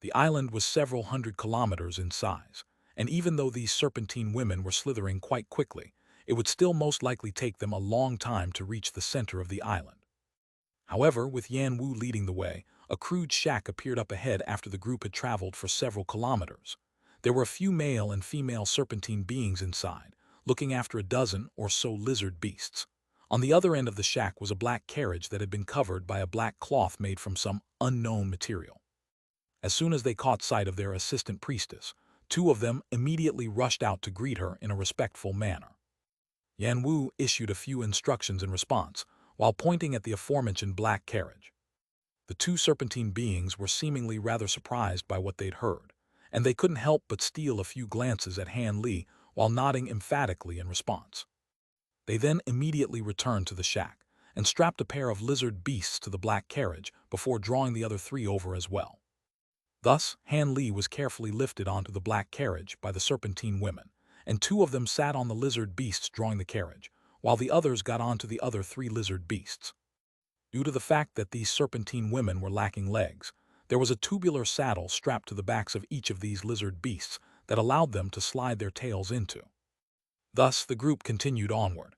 The island was several hundred kilometers in size, and even though these serpentine women were slithering quite quickly, it would still most likely take them a long time to reach the center of the island. However, with Yan Wu leading the way, a crude shack appeared up ahead after the group had traveled for several kilometers. There were a few male and female serpentine beings inside, looking after a dozen or so lizard beasts. On the other end of the shack was a black carriage that had been covered by a black cloth made from some unknown material. As soon as they caught sight of their assistant priestess, two of them immediately rushed out to greet her in a respectful manner. Yan Wu issued a few instructions in response, while pointing at the aforementioned black carriage. The two serpentine beings were seemingly rather surprised by what they'd heard, and they couldn't help but steal a few glances at Han Li while nodding emphatically in response. They then immediately returned to the shack and strapped a pair of lizard beasts to the black carriage before drawing the other three over as well. Thus, Han Li was carefully lifted onto the black carriage by the serpentine women, and two of them sat on the lizard beasts drawing the carriage, while the others got onto the other three lizard beasts. Due to the fact that these serpentine women were lacking legs, there was a tubular saddle strapped to the backs of each of these lizard beasts that allowed them to slide their tails into. Thus, the group continued onward.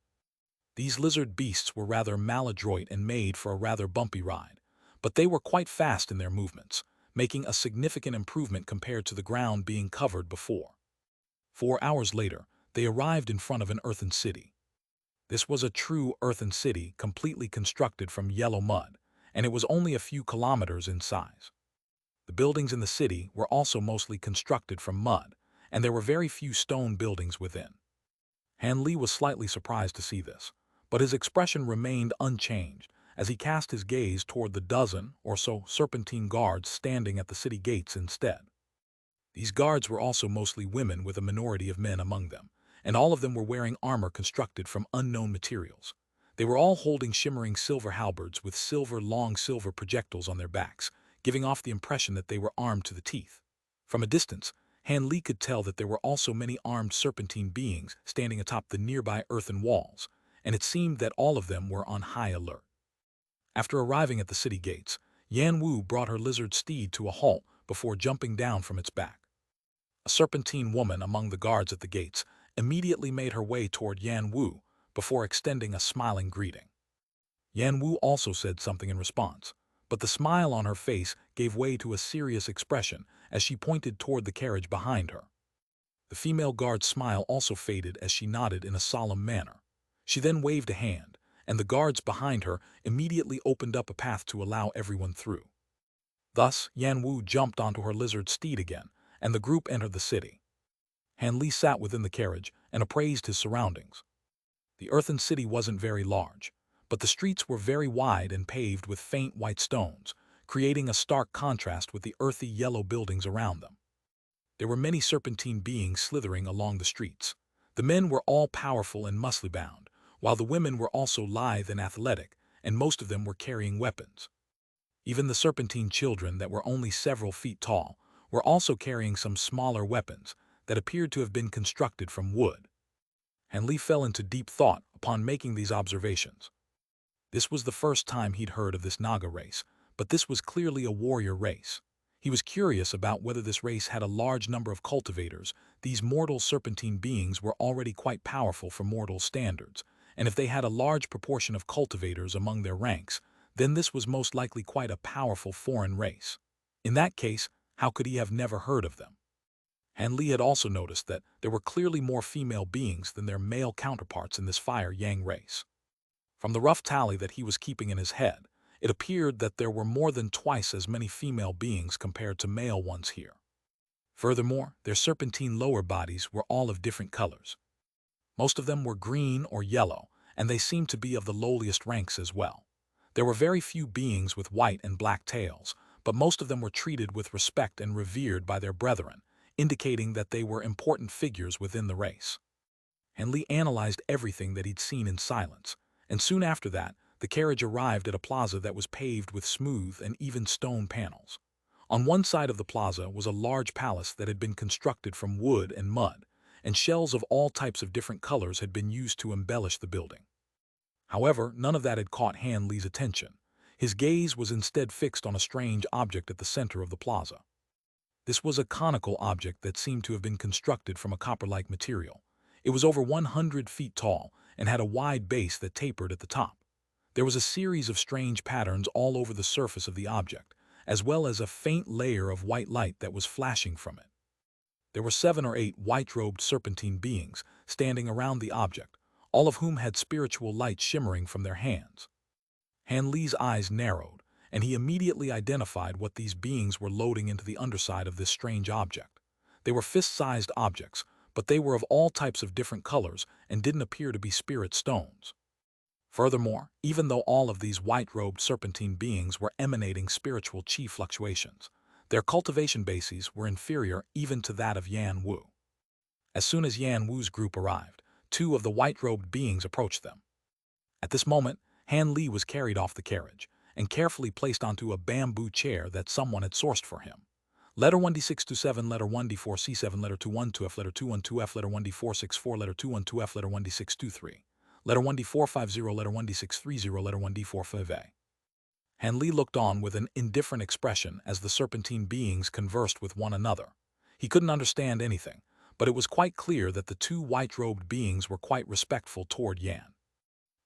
These lizard beasts were rather maladroit and made for a rather bumpy ride, but they were quite fast in their movements, making a significant improvement compared to the ground being covered before. 4 hours later, they arrived in front of an earthen city. This was a true earthen city completely constructed from yellow mud, and it was only a few kilometers in size. The buildings in the city were also mostly constructed from mud, and there were very few stone buildings within. Han Li was slightly surprised to see this, but his expression remained unchanged as he cast his gaze toward the dozen or so serpentine guards standing at the city gates instead. These guards were also mostly women with a minority of men among them, and all of them were wearing armor constructed from unknown materials. They were all holding shimmering silver halberds with long silver projectiles on their backs, giving off the impression that they were armed to the teeth. From a distance, Han Li could tell that there were also many armed serpentine beings standing atop the nearby earthen walls, and it seemed that all of them were on high alert. After arriving at the city gates, Yan Wu brought her lizard steed to a halt before jumping down from its back. A serpentine woman among the guards at the gates immediately made her way toward Yan Wu before extending a smiling greeting. Yan Wu also said something in response, but the smile on her face gave way to a serious expression as she pointed toward the carriage behind her. The female guard's smile also faded as she nodded in a solemn manner. She then waved a hand, and the guards behind her immediately opened up a path to allow everyone through. Thus, Yan Wu jumped onto her lizard steed again, and the group entered the city. Han Li sat within the carriage and appraised his surroundings. The earthen city wasn't very large, but the streets were very wide and paved with faint white stones, creating a stark contrast with the earthy yellow buildings around them. There were many serpentine beings slithering along the streets. The men were all powerful and muscly bound, while the women were also lithe and athletic, and most of them were carrying weapons. Even the serpentine children that were only several feet tall were also carrying some smaller weapons that appeared to have been constructed from wood. Han Li fell into deep thought upon making these observations. This was the first time he'd heard of this Naga race, but this was clearly a warrior race. He was curious about whether this race had a large number of cultivators. These mortal serpentine beings were already quite powerful for mortal standards, and if they had a large proportion of cultivators among their ranks, then this was most likely quite a powerful foreign race. In that case, how could he have never heard of them? Han Li had also noticed that there were clearly more female beings than their male counterparts in this Fire Yang race. From the rough tally that he was keeping in his head, it appeared that there were more than twice as many female beings compared to male ones here. Furthermore, their serpentine lower bodies were all of different colors. Most of them were green or yellow, and they seemed to be of the lowliest ranks as well. There were very few beings with white and black tails, but most of them were treated with respect and revered by their brethren, indicating that they were important figures within the race. Han Li analyzed everything that he'd seen in silence, and soon after that, the carriage arrived at a plaza that was paved with smooth and even stone panels. On one side of the plaza was a large palace that had been constructed from wood and mud, and shells of all types of different colors had been used to embellish the building. However, none of that had caught Han Li's attention. His gaze was instead fixed on a strange object at the center of the plaza. This was a conical object that seemed to have been constructed from a copper-like material. It was over 100 feet tall and had a wide base that tapered at the top. There was a series of strange patterns all over the surface of the object, as well as a faint layer of white light that was flashing from it. There were 7 or 8 white-robed serpentine beings standing around the object, all of whom had spiritual light shimmering from their hands. Han Li's eyes narrowed, and he immediately identified what these beings were loading into the underside of this strange object. They were fist-sized objects, but they were of all types of different colors and didn't appear to be spirit stones. Furthermore, even though all of these white-robed serpentine beings were emanating spiritual chi fluctuations, their cultivation bases were inferior even to that of Yan Wu. As soon as Yan Wu's group arrived, 2 of the white-robed beings approached them. At this moment, Han Li was carried off the carriage and carefully placed onto a bamboo chair that someone had sourced for him. Letter 1D627, letter 1D4C7, letter 212F, letter 212F, letter 1D464, letter 212F, letter 1D623, letter 1D450, letter 1D630, letter 1D45A. Han Li looked on with an indifferent expression as the serpentine beings conversed with one another. He couldn't understand anything, but it was quite clear that the 2 white-robed beings were quite respectful toward Yan.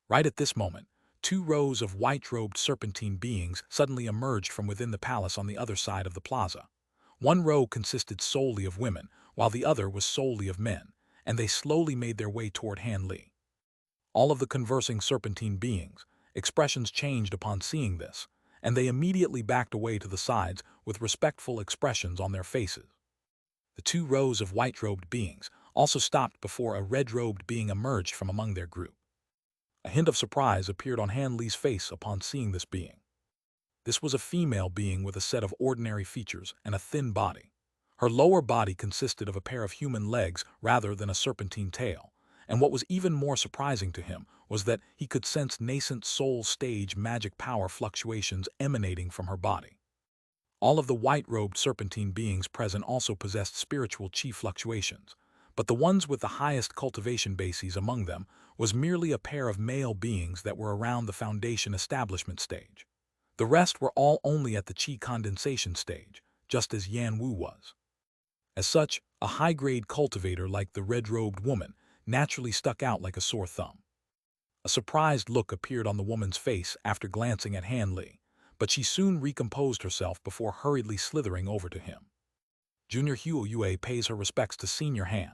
Right at this moment, 2 rows of white-robed serpentine beings suddenly emerged from within the palace on the other side of the plaza. One row consisted solely of women, while the other was solely of men, and they slowly made their way toward Han Li. All of the conversing serpentine beings' expressions changed upon seeing this, and they immediately backed away to the sides with respectful expressions on their faces. The 2 rows of white-robed beings also stopped before a red-robed being emerged from among their group. A hint of surprise appeared on Han Li's face upon seeing this being. This was a female being with a set of ordinary features and a thin body. Her lower body consisted of a pair of human legs rather than a serpentine tail, and what was even more surprising to him was that he could sense nascent soul stage magic power fluctuations emanating from her body. All of the white-robed serpentine beings present also possessed spiritual chi fluctuations, but the ones with the highest cultivation bases among them was merely a pair of male beings that were around the foundation establishment stage. The rest were all only at the chi condensation stage, just as Yan Wu was. As such, a high-grade cultivator like the red-robed woman naturally stuck out like a sore thumb. A surprised look appeared on the woman's face after glancing at Han Li, but she soon recomposed herself before hurriedly slithering over to him. Junior Huo Yue pays her respects to Senior Han.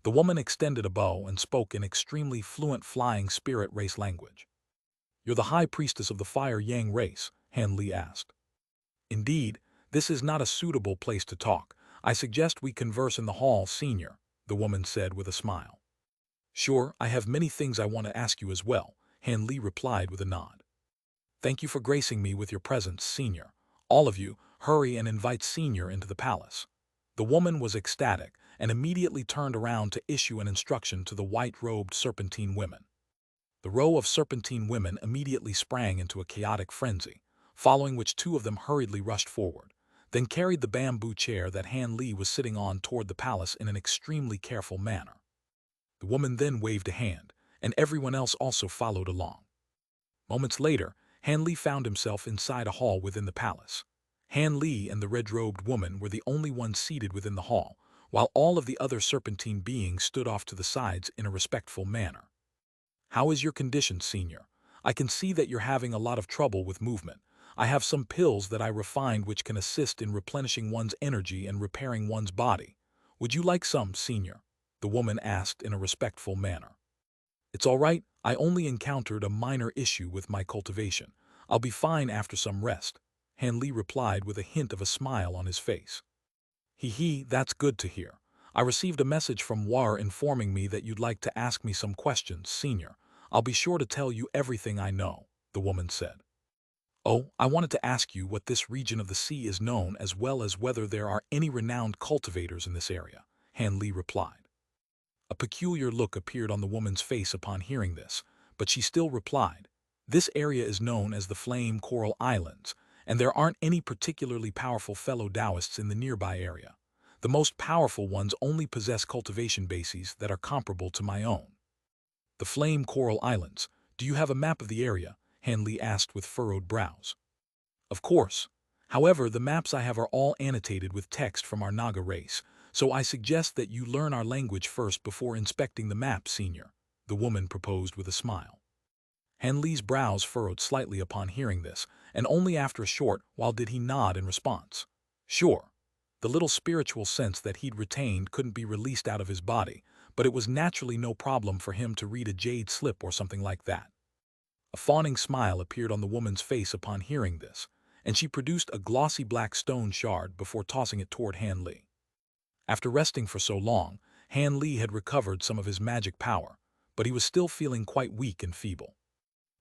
The woman extended a bow and spoke in extremely fluent flying spirit race language. "You're the high priestess of the Fire Yang race?" Han Li asked. "Indeed, this is not a suitable place to talk. I suggest we converse in the hall, Senior," the woman said with a smile. "Sure, I have many things I want to ask you as well," Han Li replied with a nod. "Thank you for gracing me with your presence, Senior. All of you, hurry and invite Senior into the palace." The woman was ecstatic and immediately turned around to issue an instruction to the white-robed serpentine women. The row of serpentine women immediately sprang into a chaotic frenzy, following which 2 of them hurriedly rushed forward, then carried the bamboo chair that Han Li was sitting on toward the palace in an extremely careful manner. The woman then waved a hand, and everyone else also followed along. Moments later, Han Li found himself inside a hall within the palace. Han Li and the red-robed woman were the only ones seated within the hall, while all of the other serpentine beings stood off to the sides in a respectful manner. "How is your condition, Senior? I can see that you're having a lot of trouble with movement. I have some pills that I refined which can assist in replenishing one's energy and repairing one's body. Would you like some, Senior?" the woman asked in a respectful manner. "It's all right, I only encountered a minor issue with my cultivation. I'll be fine after some rest," Han Li replied with a hint of a smile on his face. "Hee, that's good to hear. I received a message from War informing me that you'd like to ask me some questions, Senior. I'll be sure to tell you everything I know," the woman said. "Oh, I wanted to ask you what this region of the sea is known as well as whether there are any renowned cultivators in this area," Han Li replied. A peculiar look appeared on the woman's face upon hearing this, but she still replied, "This area is known as the Flame Coral Islands, and there aren't any particularly powerful fellow Taoists in the nearby area. The most powerful ones only possess cultivation bases that are comparable to my own." "The Flame Coral Islands, do you have a map of the area?" Han Li asked with furrowed brows. "Of course. However, the maps I have are all annotated with text from our Naga race, so I suggest that you learn our language first before inspecting the map, Senior," the woman proposed with a smile. Han Li's brows furrowed slightly upon hearing this, and only after a short while did he nod in response. Sure, the little spiritual sense that he'd retained couldn't be released out of his body, but it was naturally no problem for him to read a jade slip or something like that. A fawning smile appeared on the woman's face upon hearing this, and she produced a glossy black stone shard before tossing it toward Han Li. After resting for so long, Han Li had recovered some of his magic power, but he was still feeling quite weak and feeble.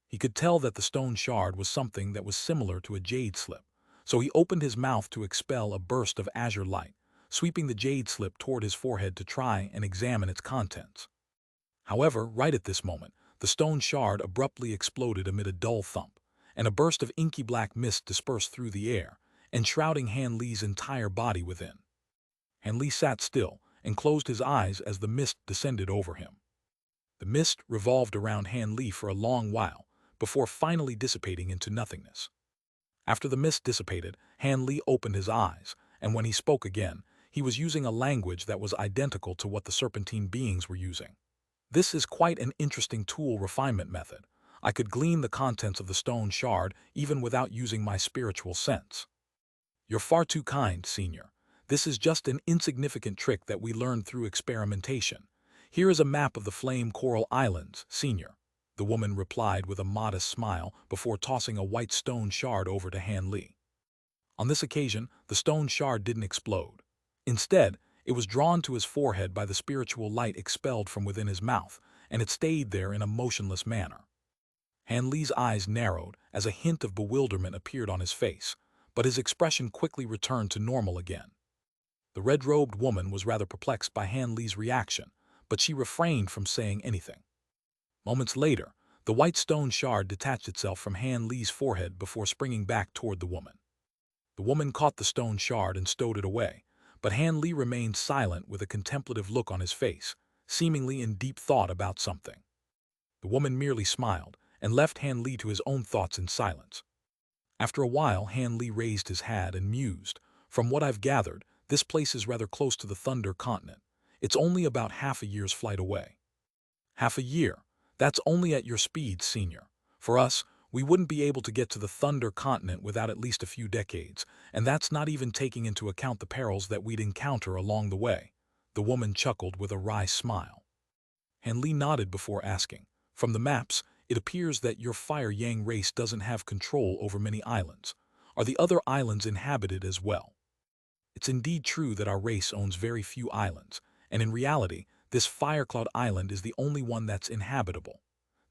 He could tell that the stone shard was something that was similar to a jade slip, so he opened his mouth to expel a burst of azure light, sweeping the jade slip toward his forehead to try and examine its contents. However, right at this moment, the stone shard abruptly exploded amid a dull thump, and a burst of inky black mist dispersed through the air, enshrouding Han Li's entire body within. Han Li sat still and closed his eyes as the mist descended over him. The mist revolved around Han Li for a long while, before finally dissipating into nothingness. After the mist dissipated, Han Li opened his eyes, and when he spoke again, he was using a language that was identical to what the serpentine beings were using. "This is quite an interesting tool refinement method. I could glean the contents of the stone shard even without using my spiritual sense." "You're far too kind, Senior. This is just an insignificant trick that we learned through experimentation. Here is a map of the Flame Coral Islands, Senior," the woman replied with a modest smile before tossing a white stone shard over to Han Li. On this occasion, the stone shard didn't explode. Instead, it was drawn to his forehead by the spiritual light expelled from within his mouth, and it stayed there in a motionless manner. Han Li's eyes narrowed as a hint of bewilderment appeared on his face, but his expression quickly returned to normal again. The red-robed woman was rather perplexed by Han Li's reaction, but she refrained from saying anything. Moments later, the white stone shard detached itself from Han Li's forehead before springing back toward the woman. The woman caught the stone shard and stowed it away, but Han Li remained silent with a contemplative look on his face, seemingly in deep thought about something. The woman merely smiled and left Han Li to his own thoughts in silence. After a while, Han Li raised his head and mused, "From what I've gathered, this place is rather close to the Thunder Continent. It's only about half a year's flight away." "Half a year? That's only at your speed, Senior. For us, we wouldn't be able to get to the Thunder Continent without at least a few decades, and that's not even taking into account the perils that we'd encounter along the way." The woman chuckled with a wry smile. Han Li nodded before asking, "From the maps, it appears that your Fire Yang race doesn't have control over many islands. Are the other islands inhabited as well?" "It's indeed true that our race owns very few islands, and in reality, this Firecloud Island is the only one that's inhabitable.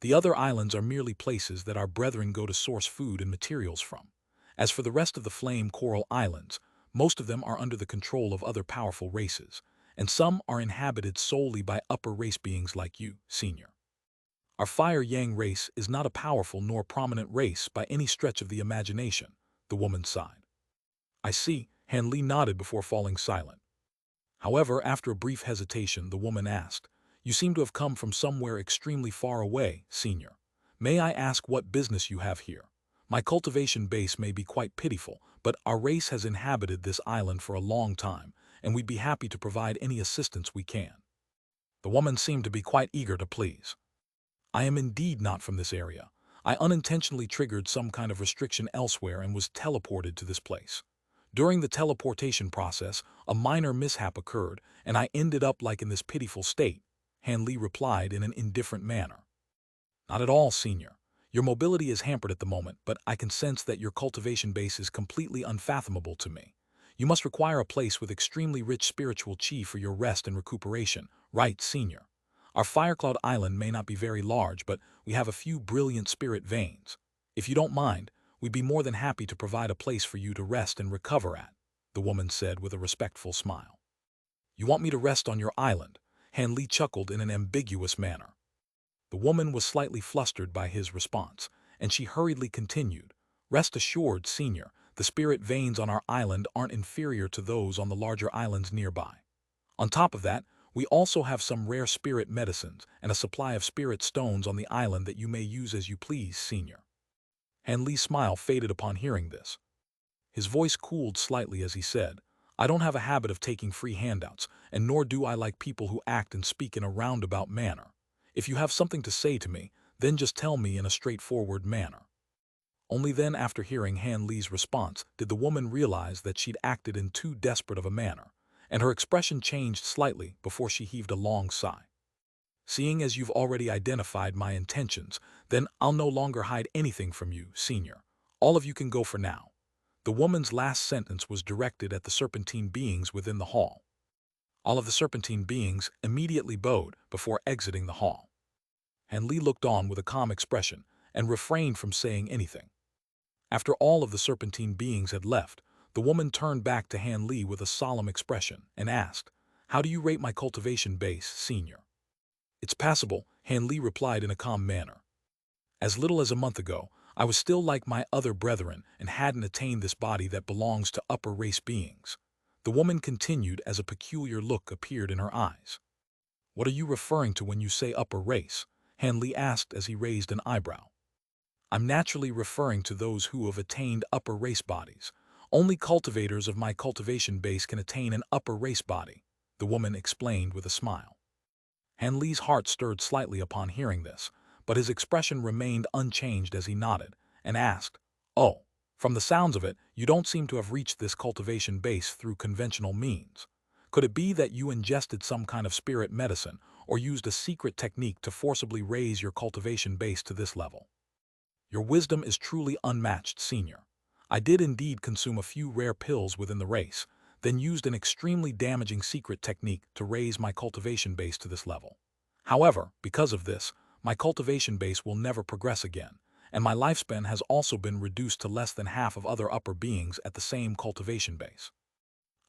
The other islands are merely places that our brethren go to source food and materials from. As for the rest of the Flame Coral Islands, most of them are under the control of other powerful races, and some are inhabited solely by upper race beings like you, Senior. Our Fire Yang race is not a powerful nor prominent race by any stretch of the imagination," the woman sighed. "I see," Han Li nodded before falling silent. However, after a brief hesitation, the woman asked, "You seem to have come from somewhere extremely far away, Senior. May I ask what business you have here? My cultivation base may be quite pitiful, but our race has inhabited this island for a long time, and we'd be happy to provide any assistance we can." The woman seemed to be quite eager to please. "I am indeed not from this area. I unintentionally triggered some kind of restriction elsewhere and was teleported to this place. During the teleportation process, a minor mishap occurred, and I ended up like in this pitiful state," Han Li replied in an indifferent manner. "Not at all, Senior. Your mobility is hampered at the moment, but I can sense that your cultivation base is completely unfathomable to me. You must require a place with extremely rich spiritual chi for your rest and recuperation, right, Senior? Our Firecloud Island may not be very large, but we have a few brilliant spirit veins. If you don't mind, we'd be more than happy to provide a place for you to rest and recover at," the woman said with a respectful smile. "You want me to rest on your island?" Han Li chuckled in an ambiguous manner. The woman was slightly flustered by his response, and she hurriedly continued, "Rest assured, Senior, the spirit veins on our island aren't inferior to those on the larger islands nearby. On top of that, we also have some rare spirit medicines and a supply of spirit stones on the island that you may use as you please, Senior." Han Li's smile faded upon hearing this. His voice cooled slightly as he said, I don't have a habit of taking free handouts, and nor do I like people who act and speak in a roundabout manner. If you have something to say to me, then just tell me in a straightforward manner. Only then, after hearing Han Li's response, did the woman realize that she'd acted in too desperate of a manner, and her expression changed slightly before she heaved a long sigh. Seeing as you've already identified my intentions, then I'll no longer hide anything from you, Senior. All of you can go for now. The woman's last sentence was directed at the serpentine beings within the hall. All of the serpentine beings immediately bowed before exiting the hall. Han Li looked on with a calm expression and refrained from saying anything. After all of the serpentine beings had left, the woman turned back to Han Li with a solemn expression and asked, How do you rate my cultivation base, Senior? It's passable, Han Li replied in a calm manner. As little as a month ago, I was still like my other brethren and hadn't attained this body that belongs to upper race beings. The woman continued as a peculiar look appeared in her eyes. What are you referring to when you say upper race? Han Li asked as he raised an eyebrow. I'm naturally referring to those who have attained upper race bodies. Only cultivators of my cultivation base can attain an upper race body, the woman explained with a smile. Han Li's heart stirred slightly upon hearing this, but his expression remained unchanged as he nodded and asked, Oh, from the sounds of it, you don't seem to have reached this cultivation base through conventional means. Could it be that you ingested some kind of spirit medicine or used a secret technique to forcibly raise your cultivation base to this level? Your wisdom is truly unmatched, Senior. I did indeed consume a few rare pills within the race, then used an extremely damaging secret technique to raise my cultivation base to this level. However, because of this, my cultivation base will never progress again, and my lifespan has also been reduced to less than half of other upper beings at the same cultivation base.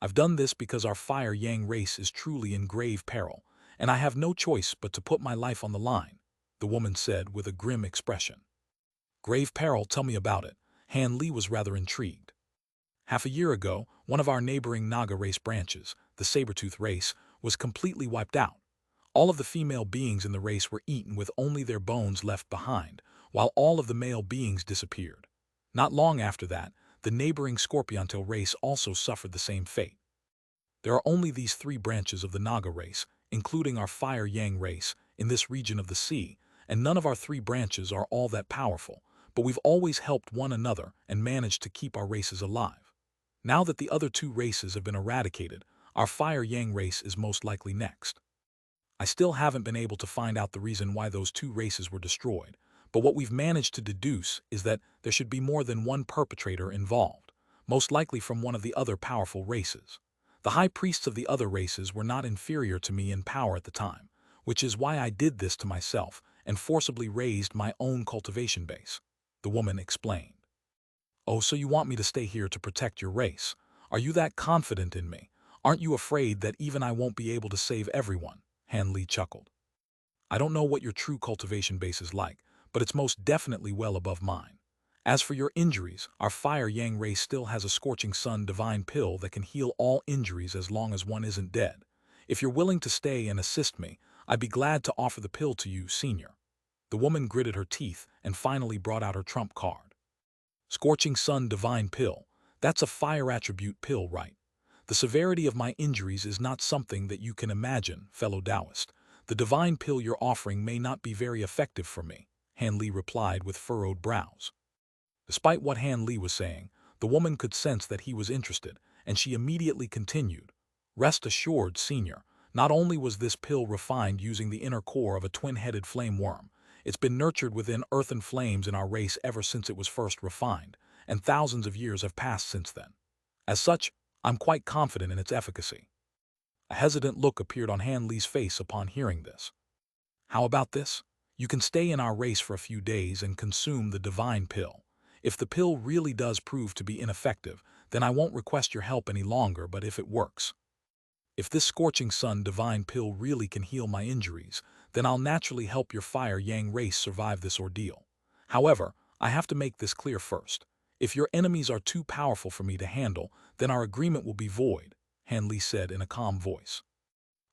I've done this because our Fire Yang race is truly in grave peril, and I have no choice but to put my life on the line, the woman said with a grim expression. Grave peril, tell me about it. Han Li was rather intrigued. Half a year ago, one of our neighboring Naga race branches, the Sabertooth race, was completely wiped out. All of the female beings in the race were eaten with only their bones left behind, while all of the male beings disappeared. Not long after that, the neighboring Scorpiontail race also suffered the same fate. There are only these three branches of the Naga race, including our Fire Yang race, in this region of the sea, and none of our three branches are all that powerful, but we've always helped one another and managed to keep our races alive. Now that the other two races have been eradicated, our Fire Yang race is most likely next. I still haven't been able to find out the reason why those two races were destroyed, but what we've managed to deduce is that there should be more than one perpetrator involved, most likely from one of the other powerful races. The high priests of the other races were not inferior to me in power at the time, which is why I did this to myself and forcibly raised my own cultivation base, the woman explained. Oh, so you want me to stay here to protect your race? Are you that confident in me? Aren't you afraid that even I won't be able to save everyone? Han Li chuckled. I don't know what your true cultivation base is like, but it's most definitely well above mine. As for your injuries, our Fire Yang race still has a Scorching Sun divine pill that can heal all injuries as long as one isn't dead. If you're willing to stay and assist me, I'd be glad to offer the pill to you, Senior. The woman gritted her teeth and finally brought out her trump card. Scorching Sun divine pill. That's a fire attribute pill, right? The severity of my injuries is not something that you can imagine, fellow Taoist. The divine pill you're offering may not be very effective for me, Han Li replied with furrowed brows. Despite what Han Li was saying, the woman could sense that he was interested, and she immediately continued. Rest assured, Senior, not only was this pill refined using the inner core of a twin-headed flame worm, it's been nurtured within earthen flames in our race ever since it was first refined, and thousands of years have passed since then. As such, I'm quite confident in its efficacy. A hesitant look appeared on Han Li's face upon hearing this. How about this? You can stay in our race for a few days and consume the divine pill. If the pill really does prove to be ineffective, then I won't request your help any longer, but if it works. If this Scorching Sun divine pill really can heal my injuries, then I'll naturally help your Fire Yang race survive this ordeal. However, I have to make this clear first. If your enemies are too powerful for me to handle, then our agreement will be void, Han Li said in a calm voice.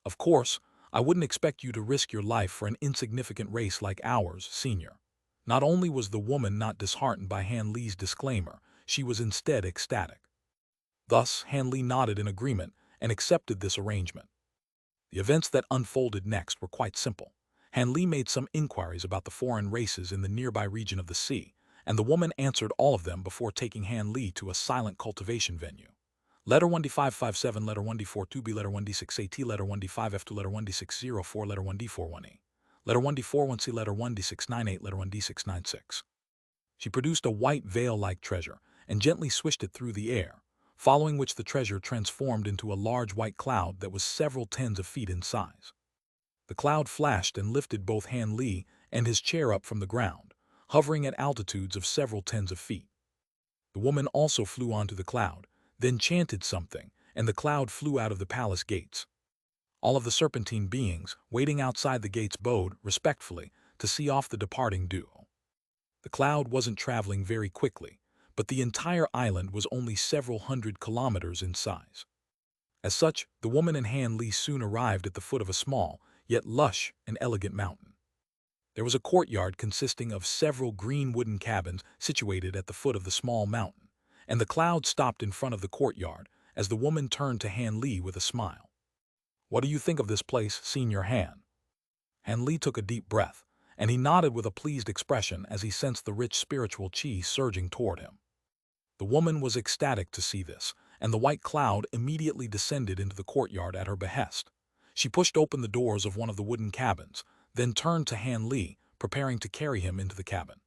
Of course, I wouldn't expect you to risk your life for an insignificant race like ours, Senior. Not only was the woman not disheartened by Han Li's disclaimer, she was instead ecstatic. Thus, Han Li nodded in agreement and accepted this arrangement. The events that unfolded next were quite simple. Han Li made some inquiries about the foreign races in the nearby region of the sea, and the woman answered all of them before taking Han Li to a silent cultivation venue. Letter 1D557, letter 1D42B, letter 1D6AT, letter 1D5F2, letter 1D604, letter 1D41E, letter 1D41C, letter 1D698, letter 1D696. She produced a white veil-like treasure and gently swished it through the air, following which the treasure transformed into a large white cloud that was several tens of feet in size. The cloud flashed and lifted both Han Li and his chair up from the ground, hovering at altitudes of several tens of feet. The woman also flew onto the cloud, then chanted something, and the cloud flew out of the palace gates. All of the serpentine beings waiting outside the gates bowed respectfully to see off the departing duo. The cloud wasn't traveling very quickly, but the entire island was only several hundred kilometers in size. As such, the woman and Han Li soon arrived at the foot of a small, yet lush and elegant mountain. There was a courtyard consisting of several green wooden cabins situated at the foot of the small mountain, and the cloud stopped in front of the courtyard as the woman turned to Han Li with a smile. "What do you think of this place, Senior Han?" Han Li took a deep breath, and he nodded with a pleased expression as he sensed the rich spiritual qi surging toward him. The woman was ecstatic to see this, and the white cloud immediately descended into the courtyard at her behest. She pushed open the doors of one of the wooden cabins, then turned to Han Li, preparing to carry him into the cabin.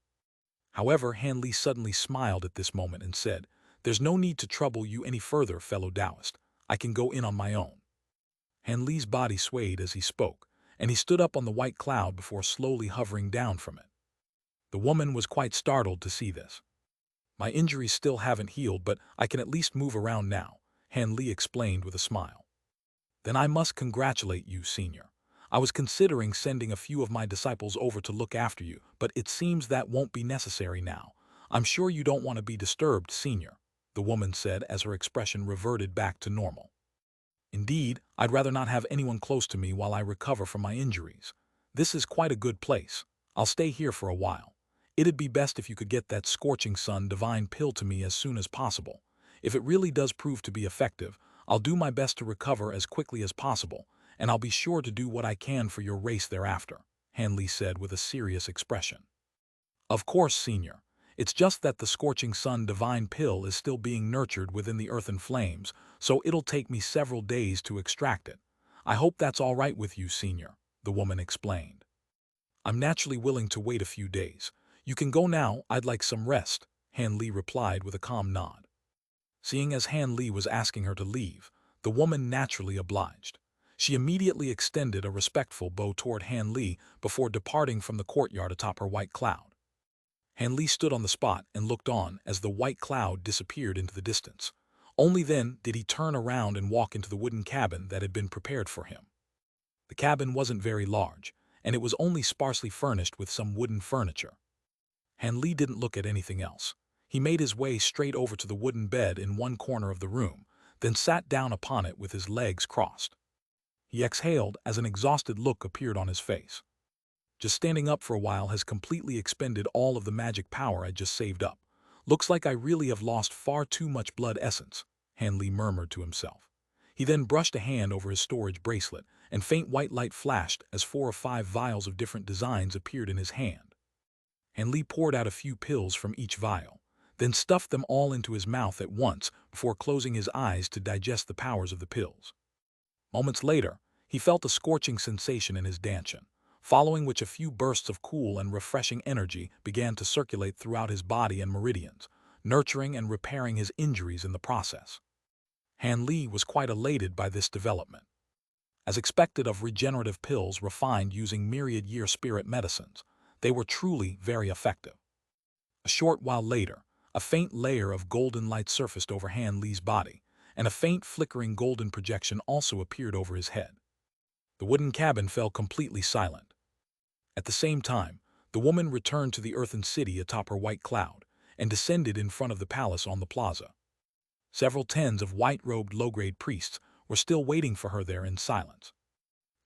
However, Han Li suddenly smiled at this moment and said, "There's no need to trouble you any further, fellow Taoist. I can go in on my own." Han Li's body swayed as he spoke, and he stood up on the white cloud before slowly hovering down from it. The woman was quite startled to see this. "My injuries still haven't healed, but I can at least move around now," Han Li explained with a smile. "Then I must congratulate you, Senior. I was considering sending a few of my disciples over to look after you, but it seems that won't be necessary now. I'm sure you don't want to be disturbed, Senior," the woman said as her expression reverted back to normal. "Indeed, I'd rather not have anyone close to me while I recover from my injuries. This is quite a good place. I'll stay here for a while. It'd be best if you could get that scorching sun divine pill to me as soon as possible. If it really does prove to be effective, I'll do my best to recover as quickly as possible, and I'll be sure to do what I can for your race thereafter," Han Li said with a serious expression. "Of course, Senior. It's just that the scorching sun divine pill is still being nurtured within the earthen flames, so it'll take me several days to extract it. I hope that's all right with you, Senior," the woman explained. "I'm naturally willing to wait a few days. You can go now, I'd like some rest," Han Li replied with a calm nod. Seeing as Han Li was asking her to leave, the woman naturally obliged. She immediately extended a respectful bow toward Han Li before departing from the courtyard atop her white cloud. Han Li stood on the spot and looked on as the white cloud disappeared into the distance. Only then did he turn around and walk into the wooden cabin that had been prepared for him. The cabin wasn't very large, and it was only sparsely furnished with some wooden furniture. Han Li didn't look at anything else. He made his way straight over to the wooden bed in one corner of the room, then sat down upon it with his legs crossed. He exhaled as an exhausted look appeared on his face. "Just standing up for a while has completely expended all of the magic power I just saved up. Looks like I really have lost far too much blood essence," Han Li murmured to himself. He then brushed a hand over his storage bracelet, and faint white light flashed as 4 or 5 vials of different designs appeared in his hand. Han Li poured out a few pills from each vial, then stuffed them all into his mouth at once before closing his eyes to digest the powers of the pills. Moments later, he felt a scorching sensation in his dantian, following which a few bursts of cool and refreshing energy began to circulate throughout his body and meridians, nurturing and repairing his injuries in the process. Han Li was quite elated by this development. As expected of regenerative pills refined using myriad-year spirit medicines, they were truly very effective. A short while later, a faint layer of golden light surfaced over Han Li's body, and a faint flickering golden projection also appeared over his head. The wooden cabin fell completely silent. At the same time, the woman returned to the earthen city atop her white cloud and descended in front of the palace on the plaza. Several tens of white-robed low-grade priests were still waiting for her there in silence.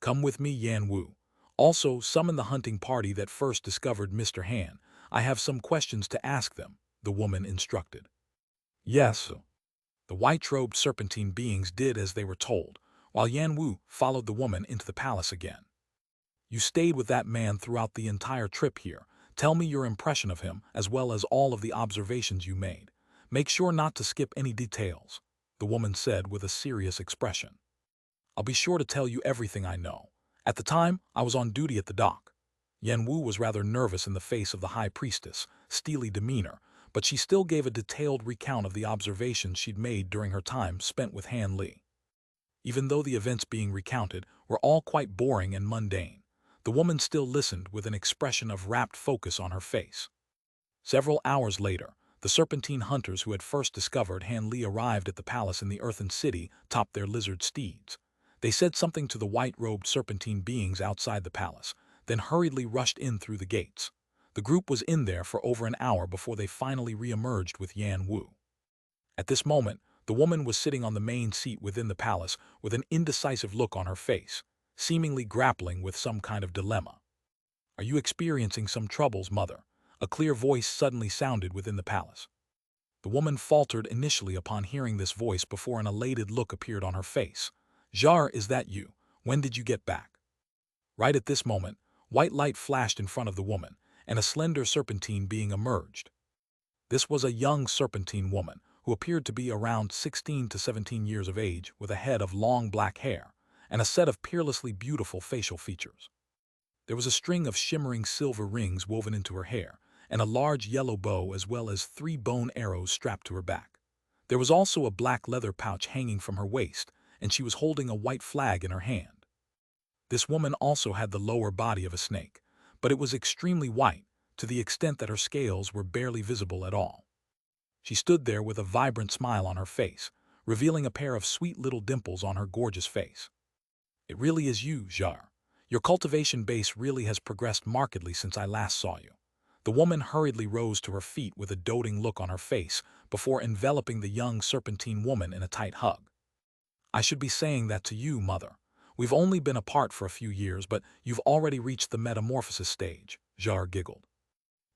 "Come with me, Yan Wu. Also, summon the hunting party that first discovered Mr. Han. I have some questions to ask them," the woman instructed. Yes, the white-robed serpentine beings did as they were told, while Yan Wu followed the woman into the palace again. You stayed with that man throughout the entire trip here. Tell me your impression of him, as well as all of the observations you made. Make sure not to skip any details, the woman said with a serious expression. I'll be sure to tell you everything I know. At the time, I was on duty at the dock. Yan Wu was rather nervous in the face of the high priestess' steely demeanor, but she still gave a detailed recount of the observations she'd made during her time spent with Han Li. Even though the events being recounted were all quite boring and mundane, the woman still listened with an expression of rapt focus on her face. Several hours later, the serpentine hunters who had first discovered Han Li arrived at the palace in the Earthen City topped their lizard steeds. They said something to the white-robed serpentine beings outside the palace, then hurriedly rushed in through the gates. The group was in there for over an hour before they finally re-emerged with Yan Wu. At this moment, the woman was sitting on the main seat within the palace with an indecisive look on her face, seemingly grappling with some kind of dilemma. Are you experiencing some troubles, mother? A clear voice suddenly sounded within the palace. The woman faltered initially upon hearing this voice before an elated look appeared on her face. Jar, is that you? When did you get back? Right at this moment, white light flashed in front of the woman, and a slender serpentine being emerged. This was a young serpentine woman who appeared to be around 16 to 17 years of age with a head of long black hair and a set of peerlessly beautiful facial features. There was a string of shimmering silver rings woven into her hair and a large yellow bow as well as 3 bone arrows strapped to her back. There was also a black leather pouch hanging from her waist, and she was holding a white flag in her hand. This woman also had the lower body of a snake, but it was extremely white, to the extent that her scales were barely visible at all. She stood there with a vibrant smile on her face, revealing a pair of sweet little dimples on her gorgeous face. It really is you, Jar. Your cultivation base really has progressed markedly since I last saw you. The woman hurriedly rose to her feet with a doting look on her face before enveloping the young serpentine woman in a tight hug. I should be saying that to you, mother. We've only been apart for a few years, but you've already reached the metamorphosis stage, Jar giggled.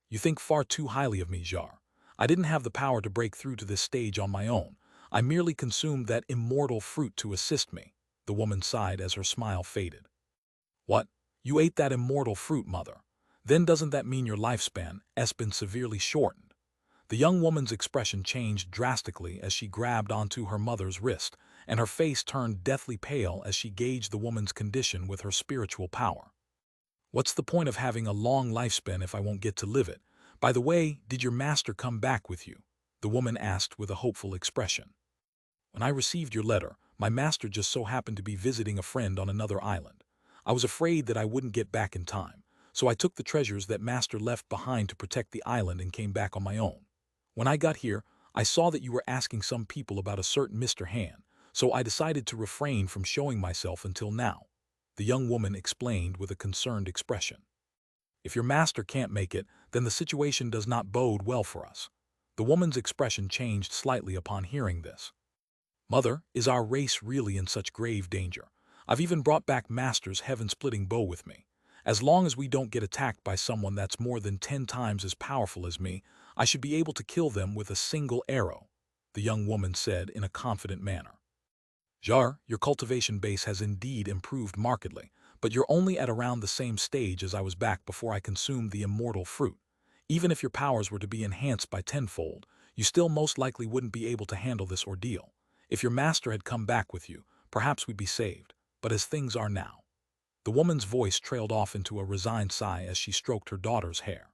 You think far too highly of me, Jar. I didn't have the power to break through to this stage on my own. I merely consumed that immortal fruit to assist me, the woman sighed as her smile faded. What? You ate that immortal fruit, mother? Then doesn't that mean your lifespan has been severely shortened? The young woman's expression changed drastically as she grabbed onto her mother's wrist, and her face turned deathly pale as she gauged the woman's condition with her spiritual power. What's the point of having a long lifespan if I won't get to live it? By the way, did your master come back with you? The woman asked with a hopeful expression. When I received your letter, my master just so happened to be visiting a friend on another island. I was afraid that I wouldn't get back in time, so I took the treasures that master left behind to protect the island and came back on my own. When I got here, I saw that you were asking some people about a certain Mr. Han, so I decided to refrain from showing myself until now, the young woman explained with a concerned expression. If your master can't make it, then the situation does not bode well for us. The woman's expression changed slightly upon hearing this. Mother, is our race really in such grave danger? I've even brought back Master's heaven-splitting bow with me. As long as we don't get attacked by someone that's more than 10 times as powerful as me, I should be able to kill them with a single arrow, the young woman said in a confident manner. Jar, your cultivation base has indeed improved markedly, but you're only at around the same stage as I was back before I consumed the immortal fruit. Even if your powers were to be enhanced by tenfold, you still most likely wouldn't be able to handle this ordeal. If your master had come back with you, perhaps we'd be saved, but as things are now. The woman's voice trailed off into a resigned sigh as she stroked her daughter's hair.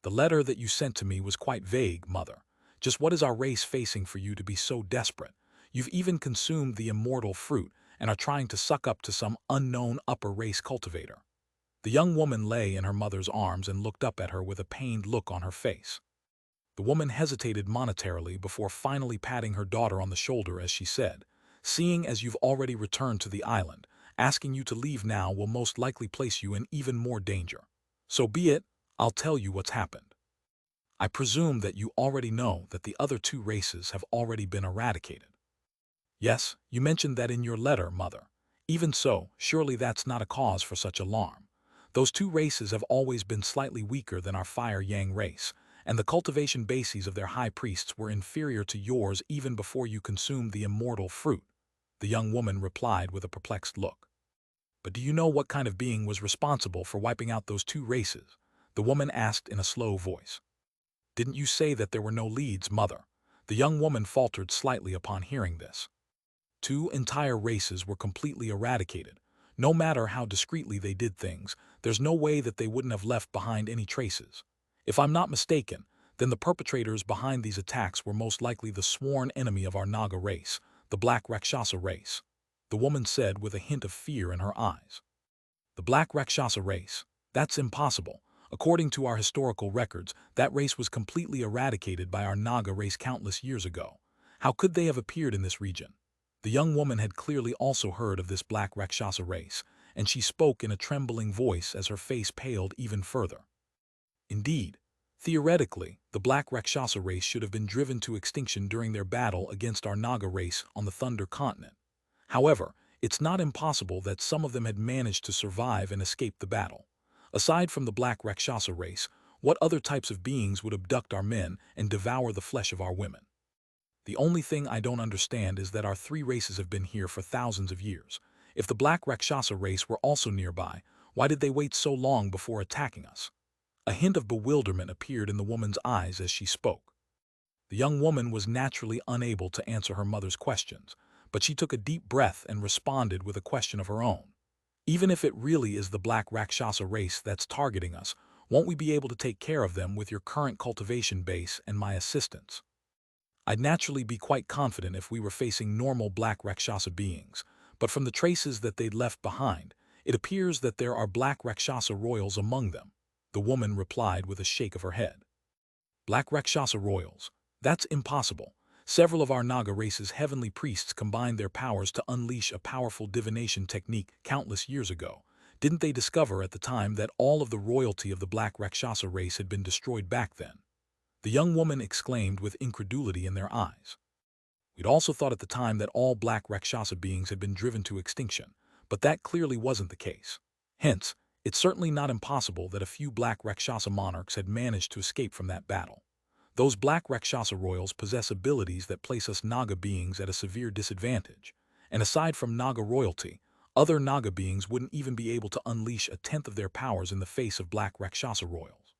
The letter that you sent to me was quite vague, mother. Just what is our race facing for you to be so desperate? You've even consumed the immortal fruit and are trying to suck up to some unknown upper race cultivator. The young woman lay in her mother's arms and looked up at her with a pained look on her face. The woman hesitated momentarily before finally patting her daughter on the shoulder as she said, "Seeing as you've already returned to the island, asking you to leave now will most likely place you in even more danger. So be it, I'll tell you what's happened. I presume that you already know that the other 2 races have already been eradicated." Yes, you mentioned that in your letter, mother. Even so, surely that's not a cause for such alarm. Those 2 races have always been slightly weaker than our Fire Yang race, and the cultivation bases of their high priests were inferior to yours even before you consumed the immortal fruit," the young woman replied with a perplexed look. "But do you know what kind of being was responsible for wiping out those two races?" the woman asked in a slow voice. "Didn't you say that there were no leads, mother?" The young woman faltered slightly upon hearing this. Two entire races were completely eradicated. No matter how discreetly they did things, there's no way that they wouldn't have left behind any traces. If I'm not mistaken, then the perpetrators behind these attacks were most likely the sworn enemy of our Naga race, the Black Rakshasa race," the woman said with a hint of fear in her eyes. "The Black Rakshasa race? That's impossible. According to our historical records, that race was completely eradicated by our Naga race countless years ago. How could they have appeared in this region?" The young woman had clearly also heard of this Black Rakshasa race, and she spoke in a trembling voice as her face paled even further. "Indeed, theoretically, the Black Rakshasa race should have been driven to extinction during their battle against our Naga race on the Thunder Continent. However, it's not impossible that some of them had managed to survive and escape the battle. Aside from the Black Rakshasa race, what other types of beings would abduct our men and devour the flesh of our women? The only thing I don't understand is that our three races have been here for thousands of years. If the Black Rakshasa race were also nearby, why did they wait so long before attacking us?" A hint of bewilderment appeared in the woman's eyes as she spoke. The young woman was naturally unable to answer her mother's questions, but she took a deep breath and responded with a question of her own. "Even if it really is the Black Rakshasa race that's targeting us, won't we be able to take care of them with your current cultivation base and my assistance?" "I'd naturally be quite confident if we were facing normal Black Rakshasa beings, but from the traces that they'd left behind, it appears that there are Black Rakshasa royals among them," the woman replied with a shake of her head. "Black Rakshasa royals? That's impossible. Several of our Naga race's heavenly priests combined their powers to unleash a powerful divination technique countless years ago. Didn't they discover at the time that all of the royalty of the Black Rakshasa race had been destroyed back then?" the young woman exclaimed with incredulity in their eyes. "We'd also thought at the time that all Black Rakshasa beings had been driven to extinction, but that clearly wasn't the case. Hence, it's certainly not impossible that a few Black Rakshasa monarchs had managed to escape from that battle. Those Black Rakshasa royals possess abilities that place us Naga beings at a severe disadvantage, and aside from Naga royalty, other Naga beings wouldn't even be able to unleash a tenth of their powers in the face of Black Rakshasa royals.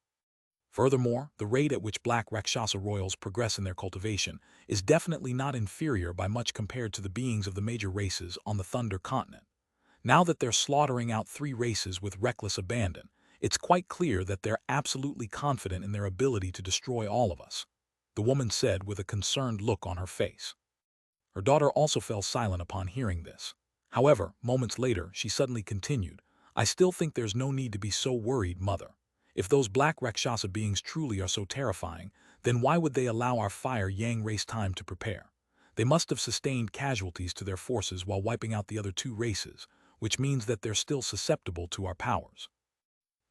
Furthermore, the rate at which Black Rakshasa royals progress in their cultivation is definitely not inferior by much compared to the beings of the major races on the Thunder Continent. Now that they're slaughtering out three races with reckless abandon, it's quite clear that they're absolutely confident in their ability to destroy all of us," the woman said with a concerned look on her face. Her daughter also fell silent upon hearing this. However, moments later, she suddenly continued, "I still think there's no need to be so worried, mother. If those Black Rakshasa beings truly are so terrifying, then why would they allow our Fire Yang race time to prepare? They must have sustained casualties to their forces while wiping out the other two races, which means that they're still susceptible to our powers.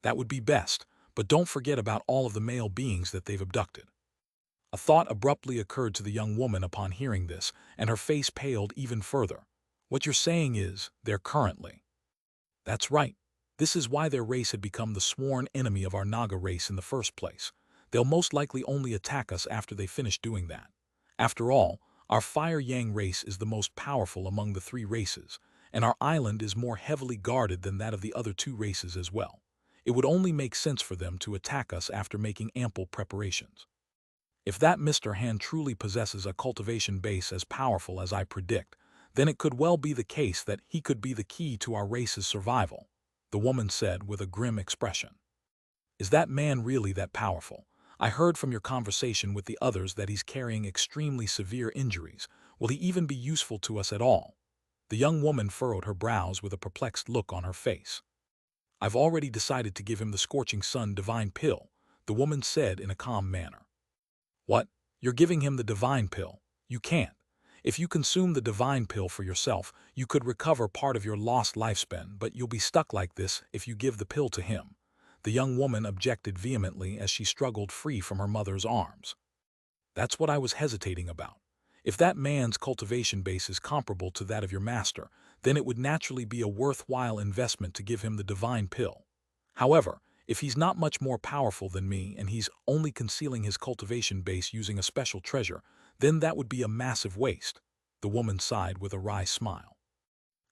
That would be best, but don't forget about all of the male beings that they've abducted." A thought abruptly occurred to the young woman upon hearing this, and her face paled even further. "What you're saying is, they're currently—" "That's right. This is why their race had become the sworn enemy of our Naga race in the first place. They'll most likely only attack us after they finish doing that. After all, our Fire Yang race is the most powerful among the three races, and our island is more heavily guarded than that of the other two races as well. It would only make sense for them to attack us after making ample preparations. If that Mr. Han truly possesses a cultivation base as powerful as I predict, then it could well be the case that he could be the key to our race's survival," the woman said with a grim expression. "Is that man really that powerful? I heard from your conversation with the others that he's carrying extremely severe injuries. Will he even be useful to us at all?" The young woman furrowed her brows with a perplexed look on her face. "I've already decided to give him the Scorching Sun Divine Pill," the woman said in a calm manner. "What? You're giving him the Divine Pill? You can't. If you consume the Divine Pill for yourself, you could recover part of your lost lifespan, but you'll be stuck like this if you give the pill to him," the young woman objected vehemently as she struggled free from her mother's arms. "That's what I was hesitating about. If that man's cultivation base is comparable to that of your master, then it would naturally be a worthwhile investment to give him the Divine Pill. However, If he's not much more powerful than me and he's only concealing his cultivation base using a special treasure, then that would be a massive waste. The woman sighed with a wry smile.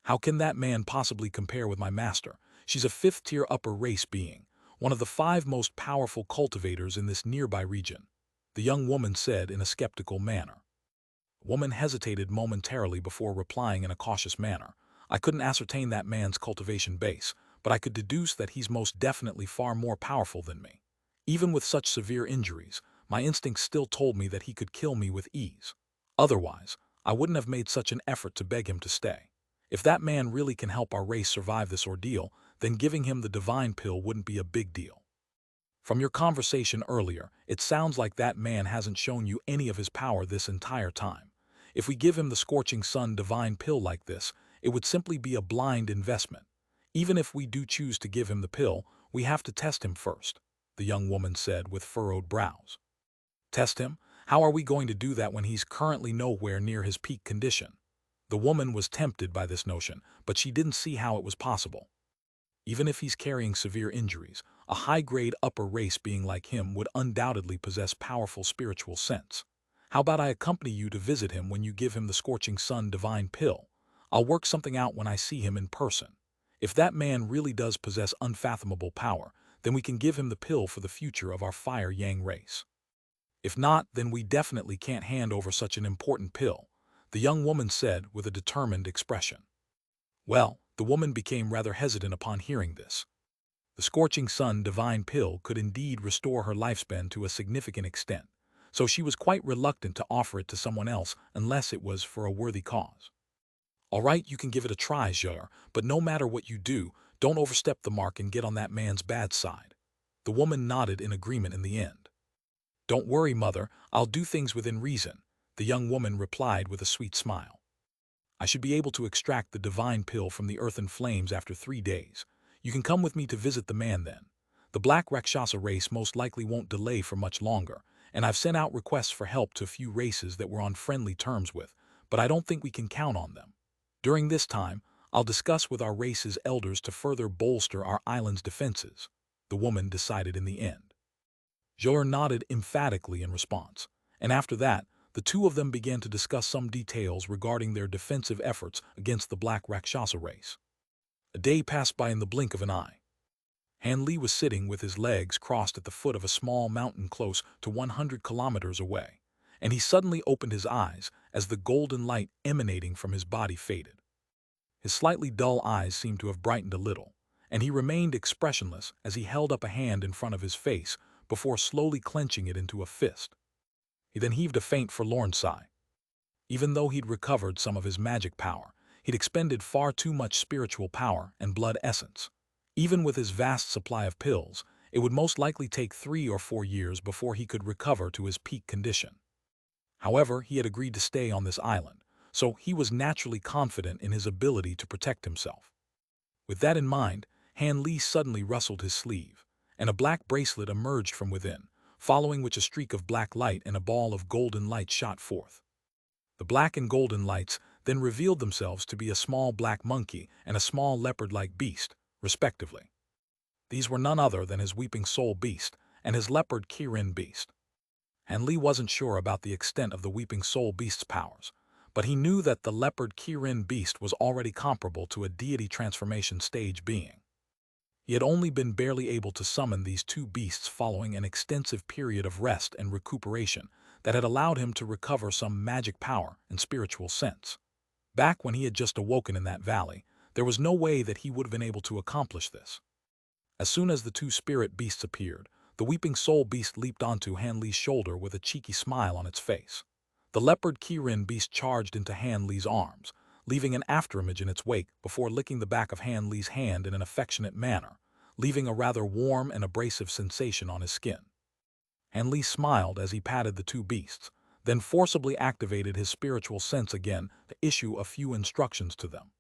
How can that man possibly compare with my master? She's a fifth-tier upper race being, one of the 5 most powerful cultivators in this nearby region, the young woman said in a skeptical manner. The woman hesitated momentarily before replying in a cautious manner. I couldn't ascertain that man's cultivation base, but I could deduce that he's most definitely far more powerful than me. Even with such severe injuries, my instincts still told me that he could kill me with ease. Otherwise, I wouldn't have made such an effort to beg him to stay. If that man really can help our race survive this ordeal, then giving him the divine pill wouldn't be a big deal. From your conversation earlier, it sounds like that man hasn't shown you any of his power this entire time. If we give him the scorching sun divine pill like this, it would simply be a blind investment. Even if we do choose to give him the pill, we have to test him first, the young woman said with furrowed brows. Test him? How are we going to do that when he's currently nowhere near his peak condition? The woman was tempted by this notion, but she didn't see how it was possible. Even if he's carrying severe injuries, a high-grade upper race being like him would undoubtedly possess powerful spiritual sense. How about I accompany you to visit him when you give him the scorching sun divine pill? I'll work something out when I see him in person. If that man really does possess unfathomable power, then we can give him the pill for the future of our fire yang race. If not, then we definitely can't hand over such an important pill, the young woman said with a determined expression. Well, the woman became rather hesitant upon hearing this. The scorching sun divine pill could indeed restore her lifespan to a significant extent, so she was quite reluctant to offer it to someone else unless it was for a worthy cause. All right, you can give it a try, Jade, but no matter what you do, don't overstep the mark and get on that man's bad side. The woman nodded in agreement in the end. Don't worry, mother, I'll do things within reason, the young woman replied with a sweet smile. I should be able to extract the divine pill from the earthen flames after 3 days. You can come with me to visit the man then. The Black Rakshasa race most likely won't delay for much longer, and I've sent out requests for help to a few races that we're on friendly terms with, but I don't think we can count on them. During this time, I'll discuss with our race's elders to further bolster our island's defenses, the woman decided in the end. Jade nodded emphatically in response, and after that, the two of them began to discuss some details regarding their defensive efforts against the Black Rakshasa race. A day passed by in the blink of an eye. Han Li was sitting with his legs crossed at the foot of a small mountain close to 100 kilometers away, and he suddenly opened his eyes as the golden light emanating from his body faded. His slightly dull eyes seemed to have brightened a little, and he remained expressionless as he held up a hand in front of his face before slowly clenching it into a fist. He then heaved a faint, forlorn sigh. Even though he'd recovered some of his magic power, he'd expended far too much spiritual power and blood essence. Even with his vast supply of pills, it would most likely take 3 or 4 years before he could recover to his peak condition. However, he had agreed to stay on this island, so he was naturally confident in his ability to protect himself. With that in mind, Han Li suddenly rustled his sleeve, and a black bracelet emerged from within, following which a streak of black light and a ball of golden light shot forth. The black and golden lights then revealed themselves to be a small black monkey and a small leopard-like beast, respectively. These were none other than his weeping soul beast and his leopard Kirin beast. Han Li wasn't sure about the extent of the weeping soul beast's powers, but he knew that the leopard Kirin beast was already comparable to a deity transformation stage being. He had only been barely able to summon these two beasts following an extensive period of rest and recuperation that had allowed him to recover some magic power and spiritual sense. Back when he had just awoken in that valley, there was no way that he would have been able to accomplish this. As soon as the two spirit beasts appeared, the weeping soul beast leaped onto Han Li's shoulder with a cheeky smile on its face. The leopard Kirin beast charged into Han Li's arms, leaving an afterimage in its wake before licking the back of Han Li's hand in an affectionate manner, leaving a rather warm and abrasive sensation on his skin. Han Li smiled as he patted the two beasts, then forcibly activated his spiritual sense again to issue a few instructions to them.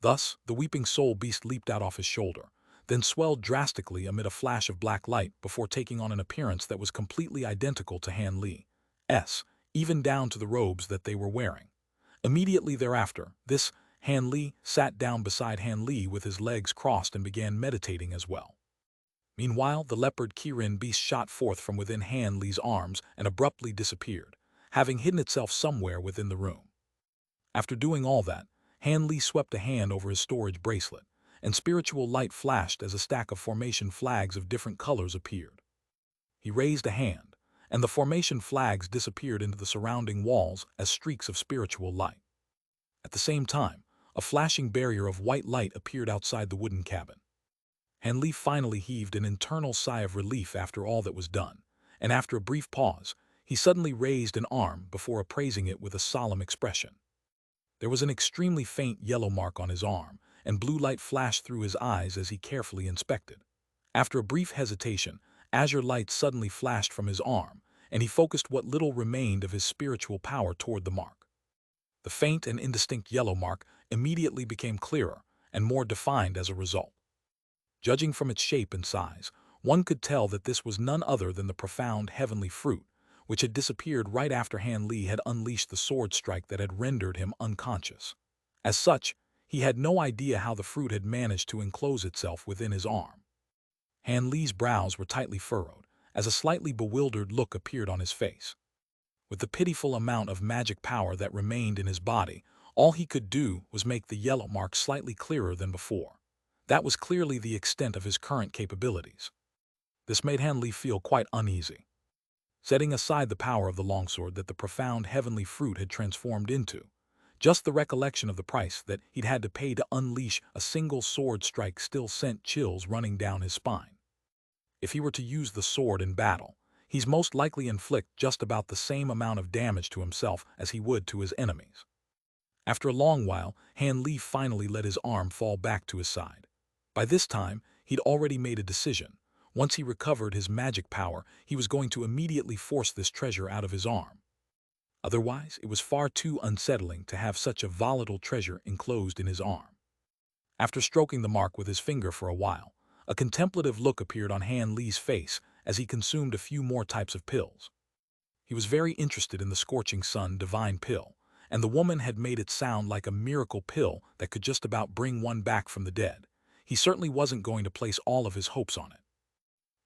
Thus, the weeping soul beast leaped out off his shoulder, then swelled drastically amid a flash of black light before taking on an appearance that was completely identical to Han Li's, even down to the robes that they were wearing. Immediately thereafter, this Han Li sat down beside Han Li with his legs crossed and began meditating as well. Meanwhile, the leopard Kirin beast shot forth from within Han Li's arms and abruptly disappeared, having hidden itself somewhere within the room. After doing all that, Han Li swept a hand over his storage bracelet, and spiritual light flashed as a stack of formation flags of different colors appeared. He raised a hand, and the formation flags disappeared into the surrounding walls as streaks of spiritual light. At the same time, a flashing barrier of white light appeared outside the wooden cabin. Han Li finally heaved an internal sigh of relief after all that was done, and after a brief pause, he suddenly raised an arm before appraising it with a solemn expression. There was an extremely faint yellow mark on his arm, and blue light flashed through his eyes as he carefully inspected. After a brief hesitation, azure light suddenly flashed from his arm, and he focused what little remained of his spiritual power toward the mark. The faint and indistinct yellow mark immediately became clearer and more defined as a result. Judging from its shape and size, one could tell that this was none other than the profound heavenly fruit, which had disappeared right after Han Li had unleashed the sword strike that had rendered him unconscious. As such, he had no idea how the fruit had managed to enclose itself within his arm. Han Li's brows were tightly furrowed, as a slightly bewildered look appeared on his face. With the pitiful amount of magic power that remained in his body, all he could do was make the yellow mark slightly clearer than before. That was clearly the extent of his current capabilities. This made Han Li feel quite uneasy. Setting aside the power of the longsword that the profound heavenly fruit had transformed into, just the recollection of the price that he'd had to pay to unleash a single sword strike still sent chills running down his spine. If he were to use the sword in battle, he's most likely inflict just about the same amount of damage to himself as he would to his enemies. After a long while, Han Li finally let his arm fall back to his side. By this time, he'd already made a decision. Once he recovered his magic power, he was going to immediately force this treasure out of his arm. Otherwise, it was far too unsettling to have such a volatile treasure enclosed in his arm. After stroking the mark with his finger for a while, a contemplative look appeared on Han Li's face as he consumed a few more types of pills. He was very interested in the Scorching Sun Divine Pill, and the woman had made it sound like a miracle pill that could just about bring one back from the dead. He certainly wasn't going to place all of his hopes on it.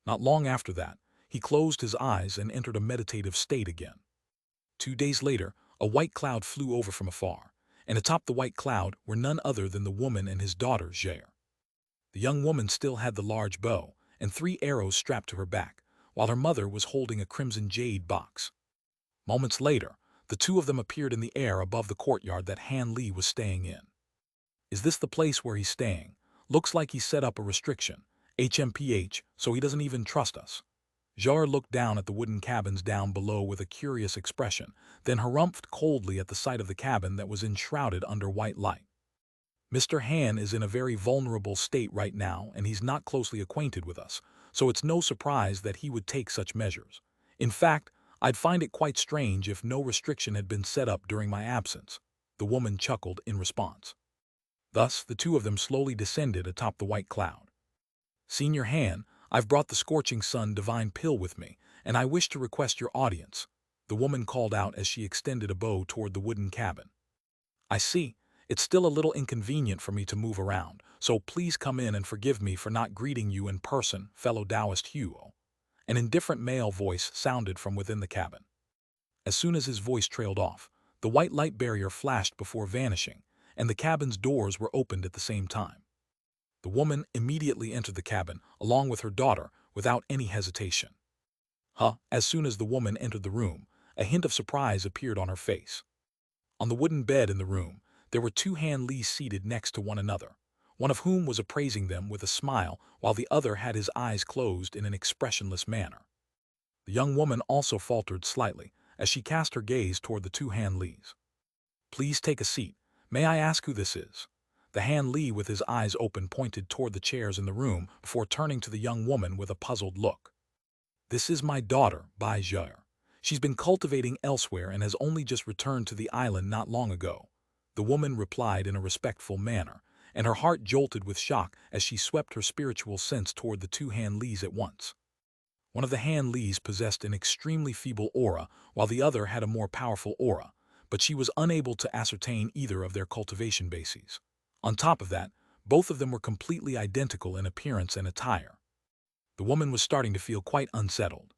Not long after that, he closed his eyes and entered a meditative state again. 2 days later, a white cloud flew over from afar, and atop the white cloud were none other than the woman and his daughter, Jade. The young woman still had the large bow and 3 arrows strapped to her back, while her mother was holding a crimson jade box. Moments later, the two of them appeared in the air above the courtyard that Han Li was staying in. Is this the place where he's staying? Looks like he set up a restriction, HMPH, so he doesn't even trust us. Jade looked down at the wooden cabins down below with a curious expression, then harumphed coldly at the sight of the cabin that was enshrouded under white light. Mr. Han is in a very vulnerable state right now, and he's not closely acquainted with us, so it's no surprise that he would take such measures. In fact, I'd find it quite strange if no restriction had been set up during my absence. The woman chuckled in response. Thus, the two of them slowly descended atop the white cloud. Senior Han, I've brought the Scorching Sun Divine Pill with me, and I wish to request your audience, the woman called out as she extended a bow toward the wooden cabin. I see. It's still a little inconvenient for me to move around, so please come in and forgive me for not greeting you in person, fellow Taoist Huo. An indifferent male voice sounded from within the cabin. As soon as his voice trailed off, the white light barrier flashed before vanishing, and the cabin's doors were opened at the same time. The woman immediately entered the cabin, along with her daughter, without any hesitation. As soon as the woman entered the room, a hint of surprise appeared on her face. On the wooden bed in the room, there were 2 Han Lis seated next to one another, one of whom was appraising them with a smile while the other had his eyes closed in an expressionless manner. The young woman also faltered slightly as she cast her gaze toward the 2 Han Lis. Please take a seat. May I ask who this is? The Han Li with his eyes open pointed toward the chairs in the room before turning to the young woman with a puzzled look. This is my daughter, Bai Jade. She's been cultivating elsewhere and has only just returned to the island not long ago. The woman replied in a respectful manner, and her heart jolted with shock as she swept her spiritual sense toward the 2 Han Lis at once. One of the Han Lis possessed an extremely feeble aura, while the other had a more powerful aura, but she was unable to ascertain either of their cultivation bases. On top of that, both of them were completely identical in appearance and attire. The woman was starting to feel quite unsettled.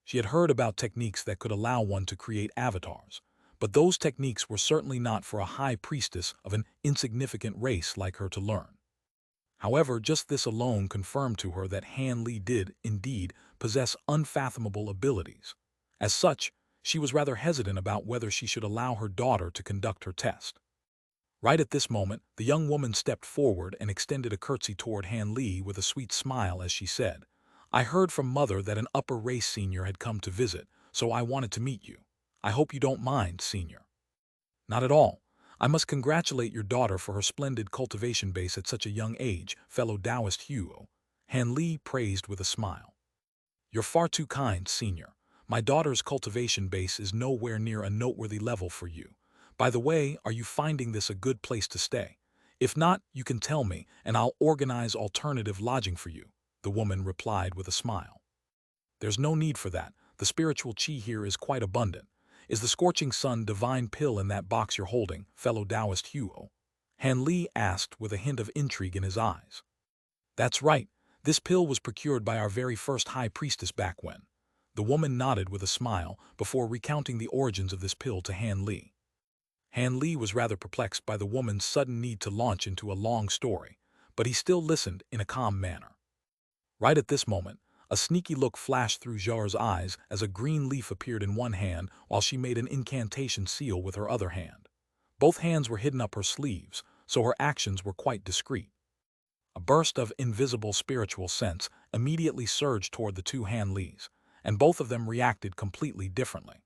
She had heard about techniques that could allow one to create avatars, but those techniques were certainly not for a high priestess of an insignificant race like her to learn. However, just this alone confirmed to her that Han Li did, indeed, possess unfathomable abilities. As such, she was rather hesitant about whether she should allow her daughter to conduct her test. Right at this moment, the young woman stepped forward and extended a curtsy toward Han Li with a sweet smile as she said, "I heard from Mother that an upper race senior had come to visit, so I wanted to meet you. I hope you don't mind, senior." "Not at all. I must congratulate your daughter for her splendid cultivation base at such a young age, fellow Taoist Huo," Han Li praised with a smile. "You're far too kind, senior. My daughter's cultivation base is nowhere near a noteworthy level for you. By the way, are you finding this a good place to stay? If not, you can tell me, and I'll organize alternative lodging for you," the woman replied with a smile. "There's no need for that. The spiritual qi here is quite abundant. Is the scorching sun divine pill in that box you're holding, fellow Taoist Huo?" Han Li asked with a hint of intrigue in his eyes. "That's right. This pill was procured by our very first high priestess back when." The woman nodded with a smile before recounting the origins of this pill to Han Li. Han Li was rather perplexed by the woman's sudden need to launch into a long story, but he still listened in a calm manner. Right at this moment, a sneaky look flashed through Zhao's eyes as a green leaf appeared in one hand while she made an incantation seal with her other hand. Both hands were hidden up her sleeves, so her actions were quite discreet. A burst of invisible spiritual sense immediately surged toward the two Han Lis, and both of them reacted completely differently.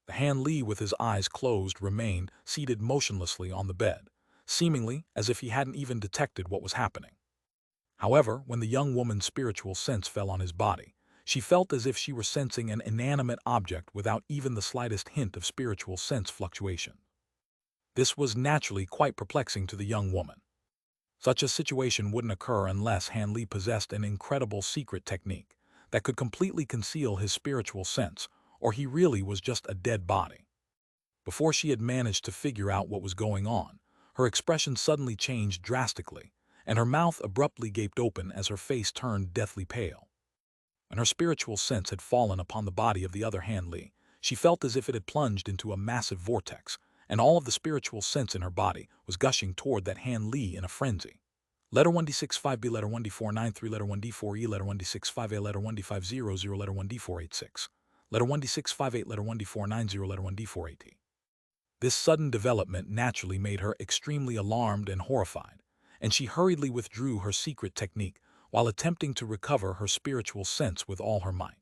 The Han Li with his eyes closed remained seated motionlessly on the bed, seemingly as if he hadn't even detected what was happening. However, when the young woman's spiritual sense fell on his body, she felt as if she were sensing an inanimate object without even the slightest hint of spiritual sense fluctuation. This was naturally quite perplexing to the young woman. Such a situation wouldn't occur unless Han Li possessed an incredible secret technique that could completely conceal his spiritual sense, or he really was just a dead body. Before she had managed to figure out what was going on, her expression suddenly changed drastically, and her mouth abruptly gaped open as her face turned deathly pale. When her spiritual sense had fallen upon the body of the other Han Li, she felt as if it had plunged into a massive vortex, and all of the spiritual sense in her body was gushing toward that Han Li in a frenzy. Letter 1D65B, letter 1D493, letter 1D4E, letter 1D65A, letter 1D500, letter 1D486, letter 1D658, letter 1D490, letter 1D480. This sudden development naturally made her extremely alarmed and horrified, and she hurriedly withdrew her secret technique while attempting to recover her spiritual sense with all her might.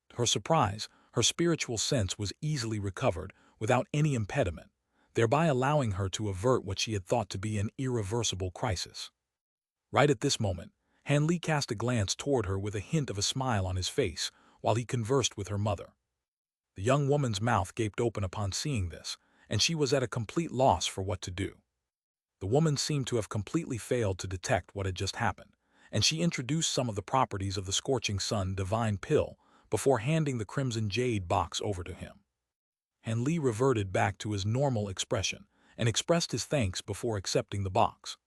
To her surprise, her spiritual sense was easily recovered without any impediment, thereby allowing her to avert what she had thought to be an irreversible crisis. Right at this moment, Han Li cast a glance toward her with a hint of a smile on his face while he conversed with her mother. The young woman's mouth gaped open upon seeing this, and she was at a complete loss for what to do. The woman seemed to have completely failed to detect what had just happened, and she introduced some of the properties of the Scorching Sun divine pill before handing the crimson jade box over to him. Han Li reverted back to his normal expression and expressed his thanks before accepting the box.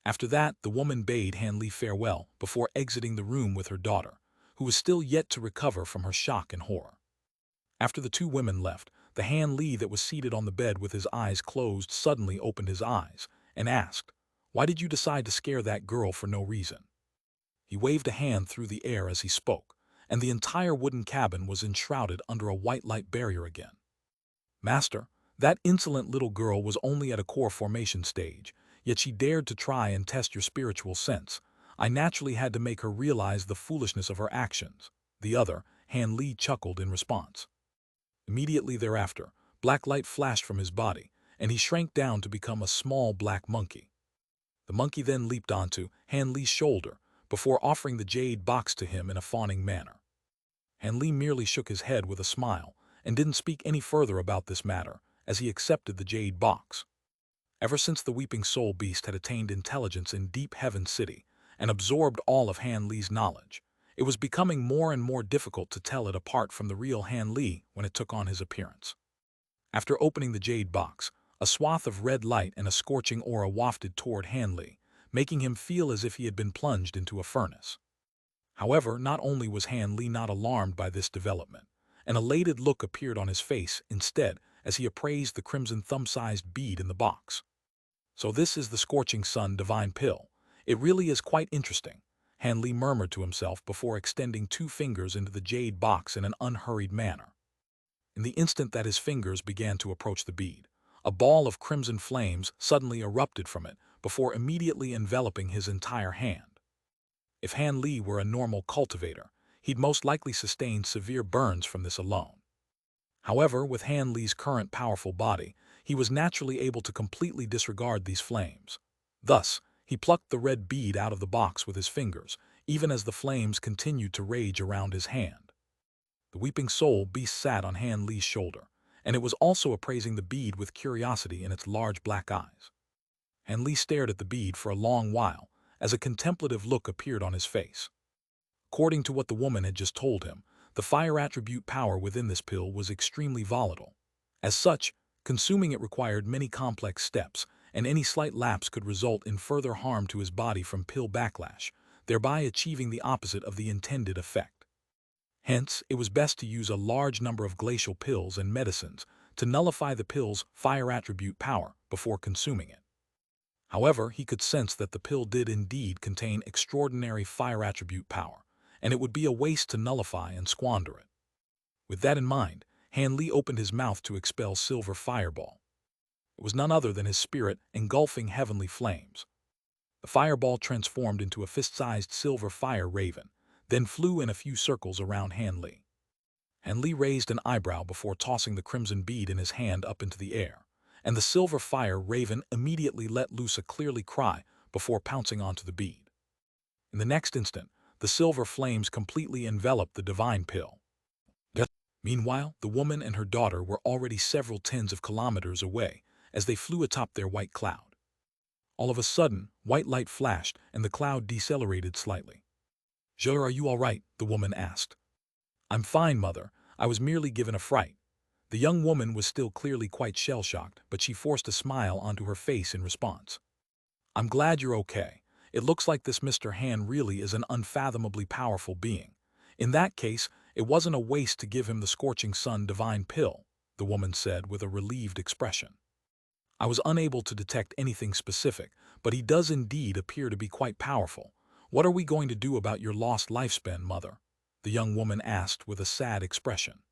After that, the woman bade Han Li farewell before exiting the room with her daughter, who was still yet to recover from her shock and horror. After the two women left, the Han Li that was seated on the bed with his eyes closed suddenly opened his eyes and asked, "Why did you decide to scare that girl for no reason?" He waved a hand through the air as he spoke, and the entire wooden cabin was enshrouded under a white light barrier again. "Master, that insolent little girl was only at a core formation stage, yet she dared to try and test your spiritual sense. I naturally had to make her realize the foolishness of her actions." The other, Han Li, chuckled in response. Immediately thereafter, black light flashed from his body, and he shrank down to become a small black monkey. The monkey then leaped onto Han Li's shoulder before offering the jade box to him in a fawning manner. Han Li merely shook his head with a smile and didn't speak any further about this matter as he accepted the jade box. Ever since the Weeping Soul Beast had attained intelligence in Deep Heaven City and absorbed all of Han Li's knowledge, it was becoming more and more difficult to tell it apart from the real Han Li when it took on his appearance. After opening the jade box, a swath of red light and a scorching aura wafted toward Han Li, making him feel as if he had been plunged into a furnace. However, not only was Han Li not alarmed by this development, an elated look appeared on his face instead as he appraised the crimson thumb-sized bead in the box. So this is the Scorching Sun Divine Pill. It really is quite interesting, Han Li murmured to himself before extending 2 fingers into the jade box in an unhurried manner. In the instant that his fingers began to approach the bead, a ball of crimson flames suddenly erupted from it before immediately enveloping his entire hand. If Han Li were a normal cultivator, he'd most likely sustain severe burns from this alone. However, with Han Li's current powerful body, he was naturally able to completely disregard these flames. Thus, he plucked the red bead out of the box with his fingers, even as the flames continued to rage around his hand. The weeping soul beast sat on Han Li's shoulder, and it was also appraising the bead with curiosity in its large black eyes. Han Li stared at the bead for a long while, as a contemplative look appeared on his face. According to what the woman had just told him, the fire attribute power within this pill was extremely volatile. As such, consuming it required many complex steps, and any slight lapse could result in further harm to his body from pill backlash, thereby achieving the opposite of the intended effect. Hence, it was best to use a large number of glacial pills and medicines to nullify the pill's fire attribute power before consuming it. However, he could sense that the pill did indeed contain extraordinary fire attribute power, and it would be a waste to nullify and squander it. With that in mind, Han Li opened his mouth to expel silver fireball. It was none other than his spirit engulfing heavenly flames. The fireball transformed into a fist-sized silver fire raven, then flew in a few circles around Han Li. Han Li raised an eyebrow before tossing the crimson bead in his hand up into the air, and the silver fire raven immediately let loose a clearly cry before pouncing onto the bead. In the next instant, the silver flames completely enveloped the divine pill. Meanwhile, the woman and her daughter were already several tens of kilometers away as they flew atop their white cloud. All of a sudden, white light flashed and the cloud decelerated slightly. "Jade, are you all right?" the woman asked. "I'm fine, mother. I was merely given a fright." The young woman was still clearly quite shell-shocked, but she forced a smile onto her face in response. "I'm glad you're okay. It looks like this Mr. Han really is an unfathomably powerful being. In that case, it wasn't a waste to give him the Scorching Sun Divine Pill," the woman said with a relieved expression. "I was unable to detect anything specific, but he does indeed appear to be quite powerful. What are we going to do about your lost lifespan, mother?" the young woman asked with a sad expression.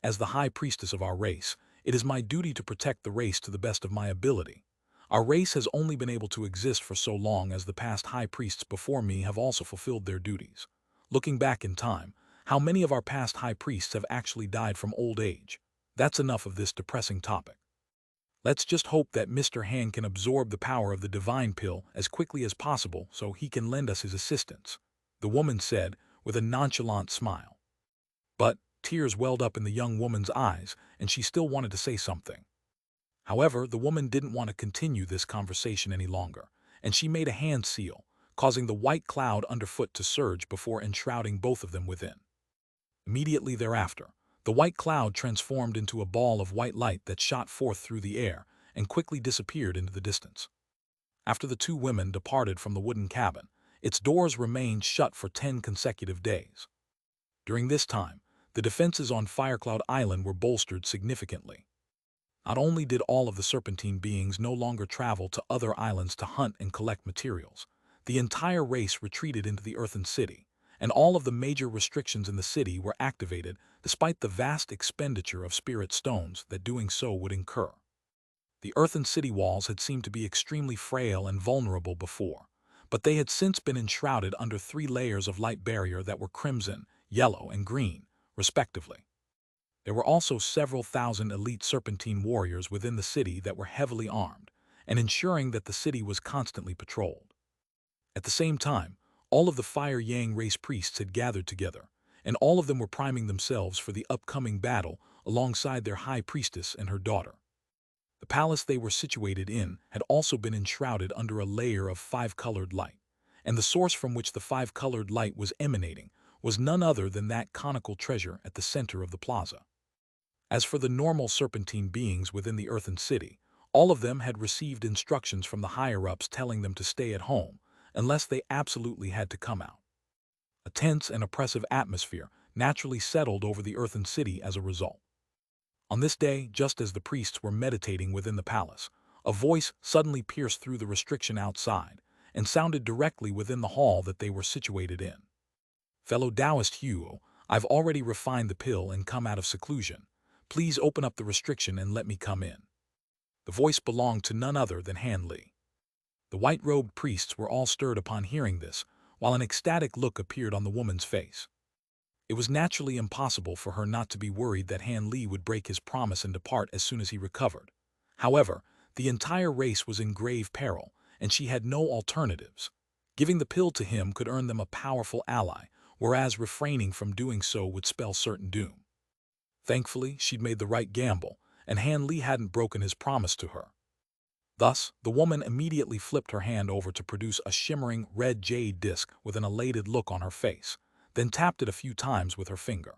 As the high priestess of our race, it is my duty to protect the race to the best of my ability. Our race has only been able to exist for so long as the past high priests before me have also fulfilled their duties. Looking back in time, how many of our past high priests have actually died from old age? That's enough of this depressing topic. Let's just hope that Mr. Han can absorb the power of the divine pill as quickly as possible so he can lend us his assistance," the woman said with a nonchalant smile. But tears welled up in the young woman's eyes, and she still wanted to say something. However, the woman didn't want to continue this conversation any longer, and she made a hand seal, causing the white cloud underfoot to surge before enshrouding both of them within. Immediately thereafter, the white cloud transformed into a ball of white light that shot forth through the air and quickly disappeared into the distance. After the 2 women departed from the wooden cabin, its doors remained shut for 10 consecutive days. During this time, the defenses on Firecloud Island were bolstered significantly. Not only did all of the serpentine beings no longer travel to other islands to hunt and collect materials, the entire race retreated into the Earthen City, and all of the major restrictions in the city were activated despite the vast expenditure of spirit stones that doing so would incur. The Earthen City walls had seemed to be extremely frail and vulnerable before, but they had since been enshrouded under 3 layers of light barrier that were crimson, yellow, and green, respectively. There were also several thousand elite serpentine warriors within the city that were heavily armed, and ensuring that the city was constantly patrolled. At the same time, all of the Fire Yang race priests had gathered together, and all of them were priming themselves for the upcoming battle alongside their high priestess and her daughter. The palace they were situated in had also been enshrouded under a layer of 5-colored light, and the source from which the 5-colored light was emanating was none other than that conical treasure at the center of the plaza. As for the normal serpentine beings within the Earthen City, all of them had received instructions from the higher-ups telling them to stay at home, unless they absolutely had to come out. A tense and oppressive atmosphere naturally settled over the earthen city as a result. On this day, just as the priests were meditating within the palace, a voice suddenly pierced through the restriction outside and sounded directly within the hall that they were situated in. Fellow Taoist Huo, I've already refined the pill and come out of seclusion. Please open up the restriction and let me come in. The voice belonged to none other than Han Li. The white-robed priests were all stirred upon hearing this, while an ecstatic look appeared on the woman's face. It was naturally impossible for her not to be worried that Han Li would break his promise and depart as soon as he recovered. However, the entire race was in grave peril, and she had no alternatives. Giving the pill to him could earn them a powerful ally, whereas refraining from doing so would spell certain doom. Thankfully, she'd made the right gamble, and Han Li hadn't broken his promise to her. Thus, the woman immediately flipped her hand over to produce a shimmering red jade disc with an elated look on her face, then tapped it a few times with her finger.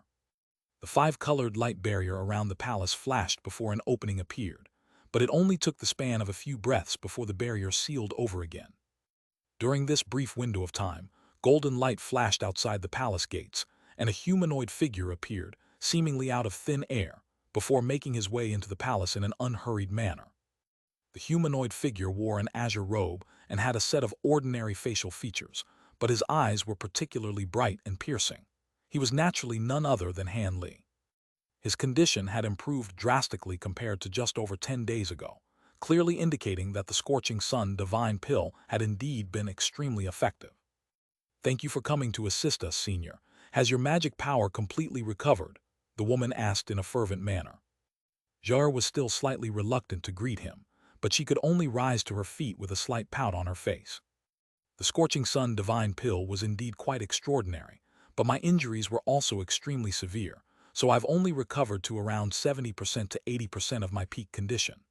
The five-colored light barrier around the palace flashed before an opening appeared, but it only took the span of a few breaths before the barrier sealed over again. During this brief window of time, golden light flashed outside the palace gates, and a humanoid figure appeared, seemingly out of thin air, before making his way into the palace in an unhurried manner. The humanoid figure wore an azure robe and had a set of ordinary facial features, but his eyes were particularly bright and piercing. He was naturally none other than Han Li. His condition had improved drastically compared to just over 10 days ago, clearly indicating that the scorching sun divine pill had indeed been extremely effective. "Thank you for coming to assist us, Senior. Has your magic power completely recovered?" the woman asked in a fervent manner. Jade was still slightly reluctant to greet him, but she could only rise to her feet with a slight pout on her face. The scorching sun divine pill was indeed quite extraordinary, but my injuries were also extremely severe, so I've only recovered to around 70% to 80% of my peak condition.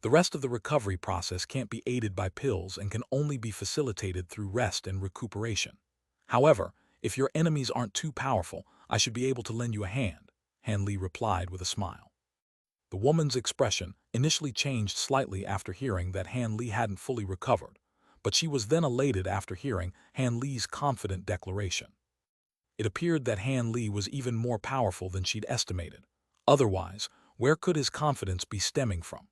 The rest of the recovery process can't be aided by pills and can only be facilitated through rest and recuperation. However, if your enemies aren't too powerful, I should be able to lend you a hand, Han Li replied with a smile. The woman's expression initially changed slightly after hearing that Han Li hadn't fully recovered, but she was then elated after hearing Han Li's confident declaration. It appeared that Han Li was even more powerful than she'd estimated. Otherwise, where could his confidence be stemming from?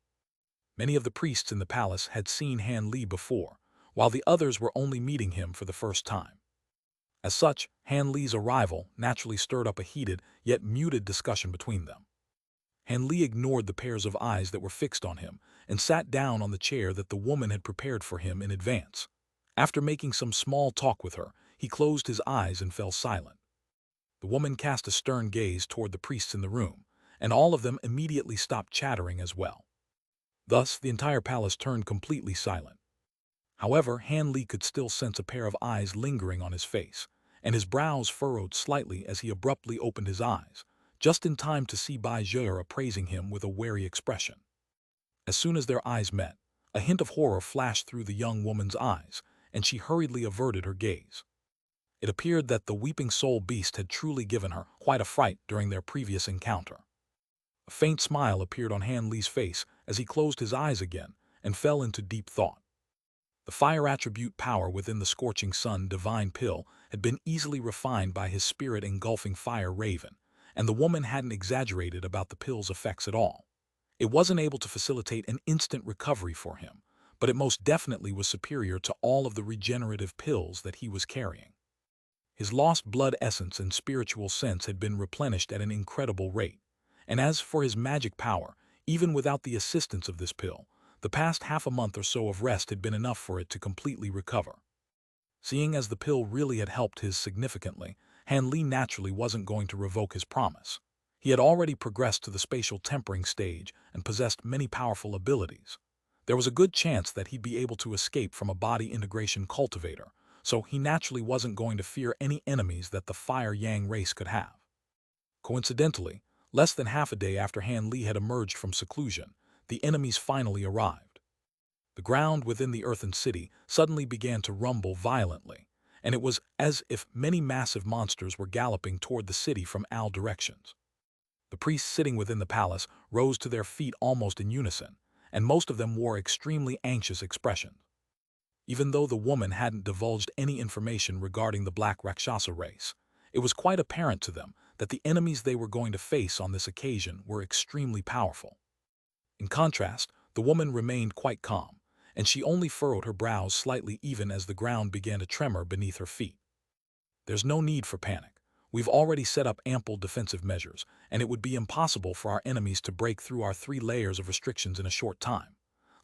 Many of the priests in the palace had seen Han Li before, while the others were only meeting him for the first time. As such, Han Li's arrival naturally stirred up a heated yet muted discussion between them. Han Li ignored the pairs of eyes that were fixed on him and sat down on the chair that the woman had prepared for him in advance. After making some small talk with her, he closed his eyes and fell silent. The woman cast a stern gaze toward the priests in the room, and all of them immediately stopped chattering as well. Thus, the entire palace turned completely silent. However, Han Li could still sense a pair of eyes lingering on his face, and his brows furrowed slightly as he abruptly opened his eyes, just in time to see Bai Jade appraising him with a wary expression. As soon as their eyes met, a hint of horror flashed through the young woman's eyes, and she hurriedly averted her gaze. It appeared that the weeping soul beast had truly given her quite a fright during their previous encounter. A faint smile appeared on Han Li's face as he closed his eyes again and fell into deep thought. The fire attribute power within the scorching sun divine pill had been easily refined by his spirit engulfing fire raven, and the woman hadn't exaggerated about the pill's effects at all. It wasn't able to facilitate an instant recovery for him, but it most definitely was superior to all of the regenerative pills that he was carrying. His lost blood essence and spiritual sense had been replenished at an incredible rate, and as for his magic power, even without the assistance of this pill, the past half a month or so of rest had been enough for it to completely recover. Seeing as the pill really had helped his significantly, Han Li naturally wasn't going to revoke his promise. He had already progressed to the spatial tempering stage and possessed many powerful abilities. There was a good chance that he'd be able to escape from a body integration cultivator, so he naturally wasn't going to fear any enemies that the Fire Yang race could have. Coincidentally, less than half a day after Han Li had emerged from seclusion, the enemies finally arrived. The ground within the earthen city suddenly began to rumble violently, and it was as if many massive monsters were galloping toward the city from all directions. The priests sitting within the palace rose to their feet almost in unison, and most of them wore extremely anxious expressions. Even though the woman hadn't divulged any information regarding the Black Rakshasa race, it was quite apparent to them that the enemies they were going to face on this occasion were extremely powerful. In contrast, the woman remained quite calm, and she only furrowed her brows slightly even as the ground began to tremor beneath her feet. There's no need for panic. We've already set up ample defensive measures, and it would be impossible for our enemies to break through our 3 layers of restrictions in a short time.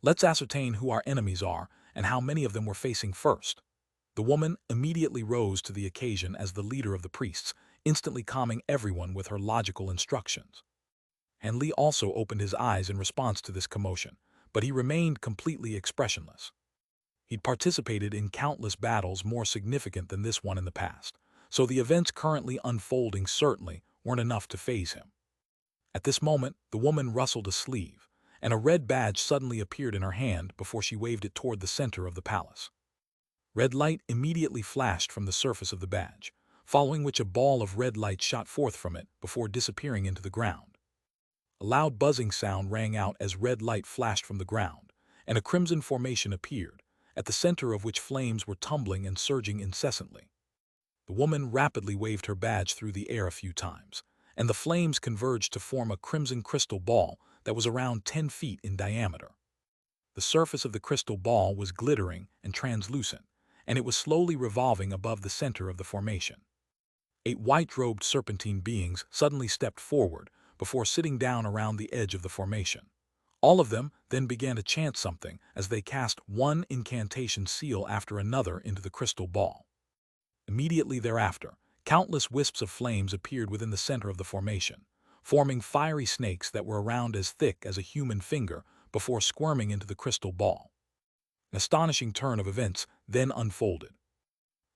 Let's ascertain who our enemies are and how many of them we're facing first. The woman immediately rose to the occasion as the leader of the priests, instantly calming everyone with her logical instructions. Han Li also opened his eyes in response to this commotion, but he remained completely expressionless. He'd participated in countless battles more significant than this one in the past, so the events currently unfolding certainly weren't enough to faze him. At this moment, the woman rustled a sleeve, and a red badge suddenly appeared in her hand before she waved it toward the center of the palace. Red light immediately flashed from the surface of the badge, following which a ball of red light shot forth from it before disappearing into the ground. A loud buzzing sound rang out as red light flashed from the ground, and a crimson formation appeared, at the center of which flames were tumbling and surging incessantly. The woman rapidly waved her badge through the air a few times, and the flames converged to form a crimson crystal ball that was around 10 feet in diameter. The surface of the crystal ball was glittering and translucent, and it was slowly revolving above the center of the formation. 8 white-robed serpentine beings suddenly stepped forward before sitting down around the edge of the formation. All of them then began to chant something as they cast one incantation seal after another into the crystal ball. Immediately thereafter, countless wisps of flames appeared within the center of the formation, forming fiery snakes that were around as thick as a human finger before squirming into the crystal ball. An astonishing turn of events then unfolded.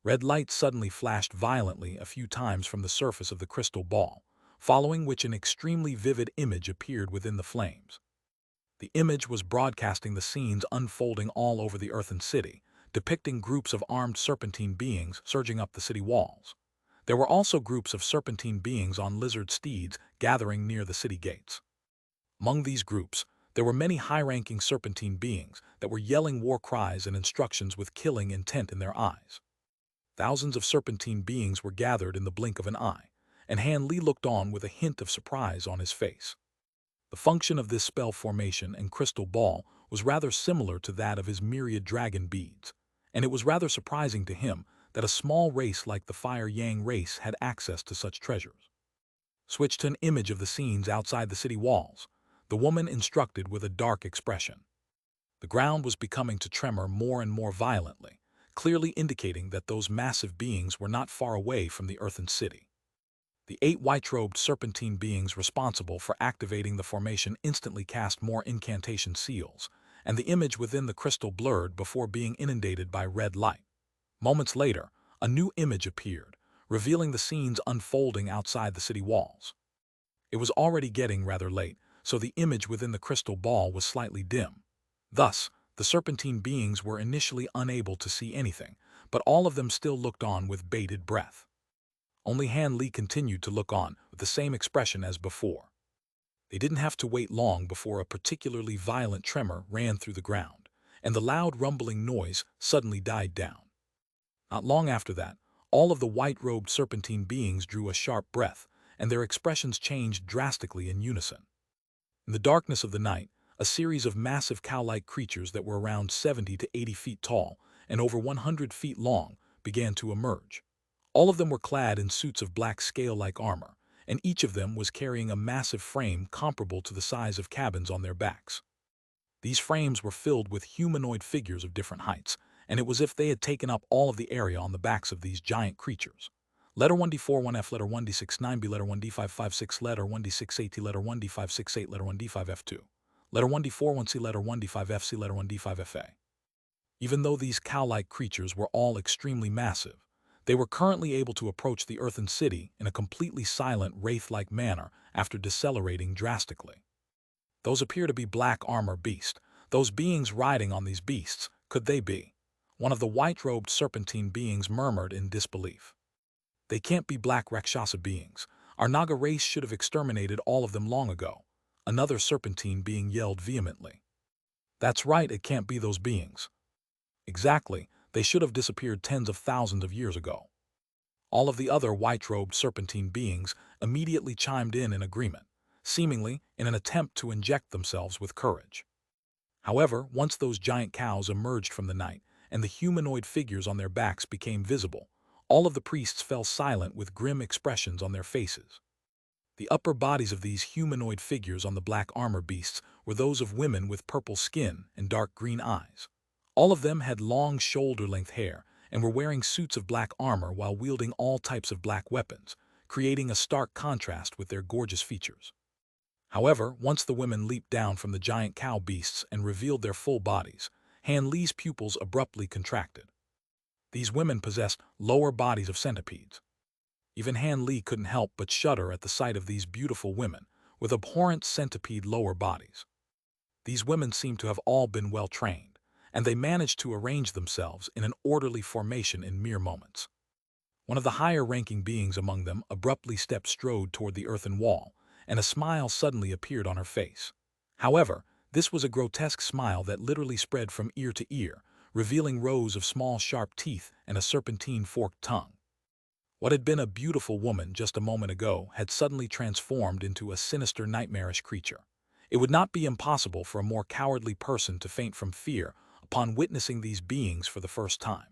Red light suddenly flashed violently a few times from the surface of the crystal ball, following which an extremely vivid image appeared within the flames. The image was broadcasting the scenes unfolding all over the earthen city, depicting groups of armed serpentine beings surging up the city walls. There were also groups of serpentine beings on lizard steeds gathering near the city gates. Among these groups, there were many high-ranking serpentine beings that were yelling war cries and instructions with killing intent in their eyes. Thousands of serpentine beings were gathered in the blink of an eye, and Han Li looked on with a hint of surprise on his face. The function of this spell formation and crystal ball was rather similar to that of his myriad dragon beads, and it was rather surprising to him that a small race like the Fire Yang race had access to such treasures. Switch to an image of the scenes outside the city walls, the woman instructed with a dark expression. The ground was becoming to tremor more and more violently, clearly indicating that those massive beings were not far away from the earthen city. The 8 white-robed serpentine beings responsible for activating the formation instantly cast more incantation seals, and the image within the crystal blurred before being inundated by red light. Moments later, a new image appeared, revealing the scenes unfolding outside the city walls. It was already getting rather late, so the image within the crystal ball was slightly dim. Thus, the serpentine beings were initially unable to see anything, but all of them still looked on with bated breath. Only Han Li continued to look on with the same expression as before. They didn't have to wait long before a particularly violent tremor ran through the ground, and the loud rumbling noise suddenly died down. Not long after that, all of the white-robed serpentine beings drew a sharp breath, and their expressions changed drastically in unison. In the darkness of the night, a series of massive cow-like creatures that were around 70 to 80 feet tall and over 100 feet long began to emerge. All of them were clad in suits of black scale-like armor, and each of them was carrying a massive frame comparable to the size of cabins on their backs. These frames were filled with humanoid figures of different heights, and it was as if they had taken up all of the area on the backs of these giant creatures. Letter 1D4 1F, letter 1D6 9B, letter 1D5 5 6, letter 1D6 8T, letter 1D5 6 8, letter 1D5 F2, letter 1D4 1C, letter 1D5 FC, letter 1D5 FA. Even though these cow-like creatures were all extremely massive, they were currently able to approach the earthen city in a completely silent, wraith-like manner after decelerating drastically. Those appear to be black armor beasts. Those beings riding on these beasts, could they be? One of the white-robed serpentine beings murmured in disbelief. They can't be black Rakshasa beings. Our Naga race should have exterminated all of them long ago. Another serpentine being yelled vehemently. That's right, it can't be those beings. Exactly, they should have disappeared tens of thousands of years ago. All of the other white-robed serpentine beings immediately chimed in agreement, seemingly in an attempt to inject themselves with courage. However, once those giant cows emerged from the night and the humanoid figures on their backs became visible, all of the priests fell silent with grim expressions on their faces. The upper bodies of these humanoid figures on the black armor beasts were those of women with purple skin and dark green eyes. All of them had long shoulder-length hair and were wearing suits of black armor while wielding all types of black weapons, creating a stark contrast with their gorgeous features. However, once the women leaped down from the giant cow beasts and revealed their full bodies, Han Li's pupils abruptly contracted. These women possessed lower bodies of centipedes. Even Han Li couldn't help but shudder at the sight of these beautiful women with abhorrent centipede lower bodies. These women seemed to have all been well trained, and they managed to arrange themselves in an orderly formation in mere moments. One of the higher-ranking beings among them abruptly stepped strode toward the earthen wall, and a smile suddenly appeared on her face. However, this was a grotesque smile that literally spread from ear to ear, revealing rows of small sharp teeth and a serpentine forked tongue. What had been a beautiful woman just a moment ago had suddenly transformed into a sinister nightmarish creature. It would not be impossible for a more cowardly person to faint from fear upon witnessing these beings for the first time.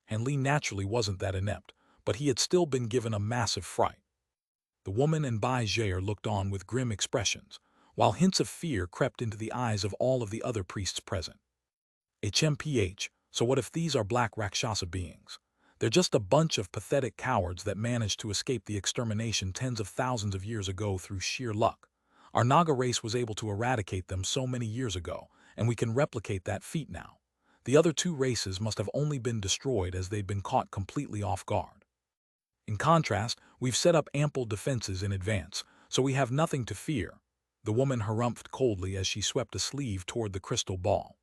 Han Li naturally wasn't that inept, but he had still been given a massive fright. The woman and Bai Zhaer looked on with grim expressions, while hints of fear crept into the eyes of all of the other priests present. HMPH, so what if these are black Rakshasa beings? They're just a bunch of pathetic cowards that managed to escape the extermination tens of thousands of years ago through sheer luck. Our Naga race was able to eradicate them so many years ago, and we can replicate that feat now. The other two races must have only been destroyed as they'd been caught completely off guard. In contrast, we've set up ample defenses in advance, so we have nothing to fear. The woman harumphed coldly as she swept a sleeve toward the crystal ball.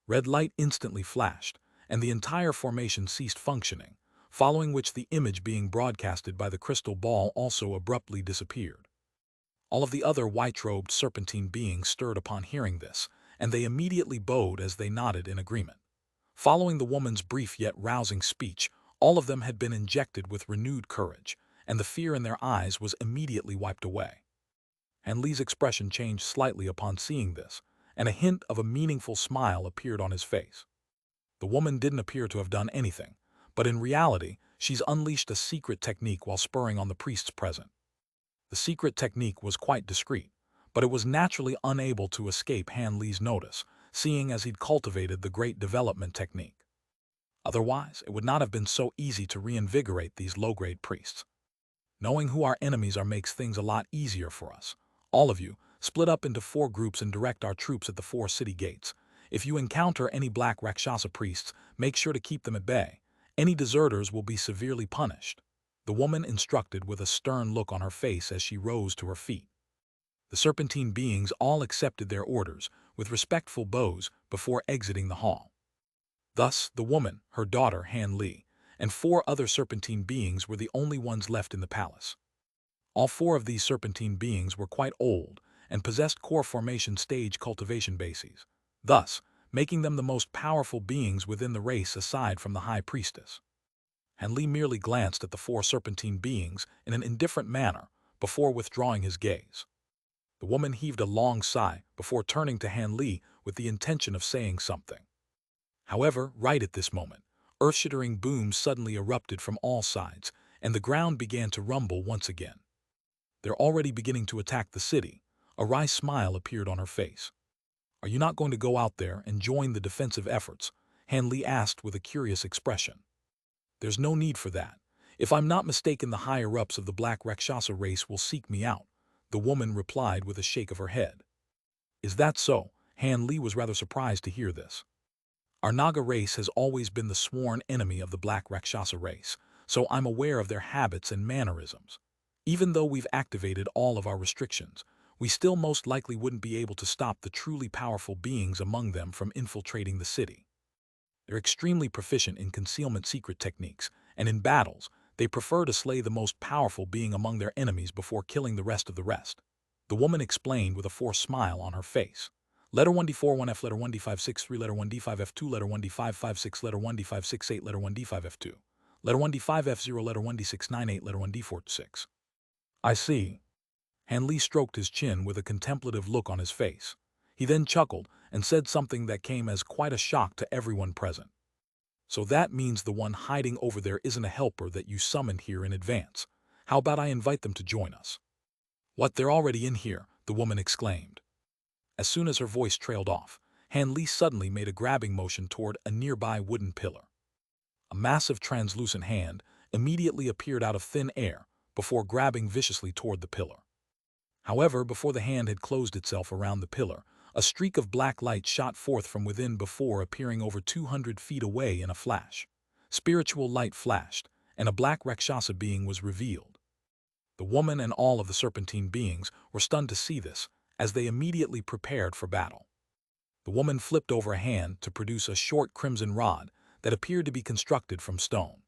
Red light instantly flashed, and the entire formation ceased functioning, following which the image being broadcasted by the crystal ball also abruptly disappeared. All of the other white-robed serpentine beings stirred upon hearing this, and they immediately bowed as they nodded in agreement. Following the woman's brief yet rousing speech, all of them had been injected with renewed courage, and the fear in their eyes was immediately wiped away. Han Li's expression changed slightly upon seeing this, and a hint of a meaningful smile appeared on his face. The woman didn't appear to have done anything, but in reality, she's unleashed a secret technique while spurring on the priests present. The secret technique was quite discreet, but it was naturally unable to escape Han Li's notice, seeing as he'd cultivated the Great Development technique. Otherwise, it would not have been so easy to reinvigorate these low-grade priests. Knowing who our enemies are makes things a lot easier for us. All of you, split up into 4 groups and direct our troops at the 4 city gates. If you encounter any black Rakshasa priests, make sure to keep them at bay. Any deserters will be severely punished. The woman instructed with a stern look on her face as she rose to her feet. The serpentine beings all accepted their orders with respectful bows before exiting the hall. Thus, the woman, her daughter Han Li, and 4 other serpentine beings were the only ones left in the palace. All 4 of these serpentine beings were quite old and possessed core formation stage cultivation bases, thus making them the most powerful beings within the race aside from the High Priestess. Han Li merely glanced at the 4 serpentine beings in an indifferent manner before withdrawing his gaze. The woman heaved a long sigh before turning to Han Li with the intention of saying something. However, right at this moment, earth-shattering booms suddenly erupted from all sides, and the ground began to rumble once again. They're already beginning to attack the city. A wry smile appeared on her face. Are you not going to go out there and join the defensive efforts? Han Li asked with a curious expression. There's no need for that. If I'm not mistaken, the higher-ups of the Black Rakshasa race will seek me out, the woman replied with a shake of her head. Is that so? Han Li was rather surprised to hear this. Our Naga race has always been the sworn enemy of the Black Rakshasa race, so I'm aware of their habits and mannerisms. Even though we've activated all of our restrictions, we still most likely wouldn't be able to stop the truly powerful beings among them from infiltrating the city. They're extremely proficient in concealment secret techniques, and in battles, they prefer to slay the most powerful being among their enemies before killing the rest. The woman explained with a forced smile on her face. Letter 1D4 1F, letter 1D5 6 3, letter 1D5 F2, letter 1D5 5 6, letter 1D5 6 8, letter 1D5 F2, letter 1D5 F0, letter 1D6 9 8, letter 1D4 6. I see. Han Li stroked his chin with a contemplative look on his face. He then chuckled and said something that came as quite a shock to everyone present. So that means the one hiding over there isn't a helper that you summoned here in advance. How about I invite them to join us? What, they're already in here, the woman exclaimed. As soon as her voice trailed off, Han Li suddenly made a grabbing motion toward a nearby wooden pillar. A massive translucent hand immediately appeared out of thin air before grabbing viciously toward the pillar. However, before the hand had closed itself around the pillar, a streak of black light shot forth from within before appearing over 200 feet away in a flash. Spiritual light flashed, and a black Rakshasa being was revealed. The woman and all of the serpentine beings were stunned to see this, as they immediately prepared for battle. The woman flipped over a hand to produce a short crimson rod that appeared to be constructed from stone.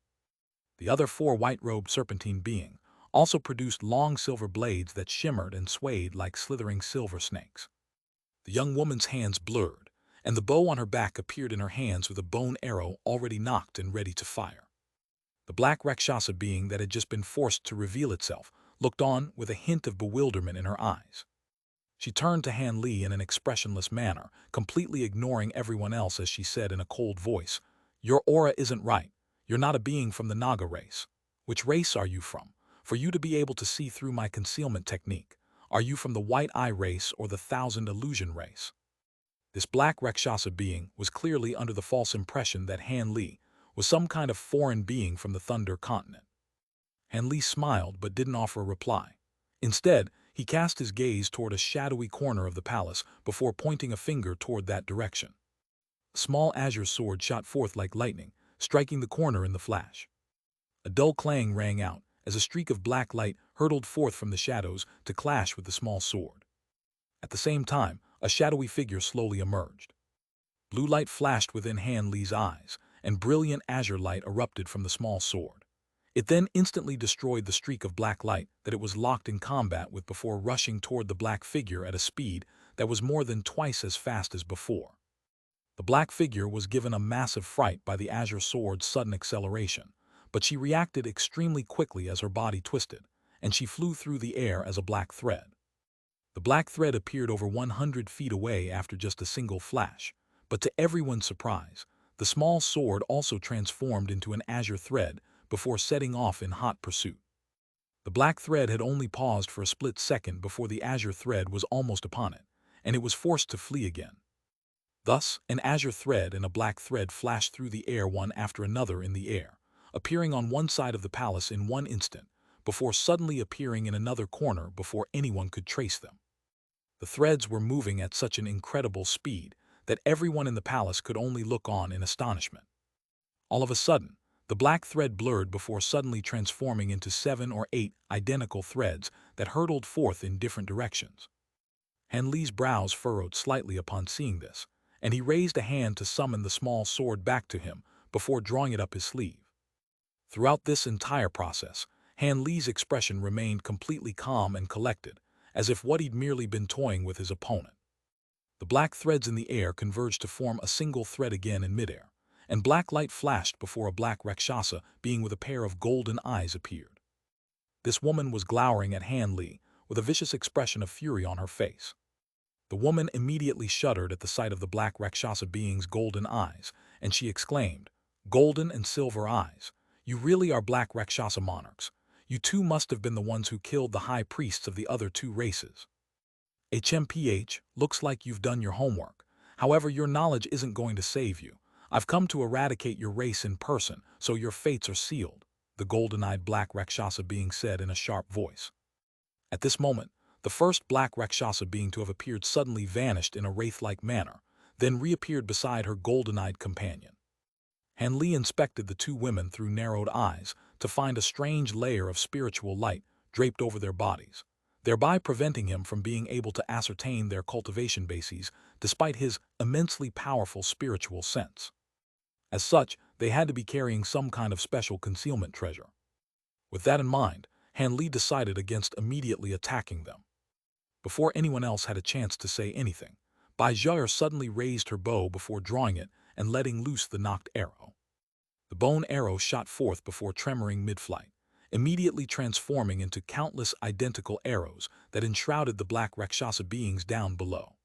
The other four white-robed serpentine beings also produced long silver blades that shimmered and swayed like slithering silver snakes. The young woman's hands blurred, and the bow on her back appeared in her hands with a bone arrow already nocked and ready to fire. The black Rakshasa being that had just been forced to reveal itself looked on with a hint of bewilderment in her eyes. She turned to Han Li in an expressionless manner, completely ignoring everyone else as she said in a cold voice, "Your aura isn't right. You're not a being from the Naga race. Which race are you from? For you to be able to see through my concealment technique, are you from the White Eye race or the Thousand Illusion race?" This black Rakshasa being was clearly under the false impression that Han Li was some kind of foreign being from the Thunder continent. Han Li smiled but didn't offer a reply. Instead, he cast his gaze toward a shadowy corner of the palace before pointing a finger toward that direction. A small azure sword shot forth like lightning, striking the corner in the flash. A dull clang rang out as a streak of black light hurtled forth from the shadows to clash with the small sword. At the same time, a shadowy figure slowly emerged. Blue light flashed within Han Li's eyes, and brilliant azure light erupted from the small sword. It then instantly destroyed the streak of black light that it was locked in combat with before rushing toward the black figure at a speed that was more than twice as fast as before. The black figure was given a massive fright by the azure sword's sudden acceleration, but she reacted extremely quickly as her body twisted, and she flew through the air as a black thread. The black thread appeared over 100 feet away after just a single flash, but to everyone's surprise, the small sword also transformed into an azure thread before setting off in hot pursuit. The black thread had only paused for a split second before the azure thread was almost upon it, and it was forced to flee again. Thus, an azure thread and a black thread flashed through the air one after another in the air, appearing on one side of the palace in one instant, before suddenly appearing in another corner before anyone could trace them. The threads were moving at such an incredible speed that everyone in the palace could only look on in astonishment. All of a sudden, the black thread blurred before suddenly transforming into 7 or 8 identical threads that hurtled forth in different directions. Han Li's brows furrowed slightly upon seeing this, and he raised a hand to summon the small sword back to him before drawing it up his sleeve. Throughout this entire process, Han Li's expression remained completely calm and collected, as if what he'd merely been toying with his opponent. The black threads in the air converged to form a single thread again in midair, and black light flashed before a black Rakshasa being with a pair of golden eyes appeared. This woman was glowering at Han Li with a vicious expression of fury on her face. The woman immediately shuddered at the sight of the black Rakshasa being's golden eyes, and she exclaimed, "Golden and silver eyes, you really are black Rakshasa monarchs. You two must have been the ones who killed the high priests of the other two races. HMPH, looks like you've done your homework. However, your knowledge isn't going to save you. I've come to eradicate your race in person, so your fates are sealed," the golden-eyed black Rakshasa being said in a sharp voice. At this moment, the first black Rakshasa being to have appeared suddenly vanished in a wraith-like manner, then reappeared beside her golden-eyed companion. Han Li inspected the two women through narrowed eyes to find a strange layer of spiritual light draped over their bodies, thereby preventing him from being able to ascertain their cultivation bases despite his immensely powerful spiritual sense. As such, they had to be carrying some kind of special concealment treasure. With that in mind, Han Li decided against immediately attacking them. Before anyone else had a chance to say anything, Baijar suddenly raised her bow before drawing it and letting loose the nocked arrow. The bone arrow shot forth before tremoring mid-flight, immediately transforming into countless identical arrows that enshrouded the black Rakshasa beings down below.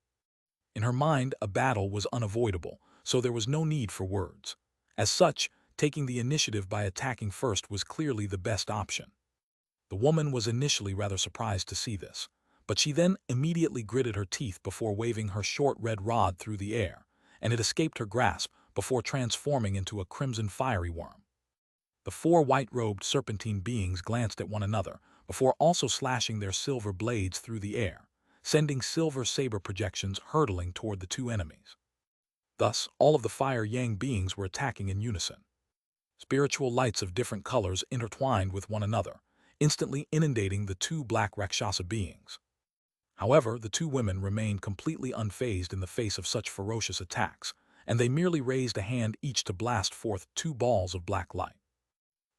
In her mind, a battle was unavoidable, so there was no need for words. As such, taking the initiative by attacking first was clearly the best option. The woman was initially rather surprised to see this, but she then immediately gritted her teeth before waving her short red rod through the air, and it escaped her grasp before transforming into a crimson fiery worm. The four white-robed serpentine beings glanced at one another before also slashing their silver blades through the air, sending silver saber projections hurtling toward the two enemies. Thus, all of the Fire Yang beings were attacking in unison. Spiritual lights of different colors intertwined with one another, instantly inundating the two black Rakshasa beings. However, the two women remained completely unfazed in the face of such ferocious attacks, and they merely raised a hand each to blast forth two balls of black light.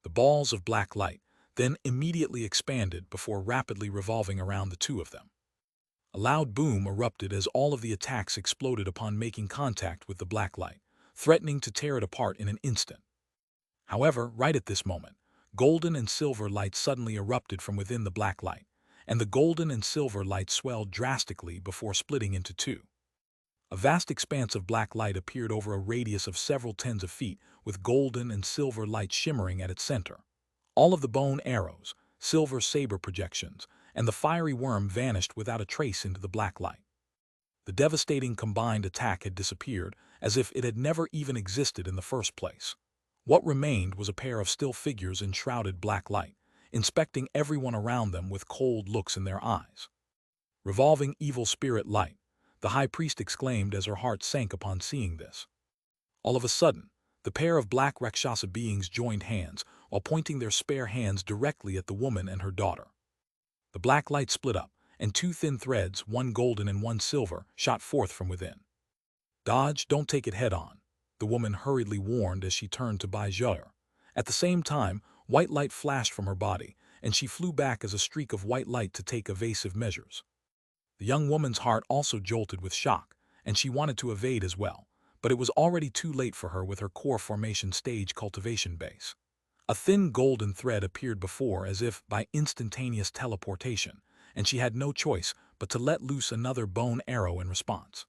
The balls of black light then immediately expanded before rapidly revolving around the two of them. A loud boom erupted as all of the attacks exploded upon making contact with the black light, threatening to tear it apart in an instant. However, right at this moment, golden and silver light suddenly erupted from within the black light, and the golden and silver light swelled drastically before splitting into two. A vast expanse of black light appeared over a radius of several tens of feet, with golden and silver light shimmering at its center. All of the bone arrows, silver saber projections, and the fiery worm vanished without a trace into the black light. The devastating combined attack had disappeared, as if it had never even existed in the first place. What remained was a pair of still figures in shrouded black light, inspecting everyone around them with cold looks in their eyes. Revolving evil spirit light, the high priest exclaimed as her heart sank upon seeing this. All of a sudden, the pair of black Rakshasa beings joined hands while pointing their spare hands directly at the woman and her daughter. The black light split up, and two thin threads, one golden and one silver, shot forth from within. "Dodge, don't take it head-on," the woman hurriedly warned as she turned to Baijar. At the same time, white light flashed from her body, and she flew back as a streak of white light to take evasive measures. The young woman's heart also jolted with shock, and she wanted to evade as well, but it was already too late for her with her core formation stage cultivation base. A thin golden thread appeared before as if by instantaneous teleportation, and she had no choice but to let loose another bone arrow in response.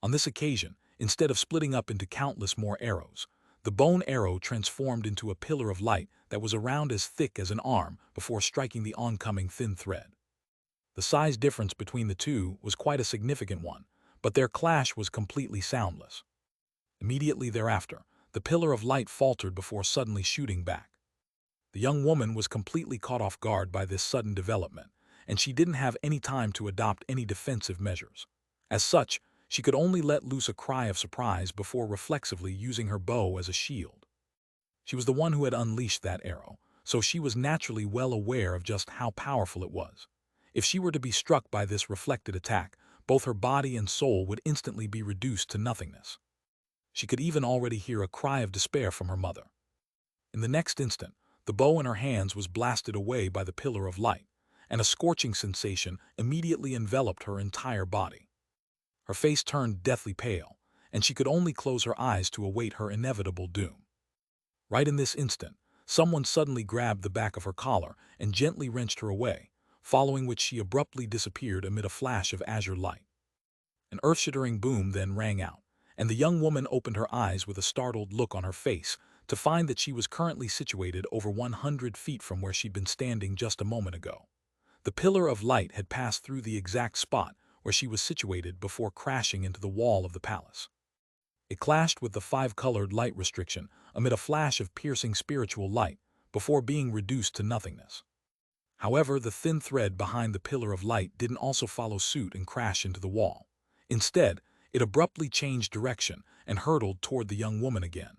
On this occasion, instead of splitting up into countless more arrows, the bone arrow transformed into a pillar of light that was around as thick as an arm before striking the oncoming thin thread. The size difference between the two was quite a significant one, but their clash was completely soundless. Immediately thereafter, the pillar of light faltered before suddenly shooting back. The young woman was completely caught off guard by this sudden development, and she didn't have any time to adopt any defensive measures. As such, she could only let loose a cry of surprise before reflexively using her bow as a shield. She was the one who had unleashed that arrow, so she was naturally well aware of just how powerful it was. If she were to be struck by this reflected attack, both her body and soul would instantly be reduced to nothingness. She could even already hear a cry of despair from her mother. In the next instant, the bow in her hands was blasted away by the pillar of light, and a scorching sensation immediately enveloped her entire body. Her face turned deathly pale, and she could only close her eyes to await her inevitable doom. Right in this instant, someone suddenly grabbed the back of her collar and gently wrenched her away, following which she abruptly disappeared amid a flash of azure light. An earth-shattering boom then rang out, and the young woman opened her eyes with a startled look on her face to find that she was currently situated over 100 feet from where she'd been standing just a moment ago. The pillar of light had passed through the exact spot where she was situated before crashing into the wall of the palace. It clashed with the five-colored light restriction amid a flash of piercing spiritual light before being reduced to nothingness. However, the thin thread behind the pillar of light didn't also follow suit and crash into the wall. Instead, it abruptly changed direction and hurtled toward the young woman again.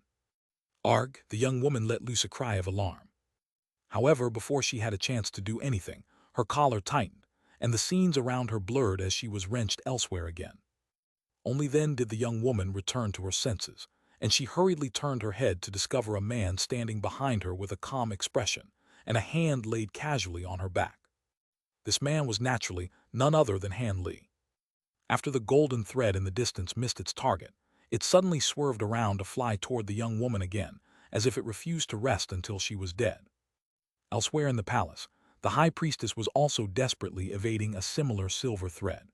"Arg!" The young woman let loose a cry of alarm. However, before she had a chance to do anything, her collar tightened, and the scenes around her blurred as she was wrenched elsewhere again. Only then did the young woman return to her senses, and she hurriedly turned her head to discover a man standing behind her with a calm expression and a hand laid casually on her back. This man was naturally none other than Han Li. After the golden thread in the distance missed its target, it suddenly swerved around to fly toward the young woman again, as if it refused to rest until she was dead. Elsewhere in the palace, the high priestess was also desperately evading a similar silver thread.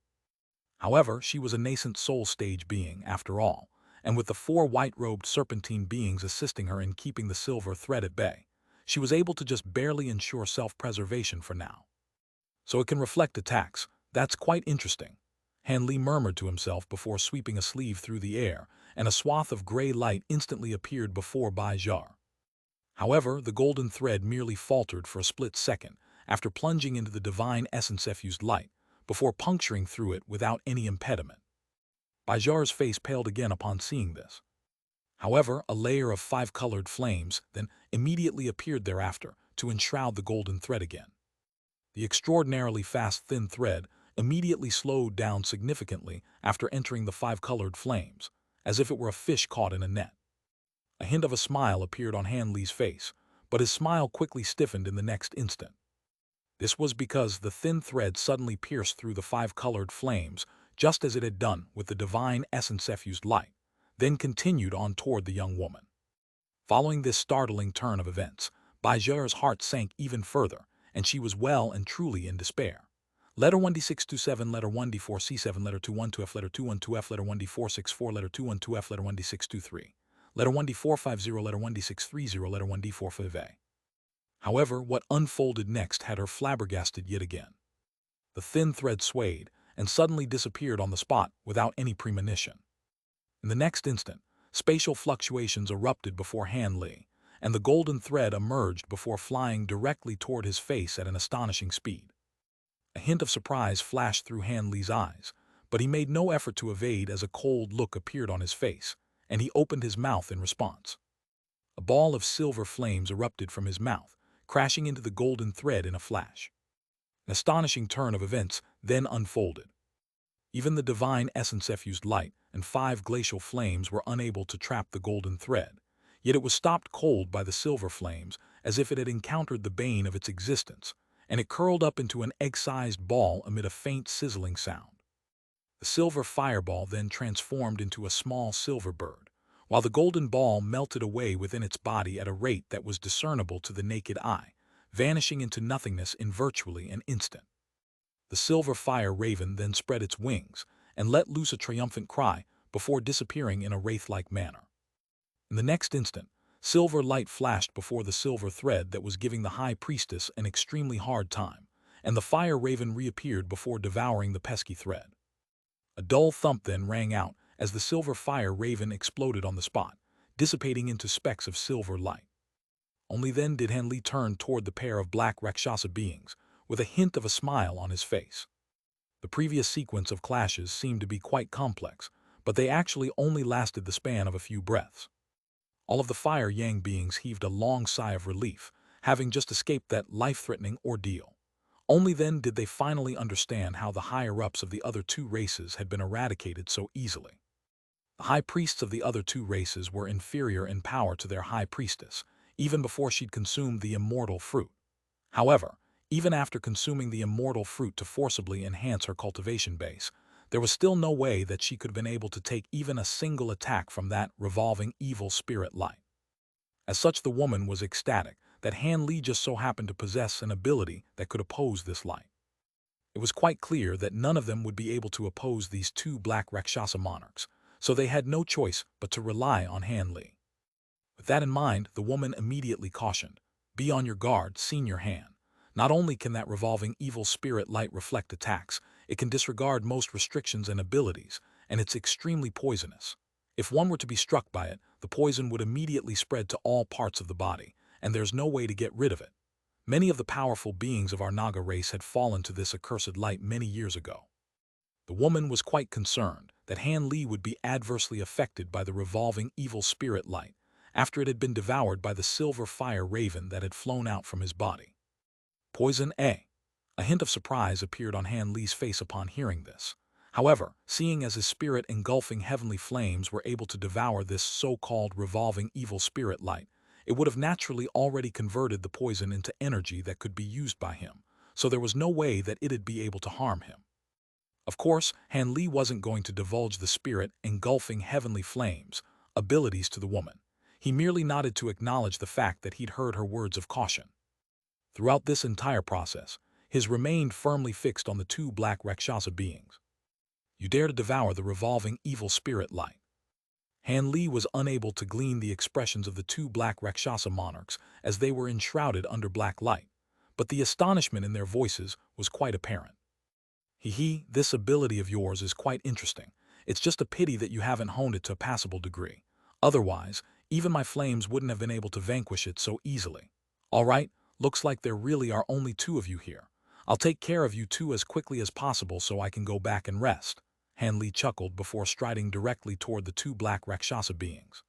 However, she was a nascent soul stage being, after all, and with the four white-robed serpentine beings assisting her in keeping the silver thread at bay, she was able to just barely ensure self-preservation for now. So it can reflect attacks. That's quite interesting. Han Li murmured to himself before sweeping a sleeve through the air, and a swath of gray light instantly appeared before Bai Zhar. However, the golden thread merely faltered for a split second after plunging into the divine essence-effused light, before puncturing through it without any impediment. Bai Zhar's face paled again upon seeing this. However, a layer of five-colored flames then immediately appeared thereafter to enshroud the golden thread again. The extraordinarily fast thin thread immediately slowed down significantly after entering the five-colored flames, as if it were a fish caught in a net. A hint of a smile appeared on Han Li's face, but his smile quickly stiffened in the next instant. This was because the thin thread suddenly pierced through the five-colored flames, just as it had done with the divine essence-effused light, then continued on toward the young woman. Following this startling turn of events, Bai Zhar's heart sank even further, and she was well and truly in despair. Letter 1D627, letter 1D4C7, letter 212F, letter 212F, letter 1D464, letter 212F, letter 1D623, letter 1D450, letter 1D630, letter 1D45A. However, what unfolded next had her flabbergasted yet again. The thin thread swayed and suddenly disappeared on the spot without any premonition. In the next instant, spatial fluctuations erupted before Han Li, and the golden thread emerged before flying directly toward his face at an astonishing speed. A hint of surprise flashed through Han Li's eyes, but he made no effort to evade as a cold look appeared on his face, and he opened his mouth in response. A ball of silver flames erupted from his mouth, crashing into the golden thread in a flash. An astonishing turn of events then unfolded. Even the divine essence-effused light and five glacial flames were unable to trap the golden thread, yet it was stopped cold by the silver flames as if it had encountered the bane of its existence, and it curled up into an egg-sized ball amid a faint sizzling sound. The silver fireball then transformed into a small silver bird, while the golden ball melted away within its body at a rate that was discernible to the naked eye, vanishing into nothingness in virtually an instant. The silver fire raven then spread its wings and let loose a triumphant cry before disappearing in a wraith-like manner. In the next instant, silver light flashed before the silver thread that was giving the high priestess an extremely hard time, and the fire raven reappeared before devouring the pesky thread. A dull thump then rang out as the silver fire raven exploded on the spot, dissipating into specks of silver light. Only then did Han Li turn toward the pair of black Rakshasa beings, with a hint of a smile on his face. The previous sequence of clashes seemed to be quite complex, but they actually only lasted the span of a few breaths. All of the Fire Yang beings heaved a long sigh of relief, having just escaped that life-threatening ordeal. Only then did they finally understand how the higher-ups of the other two races had been eradicated so easily. The high priests of the other two races were inferior in power to their high priestess, even before she'd consumed the immortal fruit. However, even after consuming the immortal fruit to forcibly enhance her cultivation base, there was still no way that she could have been able to take even a single attack from that revolving evil spirit light. As such, the woman was ecstatic that Han Li just so happened to possess an ability that could oppose this light. It was quite clear that none of them would be able to oppose these two black Rakshasa monarchs, so they had no choice but to rely on Han Li. With that in mind, the woman immediately cautioned, "Be on your guard, Senior Han. Not only can that revolving evil spirit light reflect attacks, it can disregard most restrictions and abilities, and it's extremely poisonous. If one were to be struck by it, the poison would immediately spread to all parts of the body, and there's no way to get rid of it. Many of the powerful beings of our Naga race had fallen to this accursed light many years ago." The woman was quite concerned that Han Li would be adversely affected by the revolving evil spirit light after it had been devoured by the silver fire raven that had flown out from his body. Poison A. A hint of surprise appeared on Han Li's face upon hearing this. However, seeing as his spirit engulfing heavenly flames were able to devour this so-called revolving evil spirit light, it would have naturally already converted the poison into energy that could be used by him, so there was no way that it'd be able to harm him. Of course, Han Li wasn't going to divulge the spirit engulfing heavenly flames abilities to the woman. He merely nodded to acknowledge the fact that he'd heard her words of caution. Throughout this entire process, his remained firmly fixed on the two black Rakshasa beings. You dare to devour the revolving evil spirit light. Han Li was unable to glean the expressions of the two black Rakshasa monarchs as they were enshrouded under black light, but the astonishment in their voices was quite apparent. This ability of yours is quite interesting. It's just a pity that you haven't honed it to a passable degree. Otherwise, even my flames wouldn't have been able to vanquish it so easily. All right, looks like there really are only two of you here. I'll take care of you two as quickly as possible so I can go back and rest. Han Li chuckled before striding directly toward the two black Rakshasa beings.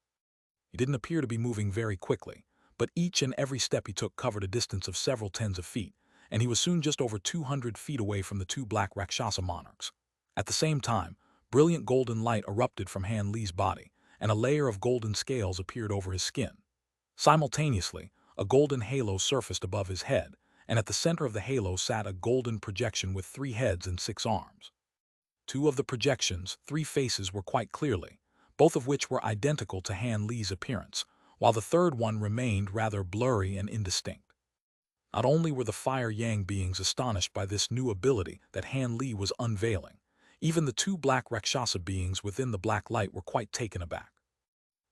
He didn't appear to be moving very quickly, but each and every step he took covered a distance of several tens of feet, and he was soon just over 200 feet away from the two black Rakshasa monarchs. At the same time, brilliant golden light erupted from Han Li's body, and a layer of golden scales appeared over his skin. Simultaneously, a golden halo surfaced above his head, and at the center of the halo sat a golden projection with 3 heads and 6 arms. 2 of the projections' 3 faces were quite clearly, both of which were identical to Han Li's appearance, while the third one remained rather blurry and indistinct. Not only were the Fire Yang beings astonished by this new ability that Han Li was unveiling, even the 2 black Rakshasa beings within the black light were quite taken aback.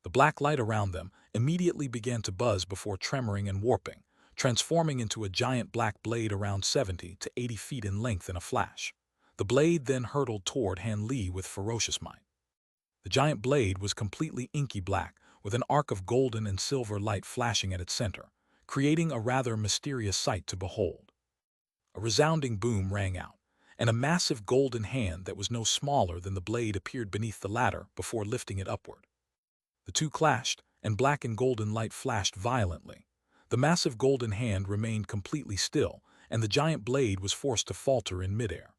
The black light around them immediately began to buzz before tremoring and warping, transforming into a giant black blade around 70 to 80 feet in length in a flash. The blade then hurtled toward Han Li with ferocious might. The giant blade was completely inky black, with an arc of golden and silver light flashing at its center, creating a rather mysterious sight to behold. A resounding boom rang out, and a massive golden hand that was no smaller than the blade appeared beneath the latter before lifting it upward. The two clashed, and black and golden light flashed violently. The massive golden hand remained completely still, and the giant blade was forced to falter in midair.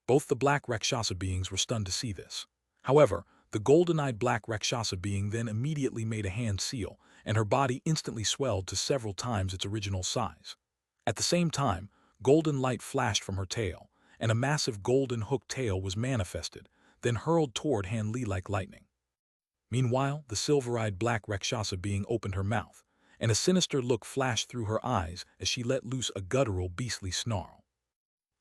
Both the black Rakshasa beings were stunned to see this. However, the golden-eyed black Rakshasa being then immediately made a hand seal, and her body instantly swelled to several times its original size. At the same time, golden light flashed from her tail, and a massive golden hooked tail was manifested, then hurled toward Han Li like lightning. Meanwhile, the silver-eyed black Rakshasa being opened her mouth, and a sinister look flashed through her eyes as she let loose a guttural, beastly snarl.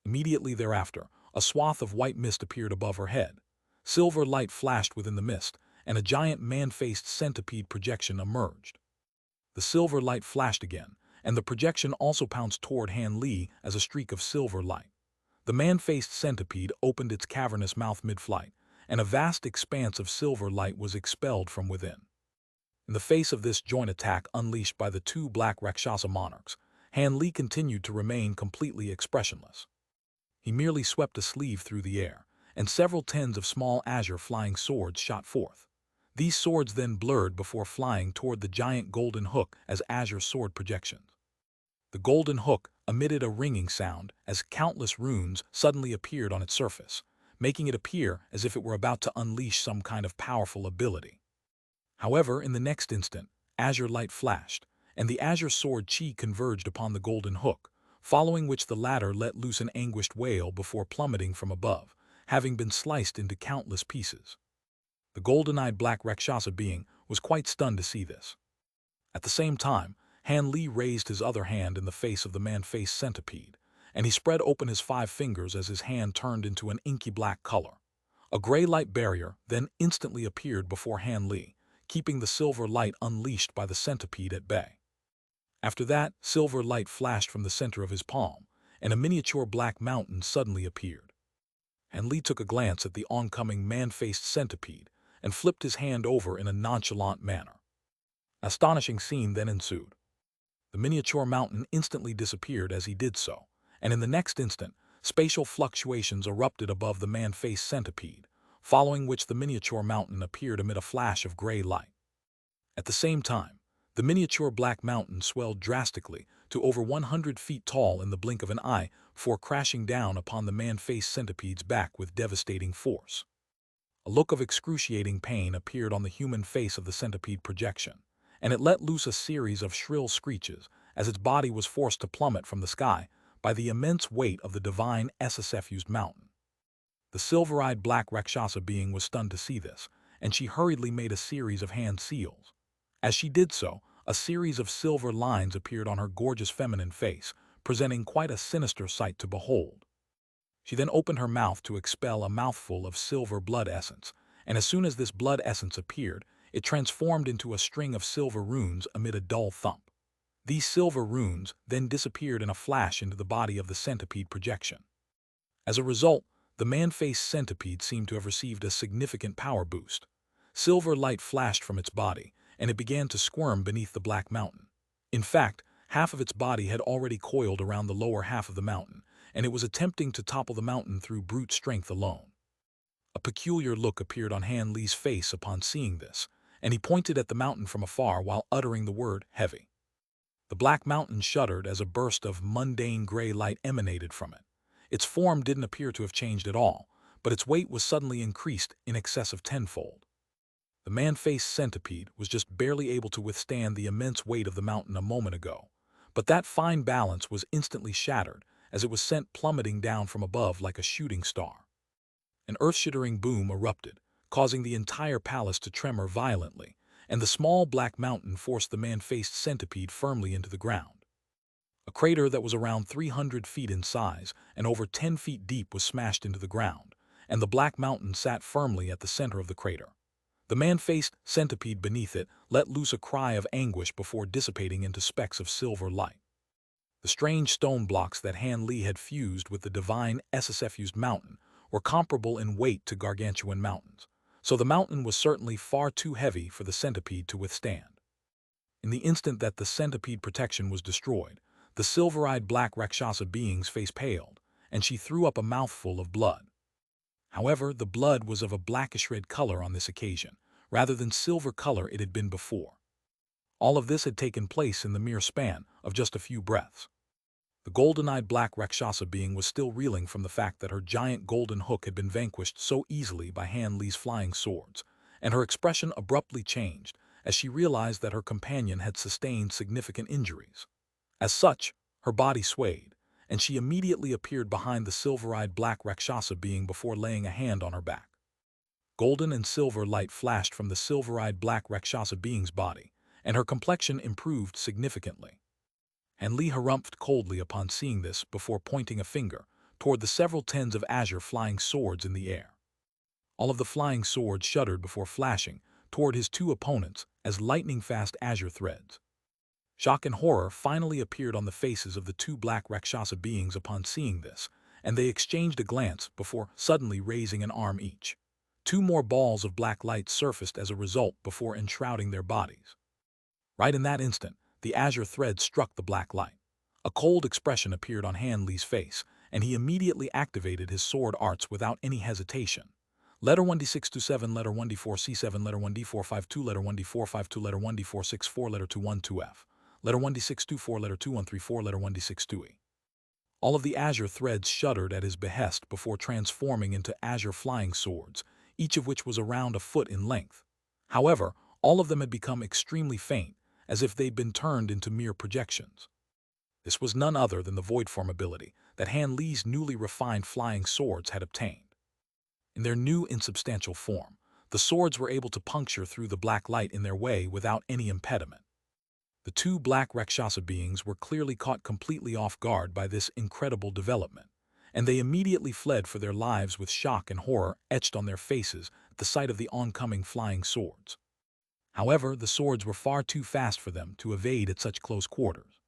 Immediately thereafter, a swath of white mist appeared above her head. Silver light flashed within the mist, and a giant man-faced centipede projection emerged. The silver light flashed again, and the projection also pounced toward Han Li as a streak of silver light. The man-faced centipede opened its cavernous mouth mid-flight, and a vast expanse of silver light was expelled from within. In the face of this joint attack unleashed by the 2 black Rakshasa monarchs, Han Li continued to remain completely expressionless. He merely swept a sleeve through the air, and several tens of small azure flying swords shot forth. These swords then blurred before flying toward the giant golden hook as azure sword projections. The golden hook emitted a ringing sound as countless runes suddenly appeared on its surface, making it appear as if it were about to unleash some kind of powerful ability. However, in the next instant, azure light flashed, and the azure sword chi converged upon the golden hook, following which the latter let loose an anguished wail before plummeting from above, having been sliced into countless pieces. The golden-eyed black Rakshasa being was quite stunned to see this. At the same time, Han Li raised his other hand in the face of the man-faced centipede, and he spread open his 5 fingers as his hand turned into an inky black color. A gray light barrier then instantly appeared before Han Li, keeping the silver light unleashed by the centipede at bay. After that, silver light flashed from the center of his palm, and a miniature black mountain suddenly appeared. Han Li took a glance at the oncoming man-faced centipede and flipped his hand over in a nonchalant manner. An astonishing scene then ensued. The miniature mountain instantly disappeared as he did so, and in the next instant, spatial fluctuations erupted above the man-faced centipede, following which the miniature mountain appeared amid a flash of gray light. At the same time, the miniature black mountain swelled drastically to over 100 feet tall in the blink of an eye before crashing down upon the man-faced centipede's back with devastating force. A look of excruciating pain appeared on the human face of the centipede projection, and it let loose a series of shrill screeches as its body was forced to plummet from the sky by the immense weight of the divine SSF-used mountain. The silver-eyed black Rakshasa being was stunned to see this, and she hurriedly made a series of hand seals. As she did so, a series of silver lines appeared on her gorgeous feminine face, presenting quite a sinister sight to behold. She then opened her mouth to expel a mouthful of silver blood essence, and as soon as this blood essence appeared, it transformed into a string of silver runes amid a dull thump. These silver runes then disappeared in a flash into the body of the centipede projection. As a result, the man-faced centipede seemed to have received a significant power boost. Silver light flashed from its body, and it began to squirm beneath the black mountain. In fact, half of its body had already coiled around the lower half of the mountain, and it was attempting to topple the mountain through brute strength alone. A peculiar look appeared on Han Li's face upon seeing this, and he pointed at the mountain from afar while uttering the word heavy. The black mountain shuddered as a burst of mundane gray light emanated from it. Its form didn't appear to have changed at all, but its weight was suddenly increased in excess of tenfold. The man-faced centipede was just barely able to withstand the immense weight of the mountain a moment ago, but that fine balance was instantly shattered as it was sent plummeting down from above like a shooting star. An earth-shattering boom erupted, causing the entire palace to tremor violently, and the small black mountain forced the man-faced centipede firmly into the ground. A crater that was around 300 feet in size and over 10 feet deep was smashed into the ground, and the black mountain sat firmly at the center of the crater. The man-faced centipede beneath it let loose a cry of anguish before dissipating into specks of silver light. The strange stone blocks that Han Li had fused with the divine SSF-fused mountain were comparable in weight to gargantuan mountains, so the mountain was certainly far too heavy for the centipede to withstand. In the instant that the centipede protection was destroyed, the silver-eyed black Rakshasa being's face paled, and she threw up a mouthful of blood. However, the blood was of a blackish-red color on this occasion, rather than silver color it had been before. All of this had taken place in the mere span of just a few breaths. The golden-eyed black Rakshasa being was still reeling from the fact that her giant golden hook had been vanquished so easily by Han Li's flying swords, and her expression abruptly changed as she realized that her companion had sustained significant injuries. As such, her body swayed, and she immediately appeared behind the silver-eyed black Rakshasa being before laying a hand on her back. Golden and silver light flashed from the silver-eyed black Rakshasa being's body, and her complexion improved significantly. Han Li harumphed coldly upon seeing this before pointing a finger toward the several tens of azure flying swords in the air. All of the flying swords shuddered before flashing toward his two opponents as lightning-fast azure threads. Shock and horror finally appeared on the faces of the two black Rakshasa beings upon seeing this, and they exchanged a glance before suddenly raising an arm each. Two more balls of black light surfaced as a result before enshrouding their bodies. Right in that instant, the azure thread struck the black light. A cold expression appeared on Han Li's face, and he immediately activated his sword arts without any hesitation. Letter 1D627, letter 1D4C7, letter 1D452, letter 1D452, letter 1D464, letter 212F. Letter 1D624, letter 2134, letter 1D62E. All of the azure threads shuddered at his behest before transforming into azure flying swords, each of which was around a foot in length. However, all of them had become extremely faint, as if they'd been turned into mere projections. This was none other than the void form ability that Han Li's newly refined flying swords had obtained. In their new insubstantial form, the swords were able to puncture through the black light in their way without any impediment. The two black Rakshasa beings were clearly caught completely off guard by this incredible development, and they immediately fled for their lives with shock and horror etched on their faces at the sight of the oncoming flying swords. However, the swords were far too fast for them to evade at such close quarters.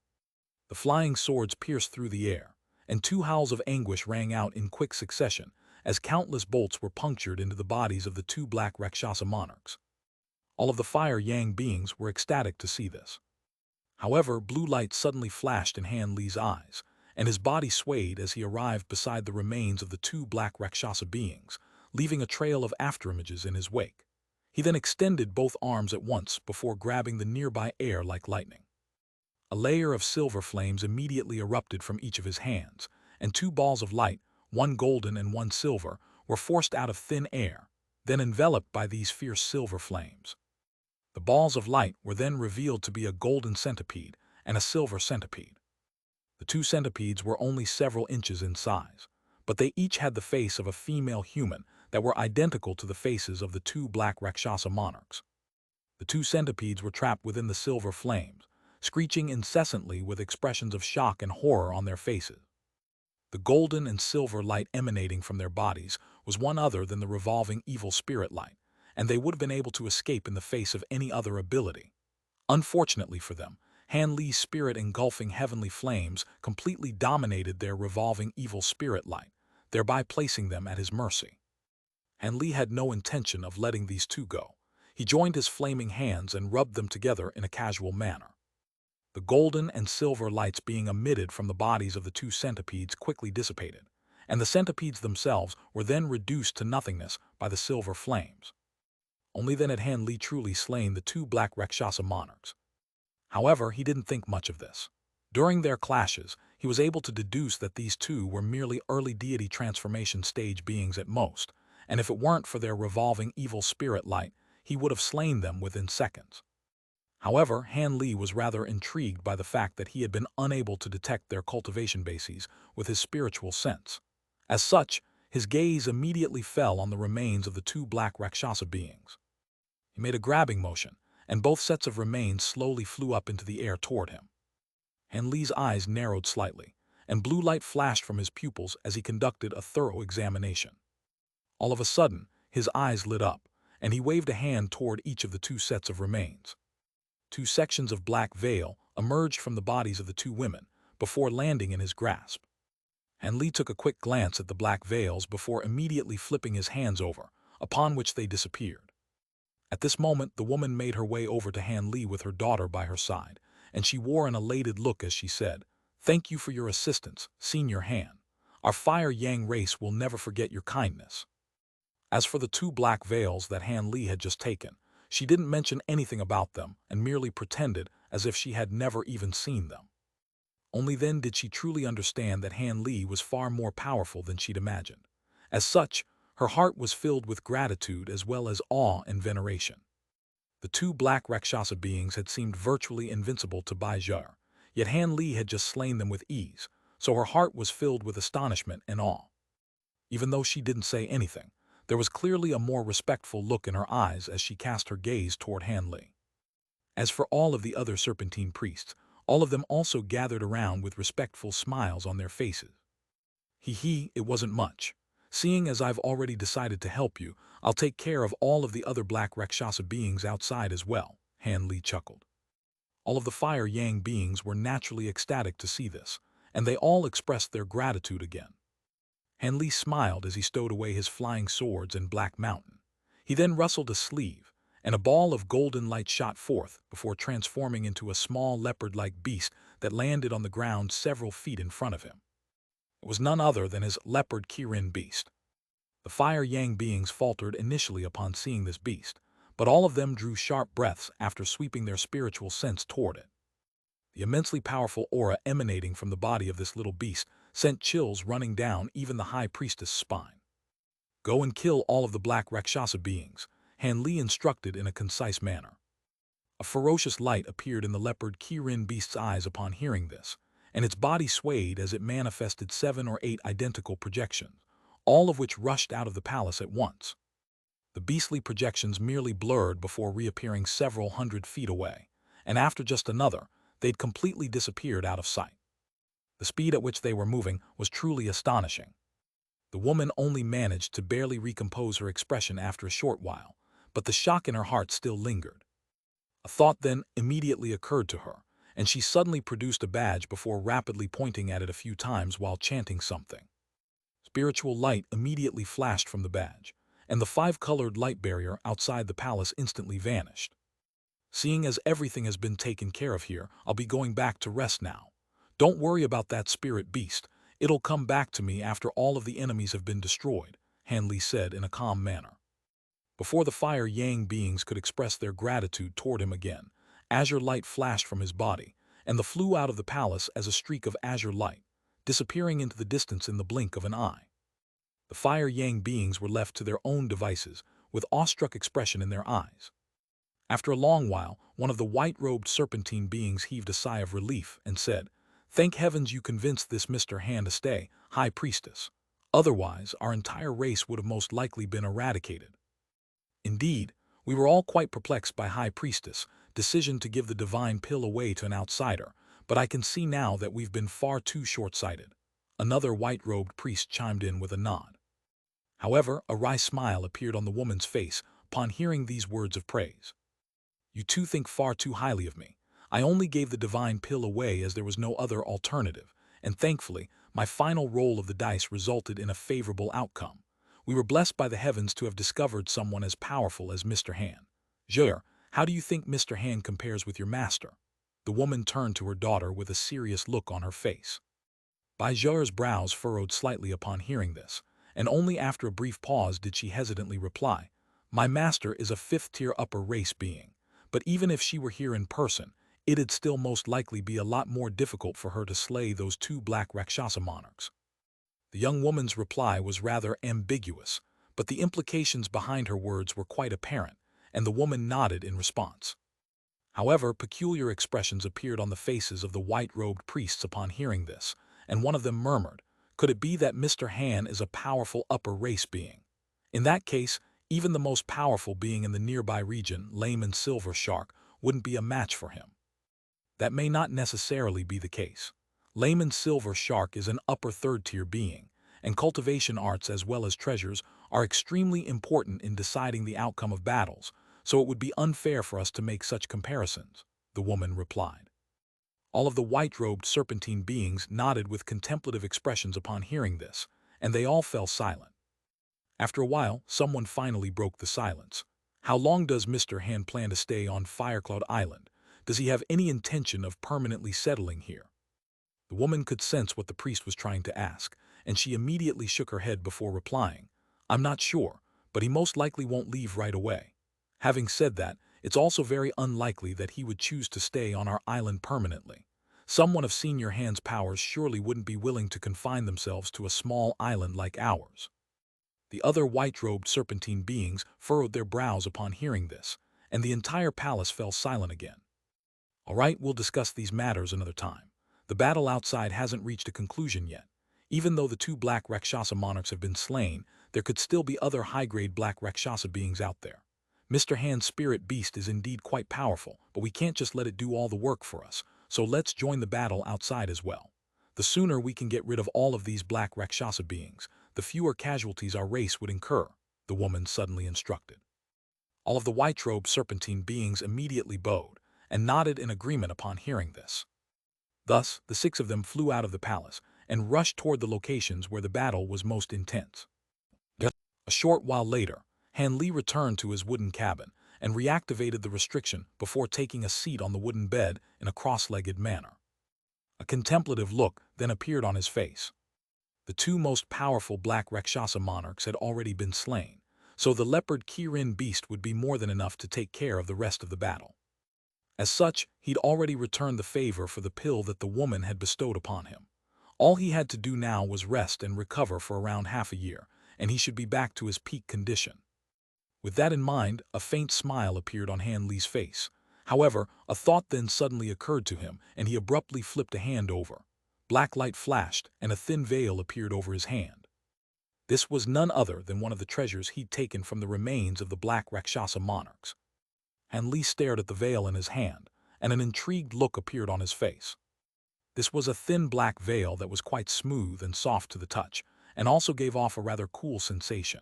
The flying swords pierced through the air, and two howls of anguish rang out in quick succession as countless bolts were punctured into the bodies of the two black Rakshasa monarchs. All of the Fire Yang beings were ecstatic to see this. However, blue light suddenly flashed in Han Li's eyes, and his body swayed as he arrived beside the remains of the two black Rakshasa beings, leaving a trail of afterimages in his wake. He then extended both arms at once before grabbing the nearby air like lightning. A layer of silver flames immediately erupted from each of his hands, and two balls of light, one golden and one silver, were forced out of thin air, then enveloped by these fierce silver flames. The balls of light were then revealed to be a golden centipede and a silver centipede. The two centipedes were only several inches in size, but they each had the face of a female human that were identical to the faces of the two black Rakshasa monarchs. The two centipedes were trapped within the silver flames, screeching incessantly with expressions of shock and horror on their faces. The golden and silver light emanating from their bodies was one other than the revolving evil spirit light, and they would have been able to escape in the face of any other ability. Unfortunately for them, Han Li's spirit engulfing heavenly flames completely dominated their revolving evil spirit light, thereby placing them at his mercy. Han Li had no intention of letting these two go. He joined his flaming hands and rubbed them together in a casual manner. The golden and silver lights being emitted from the bodies of the two centipedes quickly dissipated, and the centipedes themselves were then reduced to nothingness by the silver flames. Only then had Han Li truly slain the two black Rakshasa monarchs. However, he didn't think much of this. During their clashes, he was able to deduce that these two were merely early deity transformation stage beings at most, and if it weren't for their revolving evil spirit light, he would have slain them within seconds. However, Han Li was rather intrigued by the fact that he had been unable to detect their cultivation bases with his spiritual sense. As such, his gaze immediately fell on the remains of the two black Rakshasa beings. He made a grabbing motion, and both sets of remains slowly flew up into the air toward him. Han Li's eyes narrowed slightly, and blue light flashed from his pupils as he conducted a thorough examination. All of a sudden, his eyes lit up, and he waved a hand toward each of the two sets of remains. Two sections of black veil emerged from the bodies of the two women before landing in his grasp. Han Li took a quick glance at the black veils before immediately flipping his hands over, upon which they disappeared. At this moment, the woman made her way over to Han Li with her daughter by her side, and she wore an elated look as she said, "Thank you for your assistance, Senior Han. Our Fire Yang race will never forget your kindness." As for the two black veils that Han Li had just taken, she didn't mention anything about them and merely pretended as if she had never even seen them. Only then did she truly understand that Han Li was far more powerful than she'd imagined. As such, her heart was filled with gratitude as well as awe and veneration. The two black Rakshasa beings had seemed virtually invincible to Bai Zhar, yet Han Li had just slain them with ease, so her heart was filled with astonishment and awe. Even though she didn't say anything, there was clearly a more respectful look in her eyes as she cast her gaze toward Han Li. As for all of the other serpentine priests, all of them also gathered around with respectful smiles on their faces. It wasn't much. Seeing as I've already decided to help you, I'll take care of all of the other black Rakshasa beings outside as well, Han Li chuckled. All of the Fire Yang beings were naturally ecstatic to see this, and they all expressed their gratitude again. Han Li smiled as he stowed away his flying swords in Black Mountain. He then rustled a sleeve, and a ball of golden light shot forth before transforming into a small leopard-like beast that landed on the ground several feet in front of him. It was none other than his leopard Kirin beast. The Fire Yang beings faltered initially upon seeing this beast, but all of them drew sharp breaths after sweeping their spiritual sense toward it. The immensely powerful aura emanating from the body of this little beast sent chills running down even the High Priestess' spine. Go and kill all of the black Rakshasa beings, Han Li instructed in a concise manner. A ferocious light appeared in the leopard Kirin beast's eyes upon hearing this, and its body swayed as it manifested 7 or 8 identical projections, all of which rushed out of the palace at once. The beastly projections merely blurred before reappearing several hundred feet away, and after just another, they'd completely disappeared out of sight. The speed at which they were moving was truly astonishing. The woman only managed to barely recompose her expression after a short while, but the shock in her heart still lingered. A thought then immediately occurred to her, and she suddenly produced a badge before rapidly pointing at it a few times while chanting something. Spiritual light immediately flashed from the badge, and the 5-colored light barrier outside the palace instantly vanished. Seeing as everything has been taken care of here, I'll be going back to rest now. Don't worry about that spirit beast. It'll come back to me after all of the enemies have been destroyed, Han Li said in a calm manner. Before the Fire Yang beings could express their gratitude toward him again, azure light flashed from his body, and the flew out of the palace as a streak of azure light, disappearing into the distance in the blink of an eye. The Fire Yang beings were left to their own devices, with awestruck expression in their eyes. After a long while, one of the white-robed serpentine beings heaved a sigh of relief and said, "Thank heavens you convinced this Mr. Han to stay, High Priestess. Otherwise, our entire race would have most likely been eradicated. Indeed, we were all quite perplexed by High Priestess' decision to give the divine pill away to an outsider, but I can see now that we've been far too short-sighted. Another white-robed priest chimed in with a nod. However, a wry smile appeared on the woman's face upon hearing these words of praise. You two think far too highly of me. I only gave the divine pill away as there was no other alternative, and thankfully, my final roll of the dice resulted in a favorable outcome. We were blessed by the heavens to have discovered someone as powerful as Mr. Han. Jade, how do you think Mr. Han compares with your master? The woman turned to her daughter with a serious look on her face. Jade's brows furrowed slightly upon hearing this, and only after a brief pause did she hesitantly reply, My master is a fifth-tier upper race being, but even if she were here in person, it'd still most likely be a lot more difficult for her to slay those two black Rakshasa monarchs. The young woman's reply was rather ambiguous, but the implications behind her words were quite apparent, and the woman nodded in response. However, peculiar expressions appeared on the faces of the white-robed priests upon hearing this, and one of them murmured, Could it be that Mr. Han is a powerful upper race being? In that case, even the most powerful being in the nearby region, Layman Silver Shark, wouldn't be a match for him. That may not necessarily be the case. Layman Silver Shark is an upper third-tier being, and cultivation arts as well as treasures are extremely important in deciding the outcome of battles, so it would be unfair for us to make such comparisons, the woman replied. All of the white-robed serpentine beings nodded with contemplative expressions upon hearing this, and they all fell silent. After a while, someone finally broke the silence. How long does Mr. Han plan to stay on Firecloud Island? Does he have any intention of permanently settling here? The woman could sense what the priest was trying to ask, and she immediately shook her head before replying, I'm not sure, but he most likely won't leave right away. Having said that, it's also very unlikely that he would choose to stay on our island permanently. Someone of Senior Han's powers surely wouldn't be willing to confine themselves to a small island like ours. The other white-robed serpentine beings furrowed their brows upon hearing this, and the entire palace fell silent again. All right, we'll discuss these matters another time. The battle outside hasn't reached a conclusion yet. Even though the two black Rakshasa monarchs have been slain, there could still be other high-grade black Rakshasa beings out there. Mr. Han's spirit beast is indeed quite powerful, but we can't just let it do all the work for us, so let's join the battle outside as well. The sooner we can get rid of all of these black Rakshasa beings, the fewer casualties our race would incur, the woman suddenly instructed. All of the white-robed serpentine beings immediately bowed, and nodded in agreement upon hearing this. Thus, the 6 of them flew out of the palace and rushed toward the locations where the battle was most intense. A short while later, Han Li returned to his wooden cabin and reactivated the restriction before taking a seat on the wooden bed in a cross-legged manner. A contemplative look then appeared on his face. The 2 most powerful black Rakshasa monarchs had already been slain, so the leopard Kirin beast would be more than enough to take care of the rest of the battle. As such, he'd already returned the favor for the pill that the woman had bestowed upon him. All he had to do now was rest and recover for around half a year, and he should be back to his peak condition. With that in mind, a faint smile appeared on Han Li's face. However, a thought then suddenly occurred to him, and he abruptly flipped a hand over. Black light flashed, and a thin veil appeared over his hand. This was none other than one of the treasures he'd taken from the remains of the black Rakshasa monarchs. Han Li stared at the veil in his hand, and an intrigued look appeared on his face. This was a thin black veil that was quite smooth and soft to the touch, and also gave off a rather cool sensation.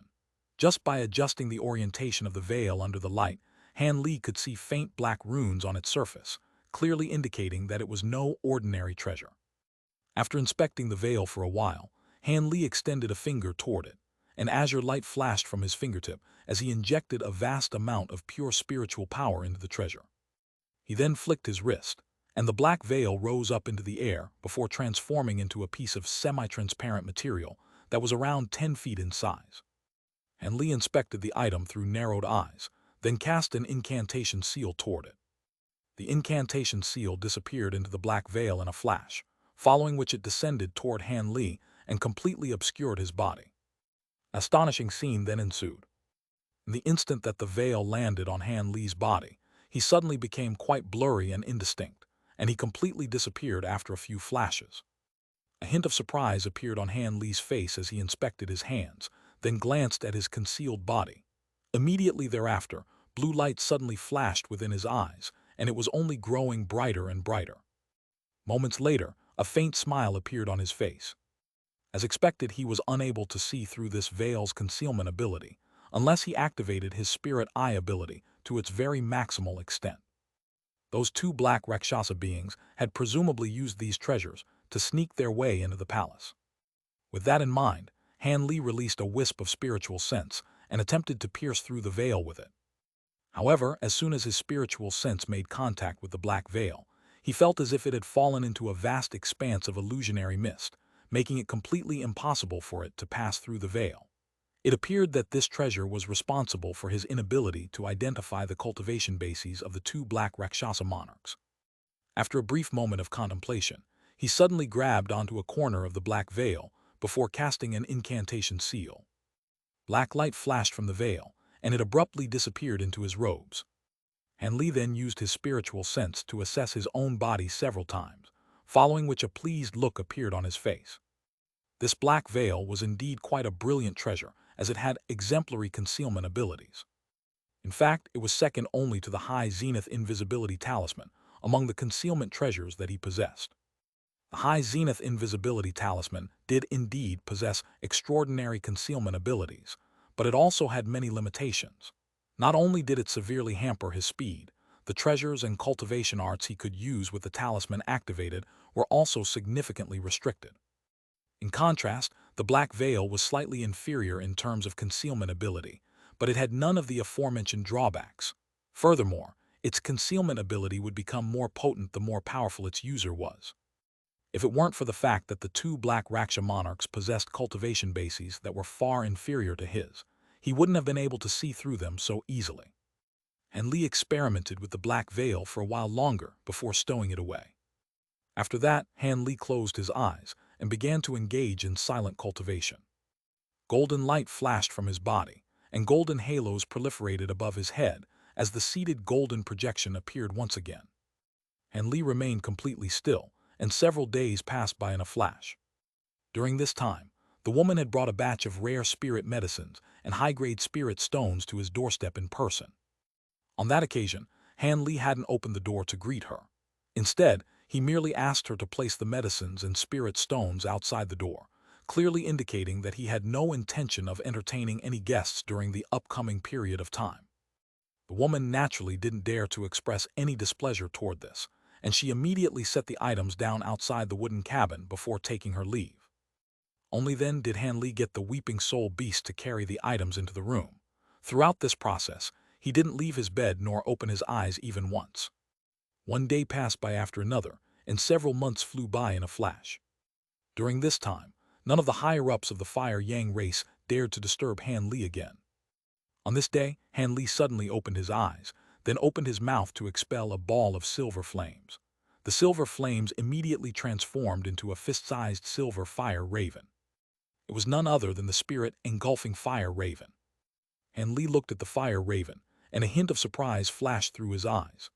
Just by adjusting the orientation of the veil under the light, Han Li could see faint black runes on its surface, clearly indicating that it was no ordinary treasure. After inspecting the veil for a while, Han Li extended a finger toward it. An azure light flashed from his fingertip as he injected a vast amount of pure spiritual power into the treasure. He then flicked his wrist, and the black veil rose up into the air before transforming into a piece of semi-transparent material that was around 10 feet in size. Han Li inspected the item through narrowed eyes, then cast an incantation seal toward it. The incantation seal disappeared into the black veil in a flash, following which it descended toward Han Li and completely obscured his body. An astonishing scene then ensued. In the instant that the veil landed on Han Li's body, he suddenly became quite blurry and indistinct, and he completely disappeared after a few flashes. A hint of surprise appeared on Han Li's face as he inspected his hands, then glanced at his concealed body. Immediately thereafter, blue light suddenly flashed within his eyes, and it was only growing brighter and brighter. Moments later, a faint smile appeared on his face. As expected, he was unable to see through this veil's concealment ability, unless he activated his spirit eye ability to its very maximal extent. Those two black Rakshasa beings had presumably used these treasures to sneak their way into the palace. With that in mind, Han Li released a wisp of spiritual sense and attempted to pierce through the veil with it. However, as soon as his spiritual sense made contact with the black veil, he felt as if it had fallen into a vast expanse of illusionary mist, making it completely impossible for it to pass through the veil. It appeared that this treasure was responsible for his inability to identify the cultivation bases of the two black Rakshasa monarchs. After a brief moment of contemplation, he suddenly grabbed onto a corner of the black veil before casting an incantation seal. Black light flashed from the veil, and it abruptly disappeared into his robes. Han Li then used his spiritual sense to assess his own body several times, following which a pleased look appeared on his face. This black veil was indeed quite a brilliant treasure, as it had exemplary concealment abilities. In fact, it was second only to the High Zenith Invisibility Talisman among the concealment treasures that he possessed. The High Zenith Invisibility Talisman did indeed possess extraordinary concealment abilities, but it also had many limitations. Not only did it severely hamper his speed, the treasures and cultivation arts he could use with the talisman activated were also significantly restricted. In contrast, the black veil was slightly inferior in terms of concealment ability, but it had none of the aforementioned drawbacks. Furthermore, its concealment ability would become more potent the more powerful its user was. If it weren't for the fact that the two black Rakshasa monarchs possessed cultivation bases that were far inferior to his, he wouldn't have been able to see through them so easily. Han Li experimented with the black veil for a while longer before stowing it away. After that, Han Li closed his eyes and began to engage in silent cultivation. Golden light flashed from his body, and golden halos proliferated above his head as the seated golden projection appeared once again. Han Li remained completely still, and several days passed by in a flash. During this time, the woman had brought a batch of rare spirit medicines and high-grade spirit stones to his doorstep in person. On that occasion, Han Li hadn't opened the door to greet her. Instead, he merely asked her to place the medicines and spirit stones outside the door, clearly indicating that he had no intention of entertaining any guests during the upcoming period of time. The woman naturally didn't dare to express any displeasure toward this, and she immediately set the items down outside the wooden cabin before taking her leave. Only then did Han Li get the weeping soul beast to carry the items into the room. Throughout this process, he didn't leave his bed nor open his eyes even once. One day passed by after another, and several months flew by in a flash. During this time, none of the higher-ups of the Fire Yang race dared to disturb Han Li again. On this day, Han Li suddenly opened his eyes, then opened his mouth to expel a ball of silver flames. The silver flames immediately transformed into a fist-sized silver fire raven. It was none other than the spirit engulfing fire raven. Han Li looked at the fire raven, and a hint of surprise flashed through his eyes.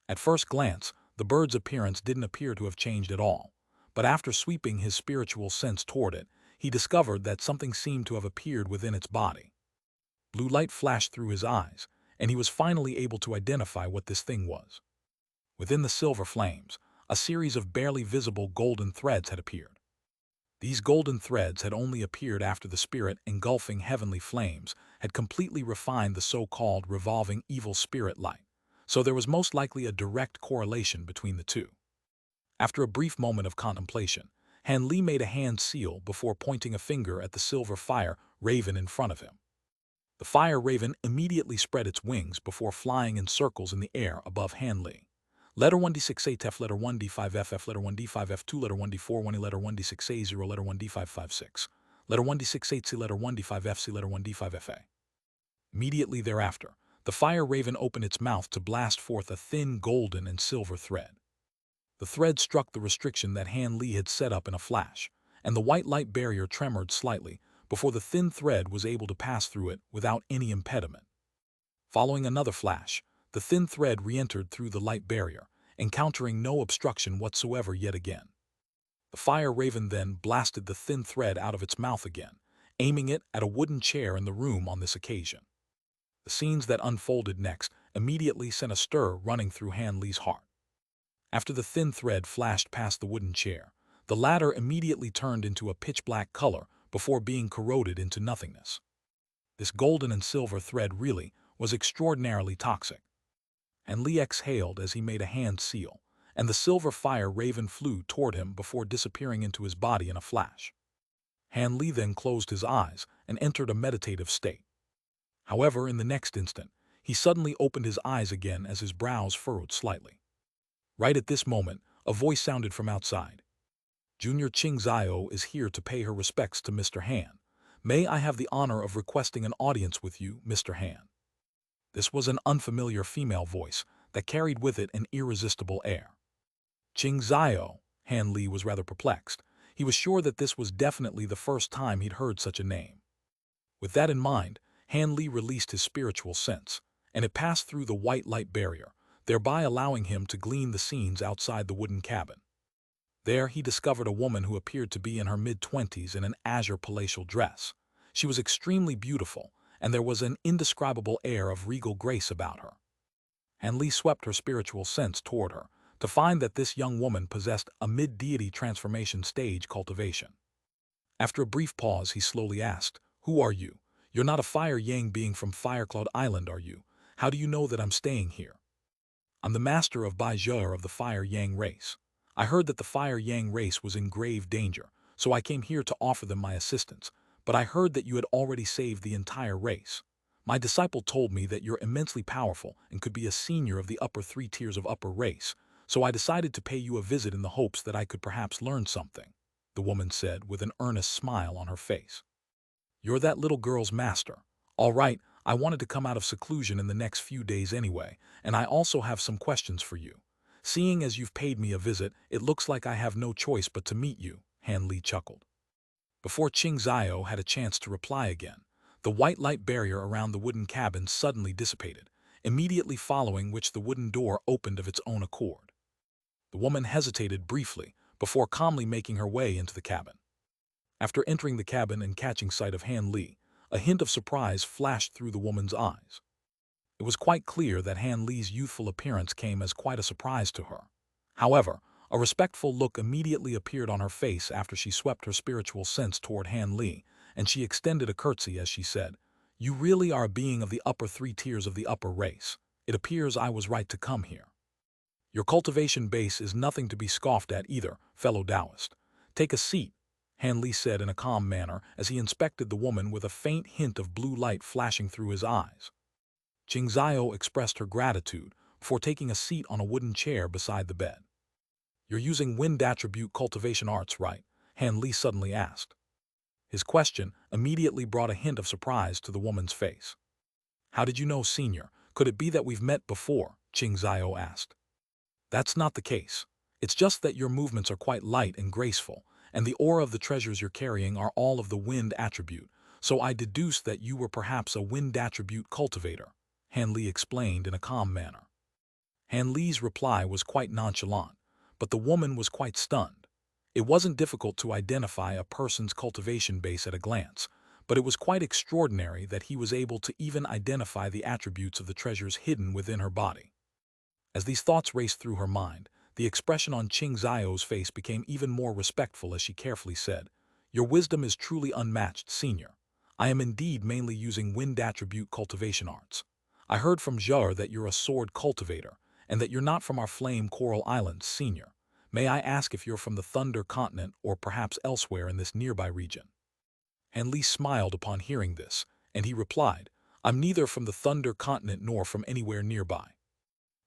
At first glance, the bird's appearance didn't appear to have changed at all, but after sweeping his spiritual sense toward it, he discovered that something seemed to have appeared within its body. Blue light flashed through his eyes, and he was finally able to identify what this thing was. Within the silver flames, a series of barely visible golden threads had appeared. These golden threads had only appeared after the spirit engulfing heavenly flames had completely refined the so-called revolving evil spirit light, so there was most likely a direct correlation between the two. After a brief moment of contemplation, Han Li made a hand seal before pointing a finger at the silver fire raven in front of him. The fire raven immediately spread its wings before flying in circles in the air above Han Li. Letter 1D6A, letter 1D5FF, letter 1D5F2, letter 1D4, 1E, letter 1D6A0, letter 1D556, letter 1D68C, letter 1D5FC, letter 1D5FA. Immediately thereafter, the fire raven opened its mouth to blast forth a thin golden and silver thread. The thread struck the restriction that Han Li had set up in a flash, and the white light barrier tremored slightly before the thin thread was able to pass through it without any impediment. Following another flash, the thin thread re-entered through the light barrier, encountering no obstruction whatsoever yet again. The fire raven then blasted the thin thread out of its mouth again, aiming it at a wooden chair in the room on this occasion. The scenes that unfolded next immediately sent a stir running through Han Li's heart. After the thin thread flashed past the wooden chair, the latter immediately turned into a pitch-black color before being corroded into nothingness. This golden and silver thread really was extraordinarily toxic. Han Li exhaled as he made a hand seal, and the silver fire raven flew toward him before disappearing into his body in a flash. Han Li then closed his eyes and entered a meditative state. However, in the next instant, he suddenly opened his eyes again as his brows furrowed slightly. Right at this moment, a voice sounded from outside. Junior Xianxia is here to pay her respects to Mr. Han. May I have the honor of requesting an audience with you, Mr. Han? This was an unfamiliar female voice that carried with it an irresistible air. Xianxia, Han Li was rather perplexed. He was sure that this was definitely the first time he'd heard such a name. With that in mind, Han Li released his spiritual sense, and it passed through the white light barrier, thereby allowing him to glean the scenes outside the wooden cabin. There he discovered a woman who appeared to be in her mid-20s in an azure palatial dress. She was extremely beautiful, and there was an indescribable air of regal grace about her. Han Li swept her spiritual sense toward her, to find that this young woman possessed a mid-deity transformation stage cultivation. After a brief pause, he slowly asked, "Who are you? You're not a Fire Yang being from Firecloud Island, are you? How do you know that I'm staying here?" "I'm the master of Bai Zhe of the Fire Yang race. I heard that the Fire Yang race was in grave danger, so I came here to offer them my assistance, but I heard that you had already saved the entire race. My disciple told me that you're immensely powerful and could be a senior of the upper 3 tiers of upper race, so I decided to pay you a visit in the hopes that I could perhaps learn something," the woman said with an earnest smile on her face. "You're that little girl's master. All right, I wanted to come out of seclusion in the next few days anyway, and I also have some questions for you. Seeing as you've paid me a visit, it looks like I have no choice but to meet you," Han Li chuckled. Before Xianxia had a chance to reply again, the white light barrier around the wooden cabin suddenly dissipated, immediately following which the wooden door opened of its own accord. The woman hesitated briefly before calmly making her way into the cabin. After entering the cabin and catching sight of Han Li, a hint of surprise flashed through the woman's eyes. It was quite clear that Han Li's youthful appearance came as quite a surprise to her. However, a respectful look immediately appeared on her face after she swept her spiritual sense toward Han Li, and she extended a curtsy as she said, "You really are a being of the upper 3 tiers of the upper race. It appears I was right to come here. Your cultivation base is nothing to be scoffed at either, fellow Taoist. Take a seat," Han Li said in a calm manner as he inspected the woman with a faint hint of blue light flashing through his eyes. Xianxia expressed her gratitude before taking a seat on a wooden chair beside the bed. "You're using wind attribute cultivation arts, right?" Han Li suddenly asked. His question immediately brought a hint of surprise to the woman's face. "How did you know, senior? Could it be that we've met before?" Xianxia asked. "That's not the case. It's just that your movements are quite light and graceful, and the aura of the treasures you're carrying are all of the wind attribute, so I deduced that you were perhaps a wind attribute cultivator," Han Li explained in a calm manner. Han Li's reply was quite nonchalant, but the woman was quite stunned. It wasn't difficult to identify a person's cultivation base at a glance, but it was quite extraordinary that he was able to even identify the attributes of the treasures hidden within her body. As these thoughts raced through her mind, the expression on Xianxia's face became even more respectful as she carefully said, "Your wisdom is truly unmatched, senior. I am indeed mainly using wind attribute cultivation arts. I heard from Zhe that you're a sword cultivator, and that you're not from our Flame Coral Islands, senior. May I ask if you're from the Thunder Continent or perhaps elsewhere in this nearby region?" Han Li smiled upon hearing this, and he replied, "I'm neither from the Thunder Continent nor from anywhere nearby."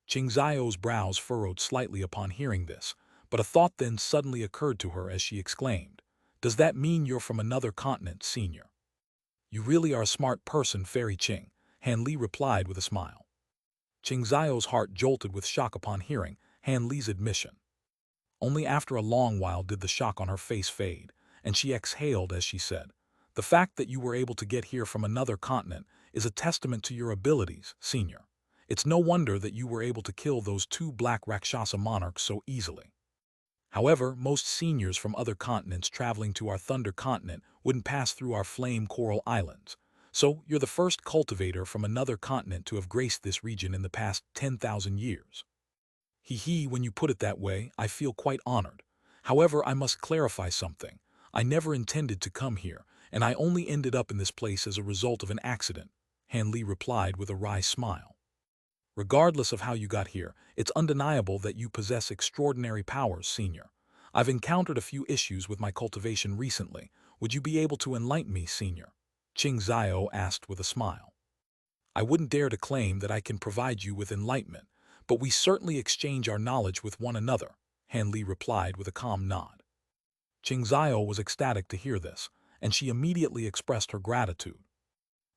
Xianxia's brows furrowed slightly upon hearing this, but a thought then suddenly occurred to her as she exclaimed, "Does that mean you're from another continent, senior?" "You really are a smart person, Fairy Qing," Han Li replied with a smile. Xianxia's heart jolted with shock upon hearing Han Li's admission. Only after a long while did the shock on her face fade, and she exhaled as she said, "The fact that you were able to get here from another continent is a testament to your abilities, senior. It's no wonder that you were able to kill those 2 black Rakshasa monarchs so easily." However, most seniors from other continents traveling to our Thunder continent wouldn't pass through our flame coral islands. So, you're the first cultivator from another continent to have graced this region in the past 10,000 years. Hee, when you put it that way, I feel quite honored. However, I must clarify something. I never intended to come here, and I only ended up in this place as a result of an accident, Han Li replied with a wry smile. Regardless of how you got here, it's undeniable that you possess extraordinary powers, Senior. I've encountered a few issues with my cultivation recently. Would you be able to enlighten me, Senior? Qing Zhao asked with a smile. I wouldn't dare to claim that I can provide you with enlightenment, but we certainly exchange our knowledge with one another, Han Li replied with a calm nod. Qing Zhao was ecstatic to hear this, and she immediately expressed her gratitude.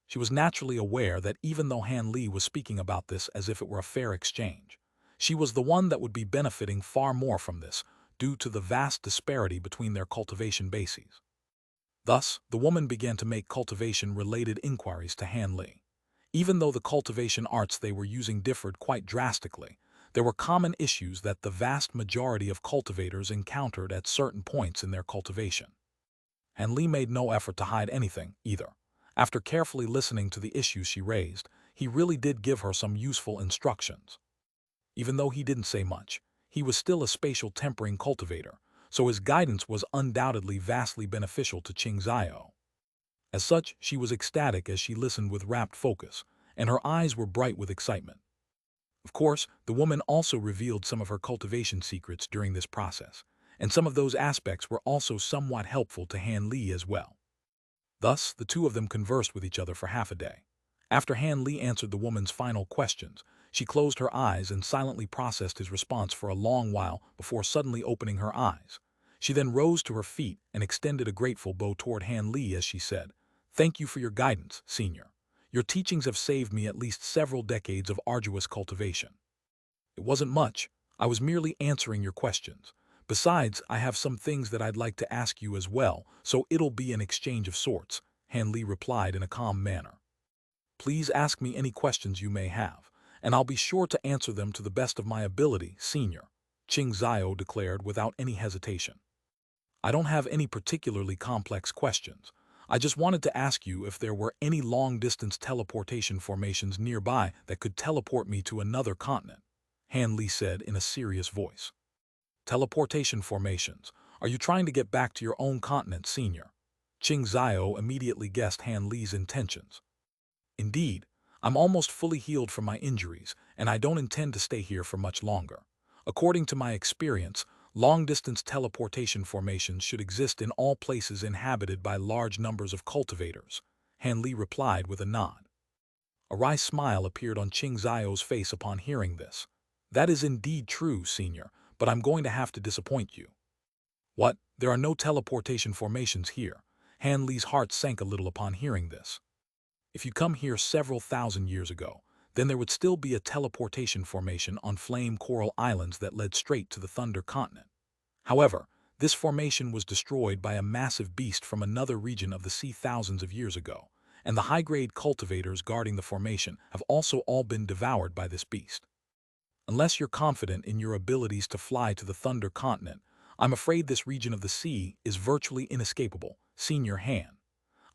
She was naturally aware that even though Han Li was speaking about this as if it were a fair exchange, she was the one that would be benefiting far more from this due to the vast disparity between their cultivation bases. Thus, the woman began to make cultivation-related inquiries to Han Li. Even though the cultivation arts they were using differed quite drastically, there were common issues that the vast majority of cultivators encountered at certain points in their cultivation. Han Li made no effort to hide anything, either. After carefully listening to the issues she raised, he really did give her some useful instructions. Even though he didn't say much, he was still a spatial tempering cultivator, so his guidance was undoubtedly vastly beneficial to Qing Zhao. As such, she was ecstatic as she listened with rapt focus, and her eyes were bright with excitement. Of course, the woman also revealed some of her cultivation secrets during this process, and some of those aspects were also somewhat helpful to Han Li as well. Thus, the two of them conversed with each other for half a day. After Han Li answered the woman's final questions, she closed her eyes and silently processed his response for a long while before suddenly opening her eyes. She then rose to her feet and extended a grateful bow toward Han Li as she said, "Thank you for your guidance, Senior. Your teachings have saved me at least several decades of arduous cultivation." "It wasn't much. I was merely answering your questions. Besides, I have some things that I'd like to ask you as well, so it'll be an exchange of sorts," Han Li replied in a calm manner. "Please ask me any questions you may have, and I'll be sure to answer them to the best of my ability, Senior," Qing Zhao declared without any hesitation. "I don't have any particularly complex questions. I just wanted to ask you if there were any long-distance teleportation formations nearby that could teleport me to another continent," Han Li said in a serious voice. "Teleportation formations. Are you trying to get back to your own continent, Senior?" Qing Zhao immediately guessed Han Li's intentions. "Indeed, I'm almost fully healed from my injuries, and I don't intend to stay here for much longer. According to my experience, long-distance teleportation formations should exist in all places inhabited by large numbers of cultivators," Han Li replied with a nod. A wry smile appeared on Qing Zhao's face upon hearing this. "That is indeed true, Senior, but I'm going to have to disappoint you." "What? There are no teleportation formations here?" Han Li's heart sank a little upon hearing this. "If you come here several thousand years ago, then there would still be a teleportation formation on flame coral islands that led straight to the Thunder continent. However, this formation was destroyed by a massive beast from another region of the sea thousands of years ago, and the high-grade cultivators guarding the formation have also all been devoured by this beast. Unless you're confident in your abilities to fly to the Thunder continent, I'm afraid this region of the sea is virtually inescapable, Senior Han.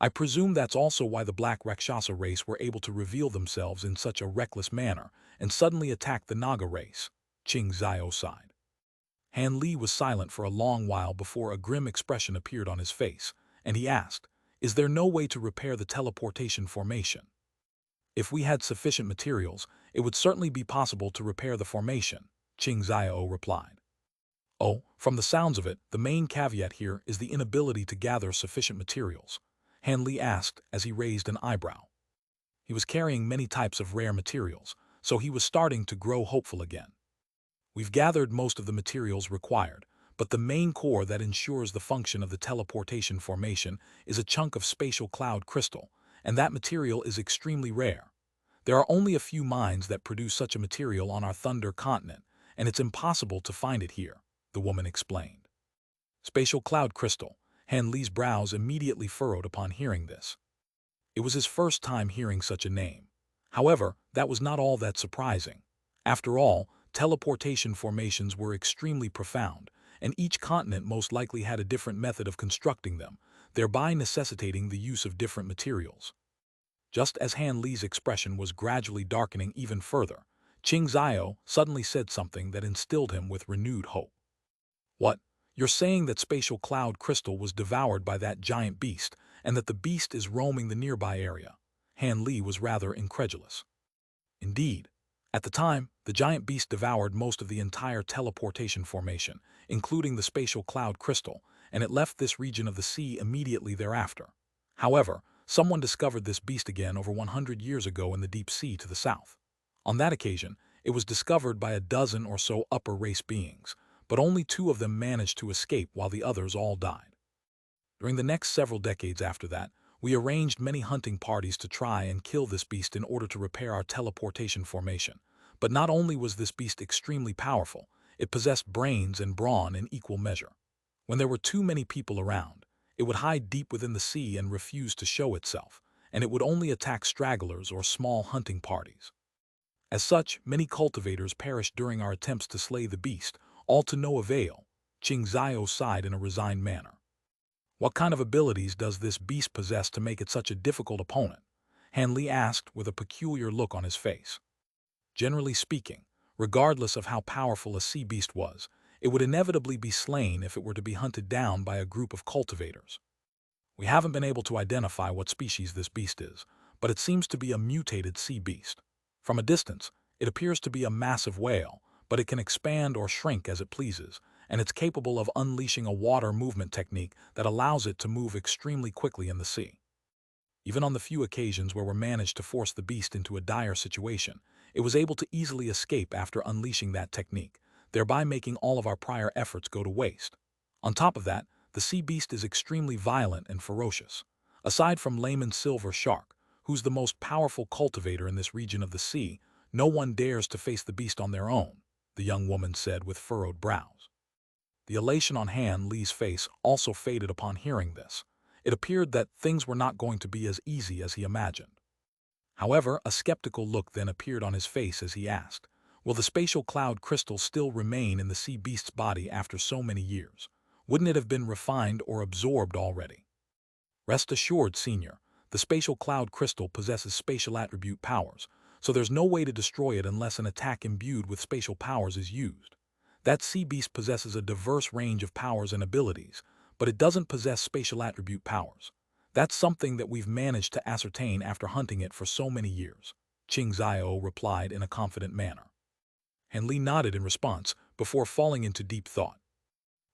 I presume that's also why the Black Rakshasa race were able to reveal themselves in such a reckless manner and suddenly attack the Naga race," Qing Zhao sighed. Han Li was silent for a long while before a grim expression appeared on his face, and he asked, "Is there no way to repair the teleportation formation?" "If we had sufficient materials, it would certainly be possible to repair the formation," Qing Zhao replied. "Oh, from the sounds of it, the main caveat here is the inability to gather sufficient materials," Han Li asked as he raised an eyebrow. He was carrying many types of rare materials, so he was starting to grow hopeful again. "We've gathered most of the materials required, but the main core that ensures the function of the teleportation formation is a chunk of spatial cloud crystal, and that material is extremely rare. There are only a few mines that produce such a material on our Thunder continent, and it's impossible to find it here," the woman explained. Spatial cloud crystal. Han Li's brows immediately furrowed upon hearing this. It was his first time hearing such a name. However, that was not all that surprising. After all, teleportation formations were extremely profound, and each continent most likely had a different method of constructing them, thereby necessitating the use of different materials. Just as Han Li's expression was gradually darkening even further, Qing Zio suddenly said something that instilled him with renewed hope. "What? You're saying that spatial cloud crystal was devoured by that giant beast, and that the beast is roaming the nearby area?" Han Li was rather incredulous. Indeed. At the time, the giant beast devoured most of the entire teleportation formation, including the spatial cloud crystal, and it left this region of the sea immediately thereafter. However, someone discovered this beast again over 100 years ago in the deep sea to the south. On that occasion, it was discovered by a dozen or so upper race beings, but only 2 of them managed to escape while the others all died. During the next several decades after that, we arranged many hunting parties to try and kill this beast in order to repair our teleportation formation. But not only was this beast extremely powerful, it possessed brains and brawn in equal measure. When there were too many people around, it would hide deep within the sea and refuse to show itself, and it would only attack stragglers or small hunting parties. As such, many cultivators perished during our attempts to slay the beast, all to no avail. Qing Zio sighed in a resigned manner. "What kind of abilities does this beast possess to make it such a difficult opponent?" Han Li asked with a peculiar look on his face. Generally speaking, regardless of how powerful a sea beast was, it would inevitably be slain if it were to be hunted down by a group of cultivators. We haven't been able to identify what species this beast is, but it seems to be a mutated sea beast. From a distance, it appears to be a massive whale, but it can expand or shrink as it pleases, and it's capable of unleashing a water movement technique that allows it to move extremely quickly in the sea. Even on the few occasions where we managed to force the beast into a dire situation, it was able to easily escape after unleashing that technique, thereby making all of our prior efforts go to waste. On top of that, the sea beast is extremely violent and ferocious. Aside from Layman's silver shark, who's the most powerful cultivator in this region of the sea, no one dares to face the beast on their own, the young woman said with furrowed brows. The elation on Han Li's face also faded upon hearing this. It appeared that things were not going to be as easy as he imagined. However, a skeptical look then appeared on his face as he asked, "Will the spatial cloud crystal still remain in the sea beast's body after so many years? Wouldn't it have been refined or absorbed already?" "Rest assured, Senior, the spatial cloud crystal possesses spatial attribute powers, so there's no way to destroy it unless an attack imbued with spatial powers is used. That sea beast possesses a diverse range of powers and abilities, but it doesn't possess spatial attribute powers. That's something that we've managed to ascertain after hunting it for so many years," Qing Zio replied in a confident manner. Han Li nodded in response before falling into deep thought.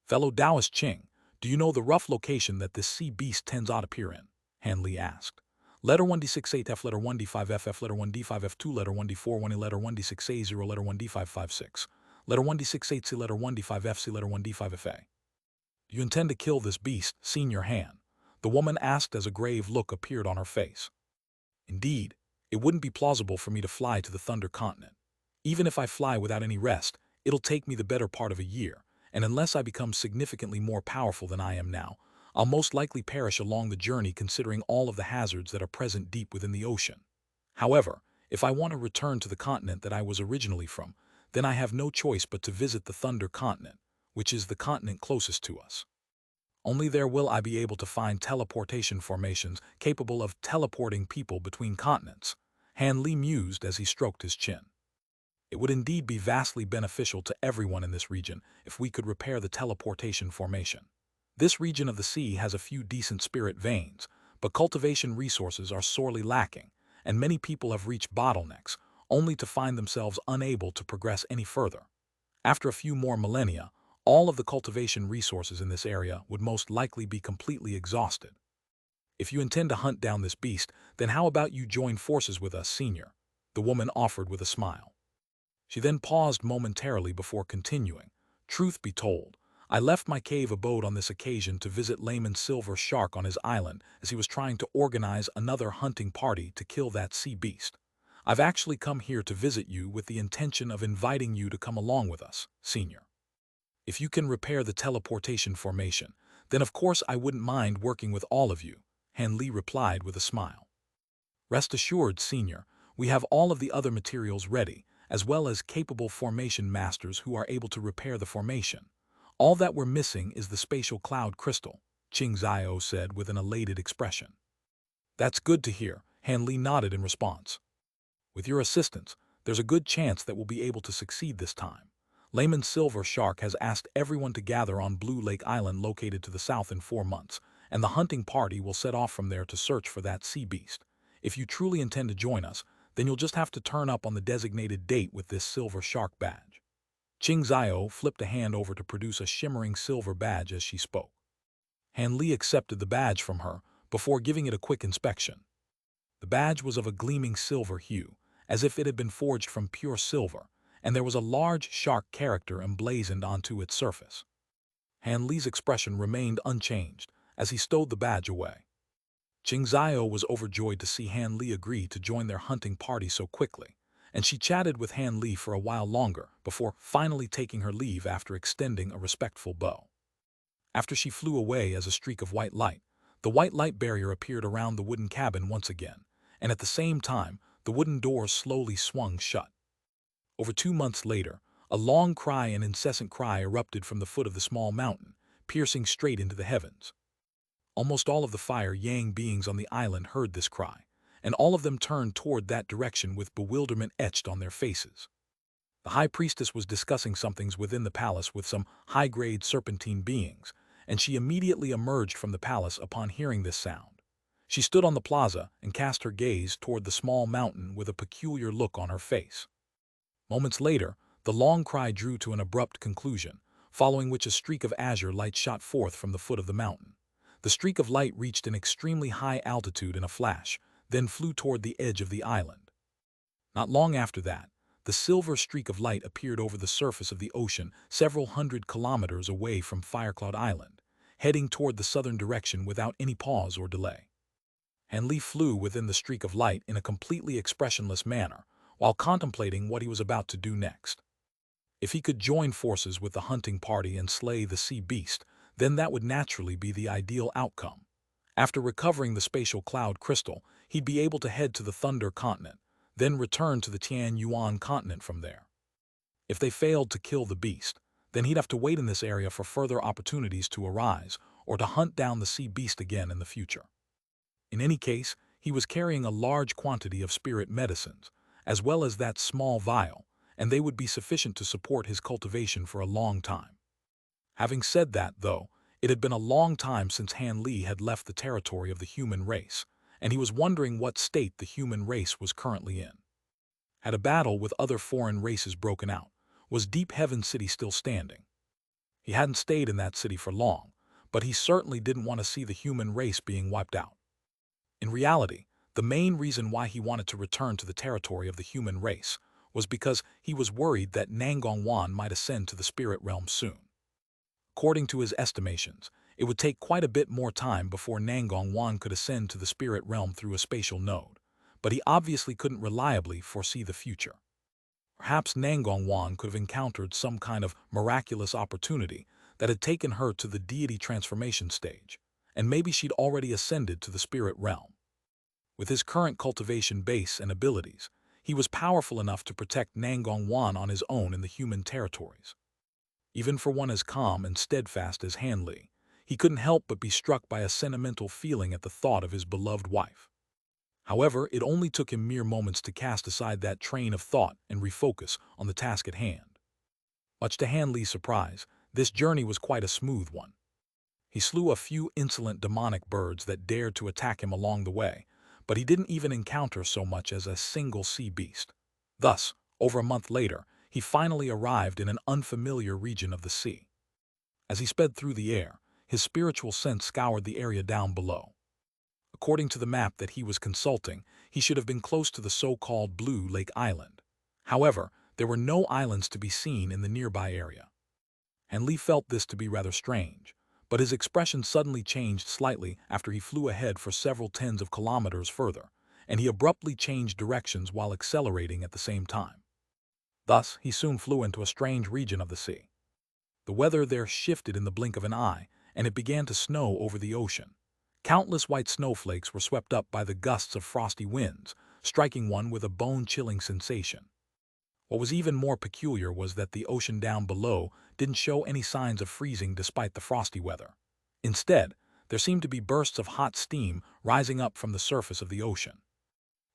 "Fellow Taoist Qing, do you know the rough location that this sea beast tends to appear in?" Han Li asked. "Letter 1D68F, letter 1D5FF, letter 1D5F2, letter 1D41, letter 1D6A0, letter 1D556. Letter 1D68C, letter 1D5FC, letter 1D5FA. "Do you intend to kill this beast, Senior Han?" the woman asked as a grave look appeared on her face. "Indeed, it wouldn't be plausible for me to fly to the Thunder Continent. Even if I fly without any rest, it'll take me the better part of a year, and unless I become significantly more powerful than I am now, I'll most likely perish along the journey considering all of the hazards that are present deep within the ocean. However, if I want to return to the continent that I was originally from, then I have no choice but to visit the Thunder Continent, which is the continent closest to us. Only there will I be able to find teleportation formations capable of teleporting people between continents," Han Li mused as he stroked his chin. "It would indeed be vastly beneficial to everyone in this region if we could repair the teleportation formation. This region of the sea has a few decent spirit veins, but cultivation resources are sorely lacking, and many people have reached bottlenecks, only to find themselves unable to progress any further. After a few more millennia, all of the cultivation resources in this area would most likely be completely exhausted. If you intend to hunt down this beast, then how about you join forces with us, Senior?" the woman offered with a smile. She then paused momentarily before continuing. "Truth be told, I left my cave abode on this occasion to visit Layman's silver shark on his island as he was trying to organize another hunting party to kill that sea beast. I've actually come here to visit you with the intention of inviting you to come along with us, Senior. If you can repair the teleportation formation, then of course I wouldn't mind working with all of you," Han Li replied with a smile. "Rest assured, Senior, we have all of the other materials ready, as well as capable formation masters who are able to repair the formation. All that we're missing is the spatial cloud crystal, Xianxia said with an elated expression. That's good to hear, Han Li nodded in response. With your assistance, there's a good chance that we'll be able to succeed this time. Layman Silver Shark has asked everyone to gather on Blue Lake Island located to the south in 4 months, and the hunting party will set off from there to search for that sea beast. If you truly intend to join us, then you'll just have to turn up on the designated date with this Silver Shark badge. Qing Zio flipped a hand over to produce a shimmering silver badge as she spoke. Han Li accepted the badge from her before giving it a quick inspection. The badge was of a gleaming silver hue, as if it had been forged from pure silver, and there was a large shark character emblazoned onto its surface. Han Li's expression remained unchanged as he stowed the badge away. Qing Zio was overjoyed to see Han Li agree to join their hunting party so quickly, and she chatted with Han Li for a while longer before finally taking her leave after extending a respectful bow. After she flew away as a streak of white light, the white light barrier appeared around the wooden cabin once again, and at the same time, the wooden doors slowly swung shut. Over 2 months later, a long cry and incessant cry erupted from the foot of the small mountain, piercing straight into the heavens. Almost all of the Fire Yang beings on the island heard this cry, and all of them turned toward that direction with bewilderment etched on their faces. The High Priestess was discussing somethings within the palace with some high-grade serpentine beings, and she immediately emerged from the palace upon hearing this sound. She stood on the plaza and cast her gaze toward the small mountain with a peculiar look on her face. Moments later, the long cry drew to an abrupt conclusion, following which a streak of azure light shot forth from the foot of the mountain. The streak of light reached an extremely high altitude in a flash, then flew toward the edge of the island. Not long after that, the silver streak of light appeared over the surface of the ocean several hundred kilometers away from Firecloud Island, heading toward the southern direction without any pause or delay. Han Li flew within the streak of light in a completely expressionless manner, while contemplating what he was about to do next. If he could join forces with the hunting party and slay the sea beast, then that would naturally be the ideal outcome. After recovering the spatial cloud crystal, he'd be able to head to the Thunder Continent, then return to the Tian Yuan continent from there. If they failed to kill the beast, then he'd have to wait in this area for further opportunities to arise or to hunt down the sea beast again in the future. In any case, he was carrying a large quantity of spirit medicines, as well as that small vial, and they would be sufficient to support his cultivation for a long time. Having said that, though, it had been a long time since Han Li had left the territory of the human race, and he was wondering what state the human race was currently in. Had a battle with other foreign races broken out? Was Deep Heaven City still standing? He hadn't stayed in that city for long, but he certainly didn't want to see the human race being wiped out. In reality, the main reason why he wanted to return to the territory of the human race was because he was worried that Nangong Wan might ascend to the spirit realm soon. According to his estimations, it would take quite a bit more time before Nangong Wan could ascend to the spirit realm through a spatial node, but he obviously couldn't reliably foresee the future. Perhaps Nangong Wan could have encountered some kind of miraculous opportunity that had taken her to the deity transformation stage, and maybe she'd already ascended to the spirit realm. With his current cultivation base and abilities, he was powerful enough to protect Nangong Wan on his own in the human territories. Even for one as calm and steadfast as Han Li, he couldn't help but be struck by a sentimental feeling at the thought of his beloved wife. However, it only took him mere moments to cast aside that train of thought and refocus on the task at hand. Much to Han Li's surprise, this journey was quite a smooth one. He slew a few insolent demonic birds that dared to attack him along the way, but he didn't even encounter so much as a single sea beast. Thus, over a month later, he finally arrived in an unfamiliar region of the sea. As he sped through the air, his spiritual sense scoured the area down below. According to the map that he was consulting, he should have been close to the so-called Blue Lake Island. However, there were no islands to be seen in the nearby area. Han Li felt this to be rather strange, but his expression suddenly changed slightly after he flew ahead for several tens of kilometers further, and he abruptly changed directions while accelerating at the same time. Thus, he soon flew into a strange region of the sea. The weather there shifted in the blink of an eye, and it began to snow over the ocean. Countless white snowflakes were swept up by the gusts of frosty winds, striking one with a bone-chilling sensation. What was even more peculiar was that the ocean down below didn't show any signs of freezing despite the frosty weather. Instead, there seemed to be bursts of hot steam rising up from the surface of the ocean.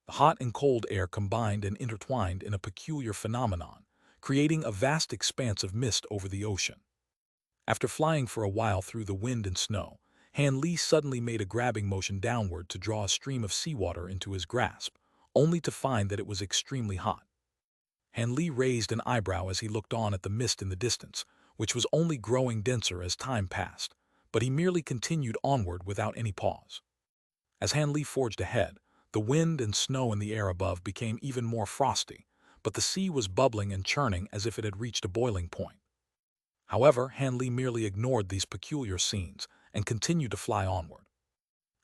The hot and cold air combined and intertwined in a peculiar phenomenon, creating a vast expanse of mist over the ocean. After flying for a while through the wind and snow, Han Li suddenly made a grabbing motion downward to draw a stream of seawater into his grasp, only to find that it was extremely hot. Han Li raised an eyebrow as he looked on at the mist in the distance, which was only growing denser as time passed, but he merely continued onward without any pause. As Han Li forged ahead, the wind and snow in the air above became even more frosty, but the sea was bubbling and churning as if it had reached a boiling point. However, Han Li merely ignored these peculiar scenes and continued to fly onward.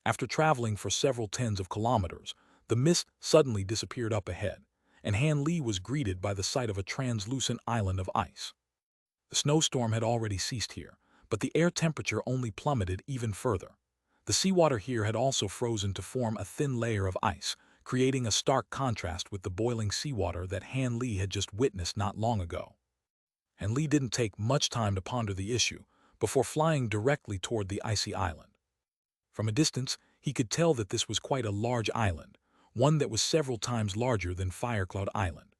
After traveling for several tens of kilometers, the mist suddenly disappeared up ahead, and Han Li was greeted by the sight of a translucent island of ice. The snowstorm had already ceased here, but the air temperature only plummeted even further. The seawater here had also frozen to form a thin layer of ice, creating a stark contrast with the boiling seawater that Han Li had just witnessed not long ago. Han Li didn't take much time to ponder the issue before flying directly toward the icy island. From a distance, he could tell that this was quite a large island, one that was several times larger than Firecloud Island.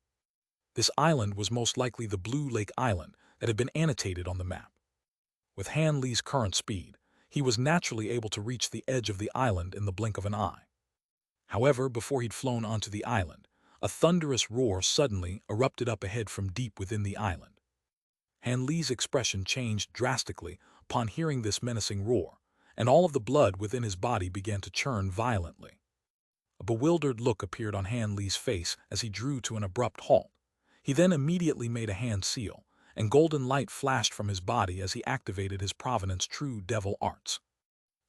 This island was most likely the Blue Lake Island that had been annotated on the map. With Han Li's current speed, he was naturally able to reach the edge of the island in the blink of an eye. However, before he'd flown onto the island, a thunderous roar suddenly erupted up ahead from deep within the island. Han Li's expression changed drastically upon hearing this menacing roar, and all of the blood within his body began to churn violently. A bewildered look appeared on Han Li's face as he drew to an abrupt halt. He then immediately made a hand seal, and golden light flashed from his body as he activated his Provenance True Devil Arts.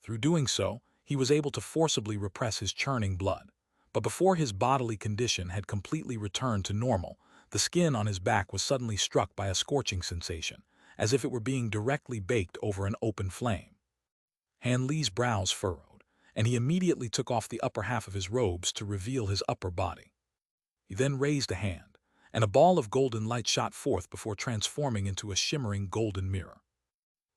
Through doing so, he was able to forcibly repress his churning blood, but before his bodily condition had completely returned to normal, the skin on his back was suddenly struck by a scorching sensation, as if it were being directly baked over an open flame. Han Li's brows furrowed, and he immediately took off the upper half of his robes to reveal his upper body. He then raised a hand, and a ball of golden light shot forth before transforming into a shimmering golden mirror.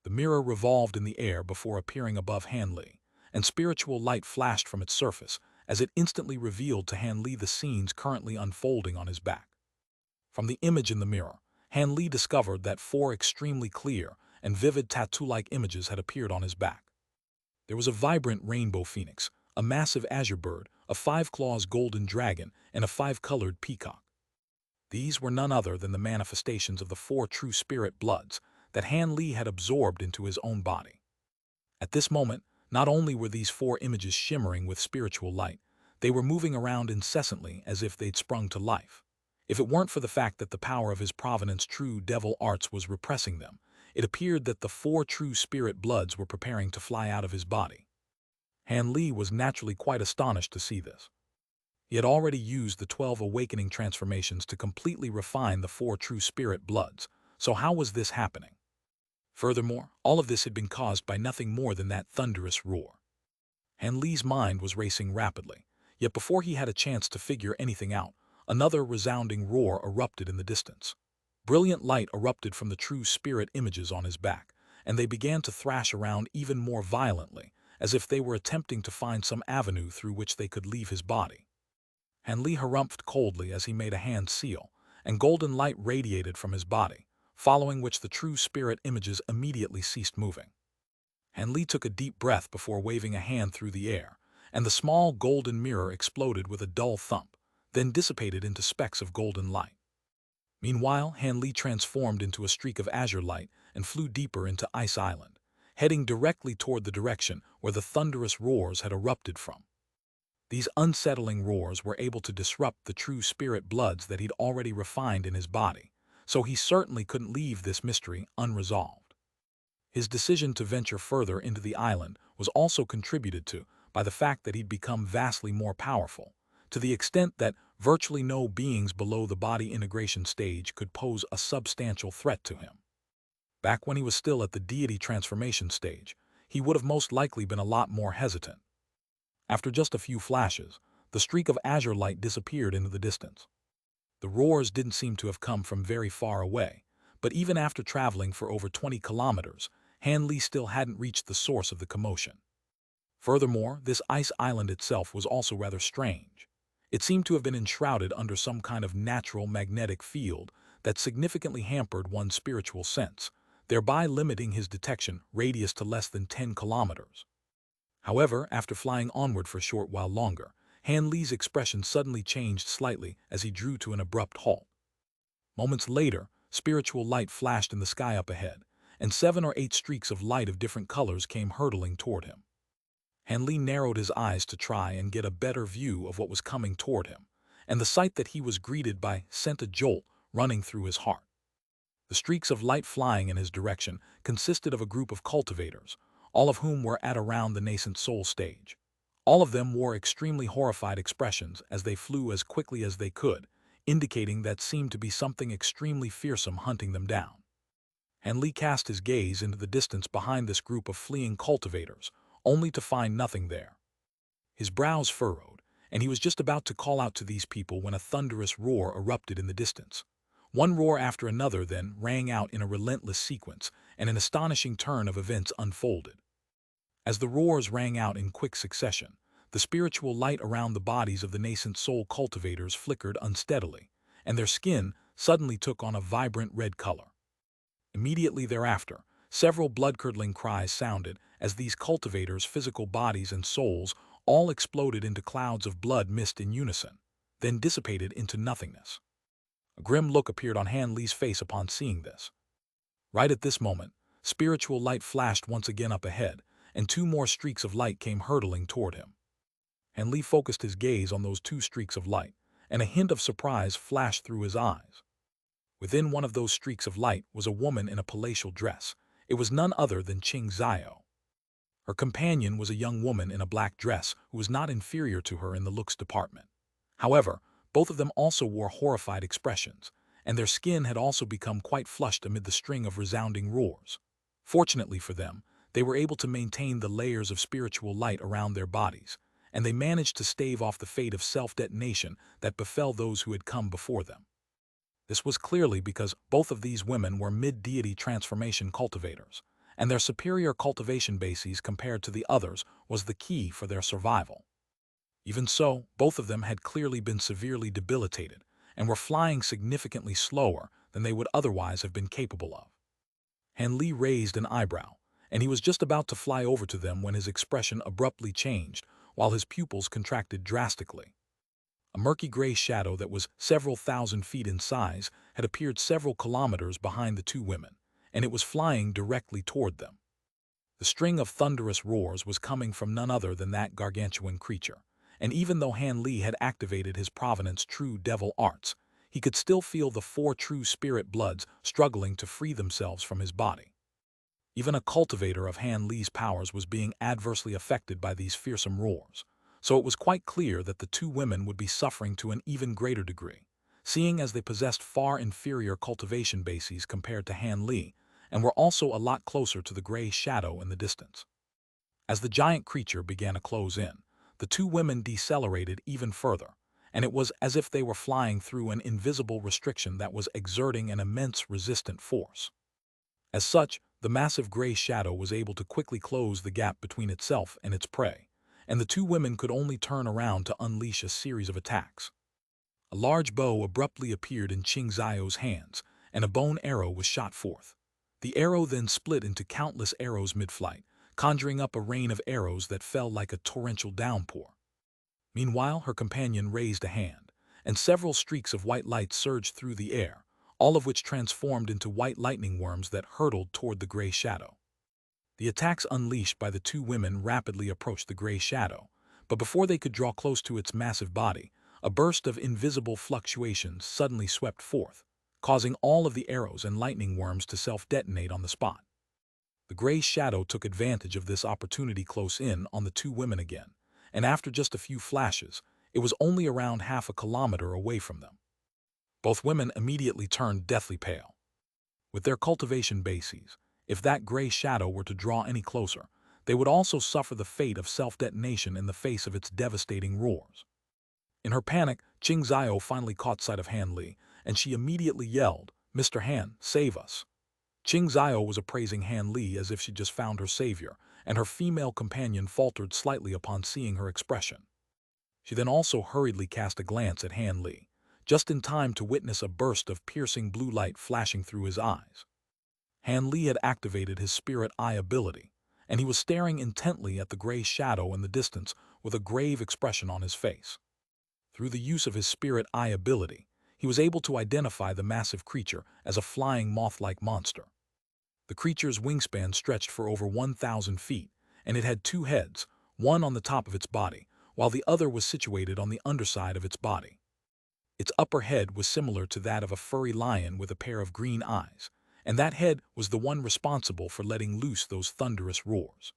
The mirror revolved in the air before appearing above Han Li, and spiritual light flashed from its surface as it instantly revealed to Han Li the scenes currently unfolding on his back. From the image in the mirror, Han Li discovered that 4 extremely clear and vivid tattoo-like images had appeared on his back. There was a vibrant rainbow phoenix, a massive azure bird, a 5-claws golden dragon, and a 5-colored peacock. These were none other than the manifestations of the 4 true spirit bloods that Han Li had absorbed into his own body. At this moment, not only were these 4 images shimmering with spiritual light, they were moving around incessantly as if they'd sprung to life. If it weren't for the fact that the power of his Provenance True Devil Arts was repressing them, it appeared that the 4 true spirit bloods were preparing to fly out of his body. Han Li was naturally quite astonished to see this. He had already used the 12 awakening transformations to completely refine the 4 true spirit bloods, so how was this happening? Furthermore, all of this had been caused by nothing more than that thunderous roar. Han Li's mind was racing rapidly, yet before he had a chance to figure anything out, another resounding roar erupted in the distance. Brilliant light erupted from the true spirit images on his back, and they began to thrash around even more violently, as if they were attempting to find some avenue through which they could leave his body. Han Li harumphed coldly as he made a hand seal, and golden light radiated from his body, following which the true spirit images immediately ceased moving. Han Li took a deep breath before waving a hand through the air, and the small golden mirror exploded with a dull thump, then dissipated into specks of golden light. Meanwhile, Han Li transformed into a streak of azure light and flew deeper into Ice Island, heading directly toward the direction where the thunderous roars had erupted from. These unsettling roars were able to disrupt the true spirit bloods that he'd already refined in his body, so he certainly couldn't leave this mystery unresolved. His decision to venture further into the island was also contributed to by the fact that he'd become vastly more powerful, to the extent that virtually no beings below the body integration stage could pose a substantial threat to him. Back when he was still at the deity transformation stage, he would have most likely been a lot more hesitant. After just a few flashes, the streak of azure light disappeared into the distance. The roars didn't seem to have come from very far away, But even after traveling for over 20 kilometers, Han Li still hadn't reached the source of the commotion. Furthermore, this ice island itself was also rather strange. It seemed to have been enshrouded under some kind of natural magnetic field that significantly hampered one's spiritual sense, thereby limiting his detection radius to less than 10 kilometers. However, after flying onward for a short while longer, Han Li's expression suddenly changed slightly as he drew to an abrupt halt. Moments later, spiritual light flashed in the sky up ahead, and 7 or 8 streaks of light of different colors came hurtling toward him. Han Li narrowed his eyes to try and get a better view of what was coming toward him, and the sight that he was greeted by sent a jolt running through his heart. The streaks of light flying in his direction consisted of a group of cultivators, all of whom were at around the nascent soul stage. All of them wore extremely horrified expressions as they flew as quickly as they could, indicating that seemed to be something extremely fearsome hunting them down. Han Li cast his gaze into the distance behind this group of fleeing cultivators, only to find nothing there. His brows furrowed, and he was just about to call out to these people when a thunderous roar erupted in the distance. One roar after another then rang out in a relentless sequence, and an astonishing turn of events unfolded. As the roars rang out in quick succession, the spiritual light around the bodies of the nascent soul cultivators flickered unsteadily, and their skin suddenly took on a vibrant red color. Immediately thereafter, several blood-curdling cries sounded as these cultivators' physical bodies and souls all exploded into clouds of blood mist in unison, then dissipated into nothingness. A grim look appeared on Han Li's face upon seeing this. Right at this moment, spiritual light flashed once again up ahead, and 2 more streaks of light came hurtling toward him. Han Li focused his gaze on those 2 streaks of light, and a hint of surprise flashed through his eyes. Within one of those streaks of light was a woman in a palatial dress. It was none other than Xianxia. Her companion was a young woman in a black dress who was not inferior to her in the looks department. However, both of them also wore horrified expressions, and their skin had also become quite flushed amid the string of resounding roars. Fortunately for them, they were able to maintain the layers of spiritual light around their bodies, and they managed to stave off the fate of self-detonation that befell those who had come before them. This was clearly because both of these women were mid-deity transformation cultivators, and their superior cultivation bases compared to the others was the key for their survival. Even so, both of them had clearly been severely debilitated and were flying significantly slower than they would otherwise have been capable of. Han Li raised an eyebrow, and he was just about to fly over to them when his expression abruptly changed, while his pupils contracted drastically. A murky gray shadow that was several thousand feet in size had appeared several kilometers behind the 2 women, and it was flying directly toward them. The string of thunderous roars was coming from none other than that gargantuan creature, and even though Han Li had activated his Provenance true devil arts, he could still feel the 4 true spirit bloods struggling to free themselves from his body. Even a cultivator of Han Li's powers was being adversely affected by these fearsome roars, so it was quite clear that the 2 women would be suffering to an even greater degree, seeing as they possessed far inferior cultivation bases compared to Han Li, and were also a lot closer to the gray shadow in the distance. As the giant creature began to close in, the 2 women decelerated even further, and it was as if they were flying through an invisible restriction that was exerting an immense resistant force. As such, the massive gray shadow was able to quickly close the gap between itself and its prey, and the 2 women could only turn around to unleash a series of attacks. A large bow abruptly appeared in Xianxia's hands, and a bone arrow was shot forth. The arrow then split into countless arrows mid-flight, conjuring up a rain of arrows that fell like a torrential downpour. Meanwhile, her companion raised a hand, and several streaks of white light surged through the air, all of which transformed into white lightning worms that hurtled toward the gray shadow. The attacks unleashed by the 2 women rapidly approached the gray shadow, but before they could draw close to its massive body, a burst of invisible fluctuations suddenly swept forth, causing all of the arrows and lightning worms to self-detonate on the spot. The gray shadow took advantage of this opportunity close in on the 2 women again, and after just a few flashes, it was only around half a kilometer away from them. Both women immediately turned deathly pale. With their cultivation bases, if that gray shadow were to draw any closer, they would also suffer the fate of self-detonation in the face of its devastating roars. In her panic, Xianxia finally caught sight of Han Li, and she immediately yelled, Mr. Han, save us. Qing Zio was appraising Han Li as if she just found her savior, and her female companion faltered slightly upon seeing her expression. She then also hurriedly cast a glance at Han Li, just in time to witness a burst of piercing blue light flashing through his eyes. Han Li had activated his spirit eye ability, and he was staring intently at the gray shadow in the distance with a grave expression on his face. Through the use of his spirit eye ability, he was able to identify the massive creature as a flying moth-like monster. The creature's wingspan stretched for over 1,000 feet, and it had two heads, one on the top of its body, while the other was situated on the underside of its body. Its upper head was similar to that of a furry lion with a pair of green eyes, and that head was the one responsible for letting loose those thunderous roars.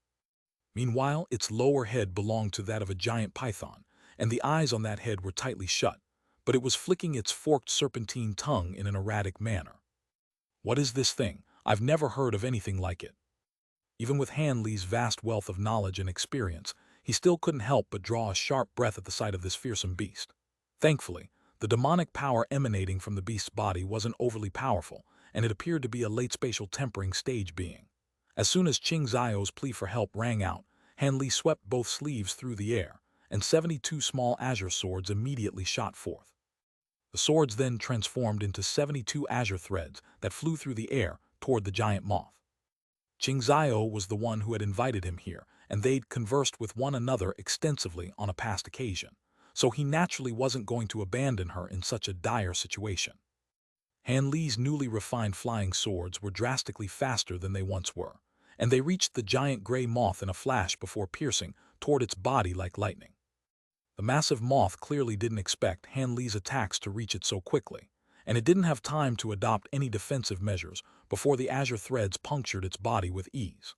Meanwhile, its lower head belonged to that of a giant python, and the eyes on that head were tightly shut, but it was flicking its forked serpentine tongue in an erratic manner. What is this thing? I've never heard of anything like it. Even with Han Li's vast wealth of knowledge and experience, he still couldn't help but draw a sharp breath at the sight of this fearsome beast. Thankfully, the demonic power emanating from the beast's body wasn't overly powerful, and it appeared to be a late spatial tempering stage being. As soon as Qing Zio's plea for help rang out, Han Li swept both sleeves through the air, and 72 small azure swords immediately shot forth. The swords then transformed into 72 azure threads that flew through the air toward the giant moth. Qing Zio was the one who had invited him here, and they'd conversed with one another extensively on a past occasion, so he naturally wasn't going to abandon her in such a dire situation. Han Li's newly refined flying swords were drastically faster than they once were, and they reached the giant gray moth in a flash before piercing toward its body like lightning. The massive moth clearly didn't expect Han Li's attacks to reach it so quickly, and it didn't have time to adopt any defensive measures before the azure threads punctured its body with ease.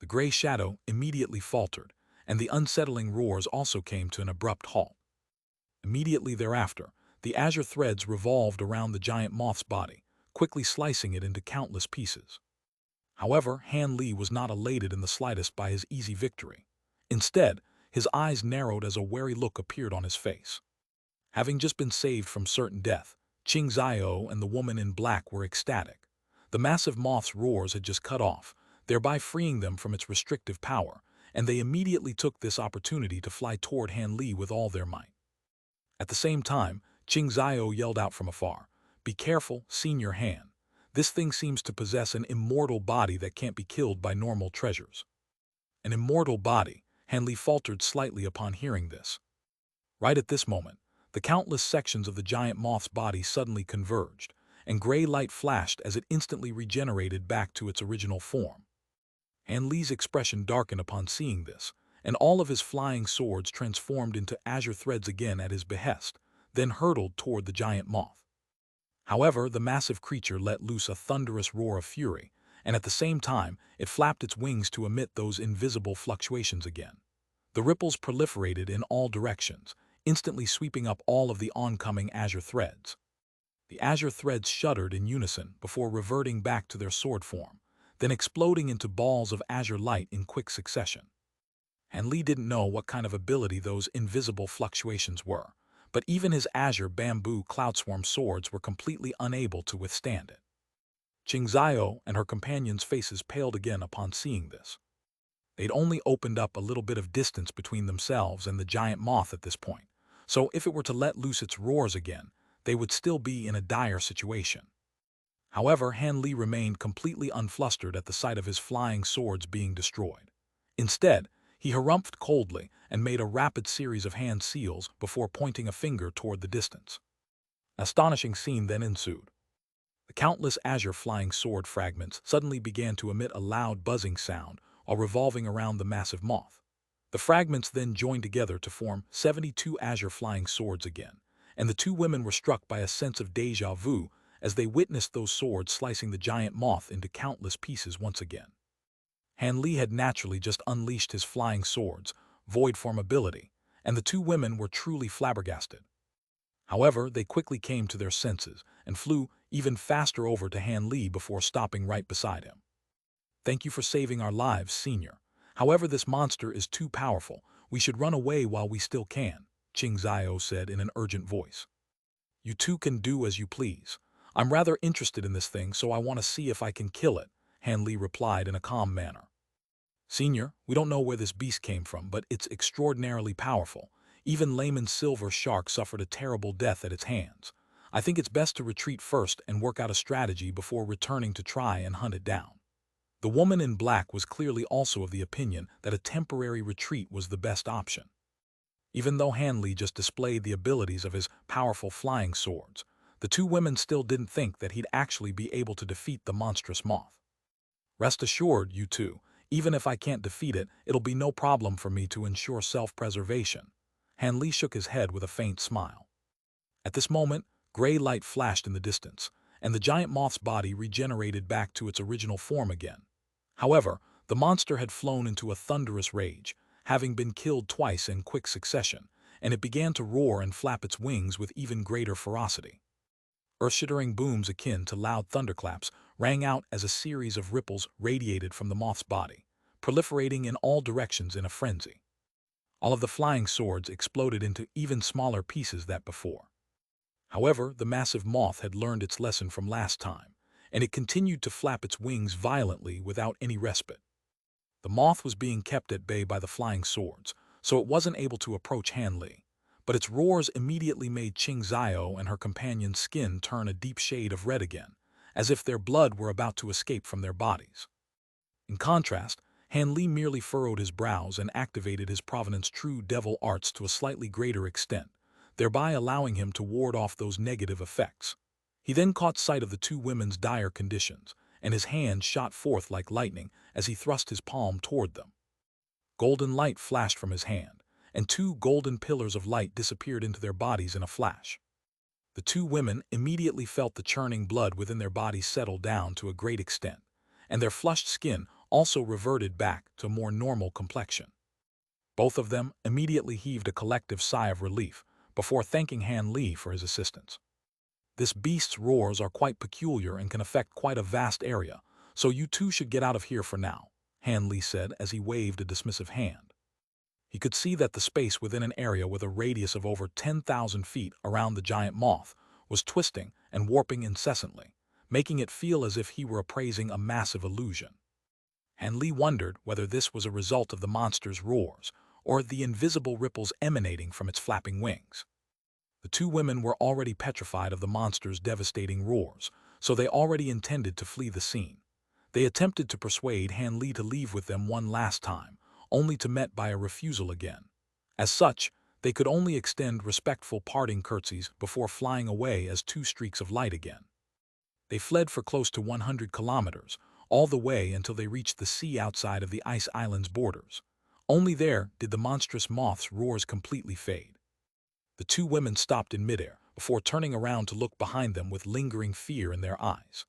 The gray shadow immediately faltered, and the unsettling roars also came to an abrupt halt. Immediately thereafter, the azure threads revolved around the giant moth's body, quickly slicing it into countless pieces. However, Han Li was not elated in the slightest by his easy victory. Instead, his eyes narrowed as a wary look appeared on his face. Having just been saved from certain death, Qing Zio and the woman in black were ecstatic. The massive moth's roars had just cut off, thereby freeing them from its restrictive power, and they immediately took this opportunity to fly toward Han Li with all their might. At the same time, Qing Zio yelled out from afar, "Be careful, Senior Han. This thing seems to possess an immortal body that can't be killed by normal treasures." An immortal body, Han Li faltered slightly upon hearing this. Right at this moment, the countless sections of the giant moth's body suddenly converged, and gray light flashed as it instantly regenerated back to its original form. Han Li's expression darkened upon seeing this, and all of his flying swords transformed into azure threads again at his behest, then hurtled toward the giant moth. However, the massive creature let loose a thunderous roar of fury, and at the same time, it flapped its wings to emit those invisible fluctuations again. The ripples proliferated in all directions, instantly sweeping up all of the oncoming azure threads. The azure threads shuddered in unison before reverting back to their sword form, then exploding into balls of azure light in quick succession. Han Li didn't know what kind of ability those invisible fluctuations were, but even his azure bamboo cloudswarm swords were completely unable to withstand it. Qing Zio and her companions' faces paled again upon seeing this. They'd only opened up a little bit of distance between themselves and the giant moth at this point, so if it were to let loose its roars again, they would still be in a dire situation. However, Han Li remained completely unflustered at the sight of his flying swords being destroyed. Instead, he harumphed coldly and made a rapid series of hand seals before pointing a finger toward the distance. An astonishing scene then ensued. The countless azure flying sword fragments suddenly began to emit a loud buzzing sound while revolving around the massive moth. The fragments then joined together to form 72 azure flying swords again, and the two women were struck by a sense of déjà vu as they witnessed those swords slicing the giant moth into countless pieces once again. Han Li had naturally just unleashed his flying swords, void form ability, and the two women were truly flabbergasted. However, they quickly came to their senses and flew even faster over to Han Li before stopping right beside him. "Thank you for saving our lives, Senior. However, this monster is too powerful. We should run away while we still can," Qing Zio said in an urgent voice. "You two can do as you please. I'm rather interested in this thing, so I want to see if I can kill it, Han Li replied in a calm manner. Senior, we don't know where this beast came from, but it's extraordinarily powerful. Even Layman's silver shark suffered a terrible death at its hands. I think it's best to retreat first and work out a strategy before returning to try and hunt it down. The woman in black was clearly also of the opinion that a temporary retreat was the best option. Even though Han Li just displayed the abilities of his powerful flying swords, the two women still didn't think that he'd actually be able to defeat the monstrous moth. Rest assured, you two, even if I can't defeat it, it'll be no problem for me to ensure self-preservation. Han Li shook his head with a faint smile. At this moment, gray light flashed in the distance, and the giant moth's body regenerated back to its original form again. However, the monster had flown into a thunderous rage, having been killed twice in quick succession, and it began to roar and flap its wings with even greater ferocity. Earth-shattering booms akin to loud thunderclaps rang out as a series of ripples radiated from the moth's body, proliferating in all directions in a frenzy. All of the flying swords exploded into even smaller pieces than before. However, the massive moth had learned its lesson from last time, and it continued to flap its wings violently without any respite. The moth was being kept at bay by the flying swords, so it wasn't able to approach Han Li, but its roars immediately made Xianxia and her companion's skin turn a deep shade of red again, as if their blood were about to escape from their bodies. In contrast, Han Li merely furrowed his brows and activated his Provenance True Devil arts to a slightly greater extent, thereby allowing him to ward off those negative effects. He then caught sight of the two women's dire conditions, and his hand shot forth like lightning as he thrust his palm toward them. Golden light flashed from his hand, and two golden pillars of light disappeared into their bodies in a flash. The two women immediately felt the churning blood within their bodies settle down to a great extent, and their flushed skin also reverted back to a more normal complexion. Both of them immediately heaved a collective sigh of relief before thanking Han Li for his assistance. This beast's roars are quite peculiar and can affect quite a vast area, so you two should get out of here for now, Han Li said as he waved a dismissive hand. He could see that the space within an area with a radius of over 10,000 feet around the giant moth was twisting and warping incessantly, making it feel as if he were appraising a massive illusion. Han Li wondered whether this was a result of the monster's roars or the invisible ripples emanating from its flapping wings. The two women were already petrified of the monster's devastating roars, so they already intended to flee the scene. They attempted to persuade Han Li to leave with them one last time, only to met by a refusal again. As such, they could only extend respectful parting curtsies before flying away as two streaks of light again. They fled for close to 100 kilometers, all the way until they reached the sea outside of the ice island's borders. Only there did the monstrous moth's roars completely fade. The two women stopped in midair before turning around to look behind them with lingering fear in their eyes.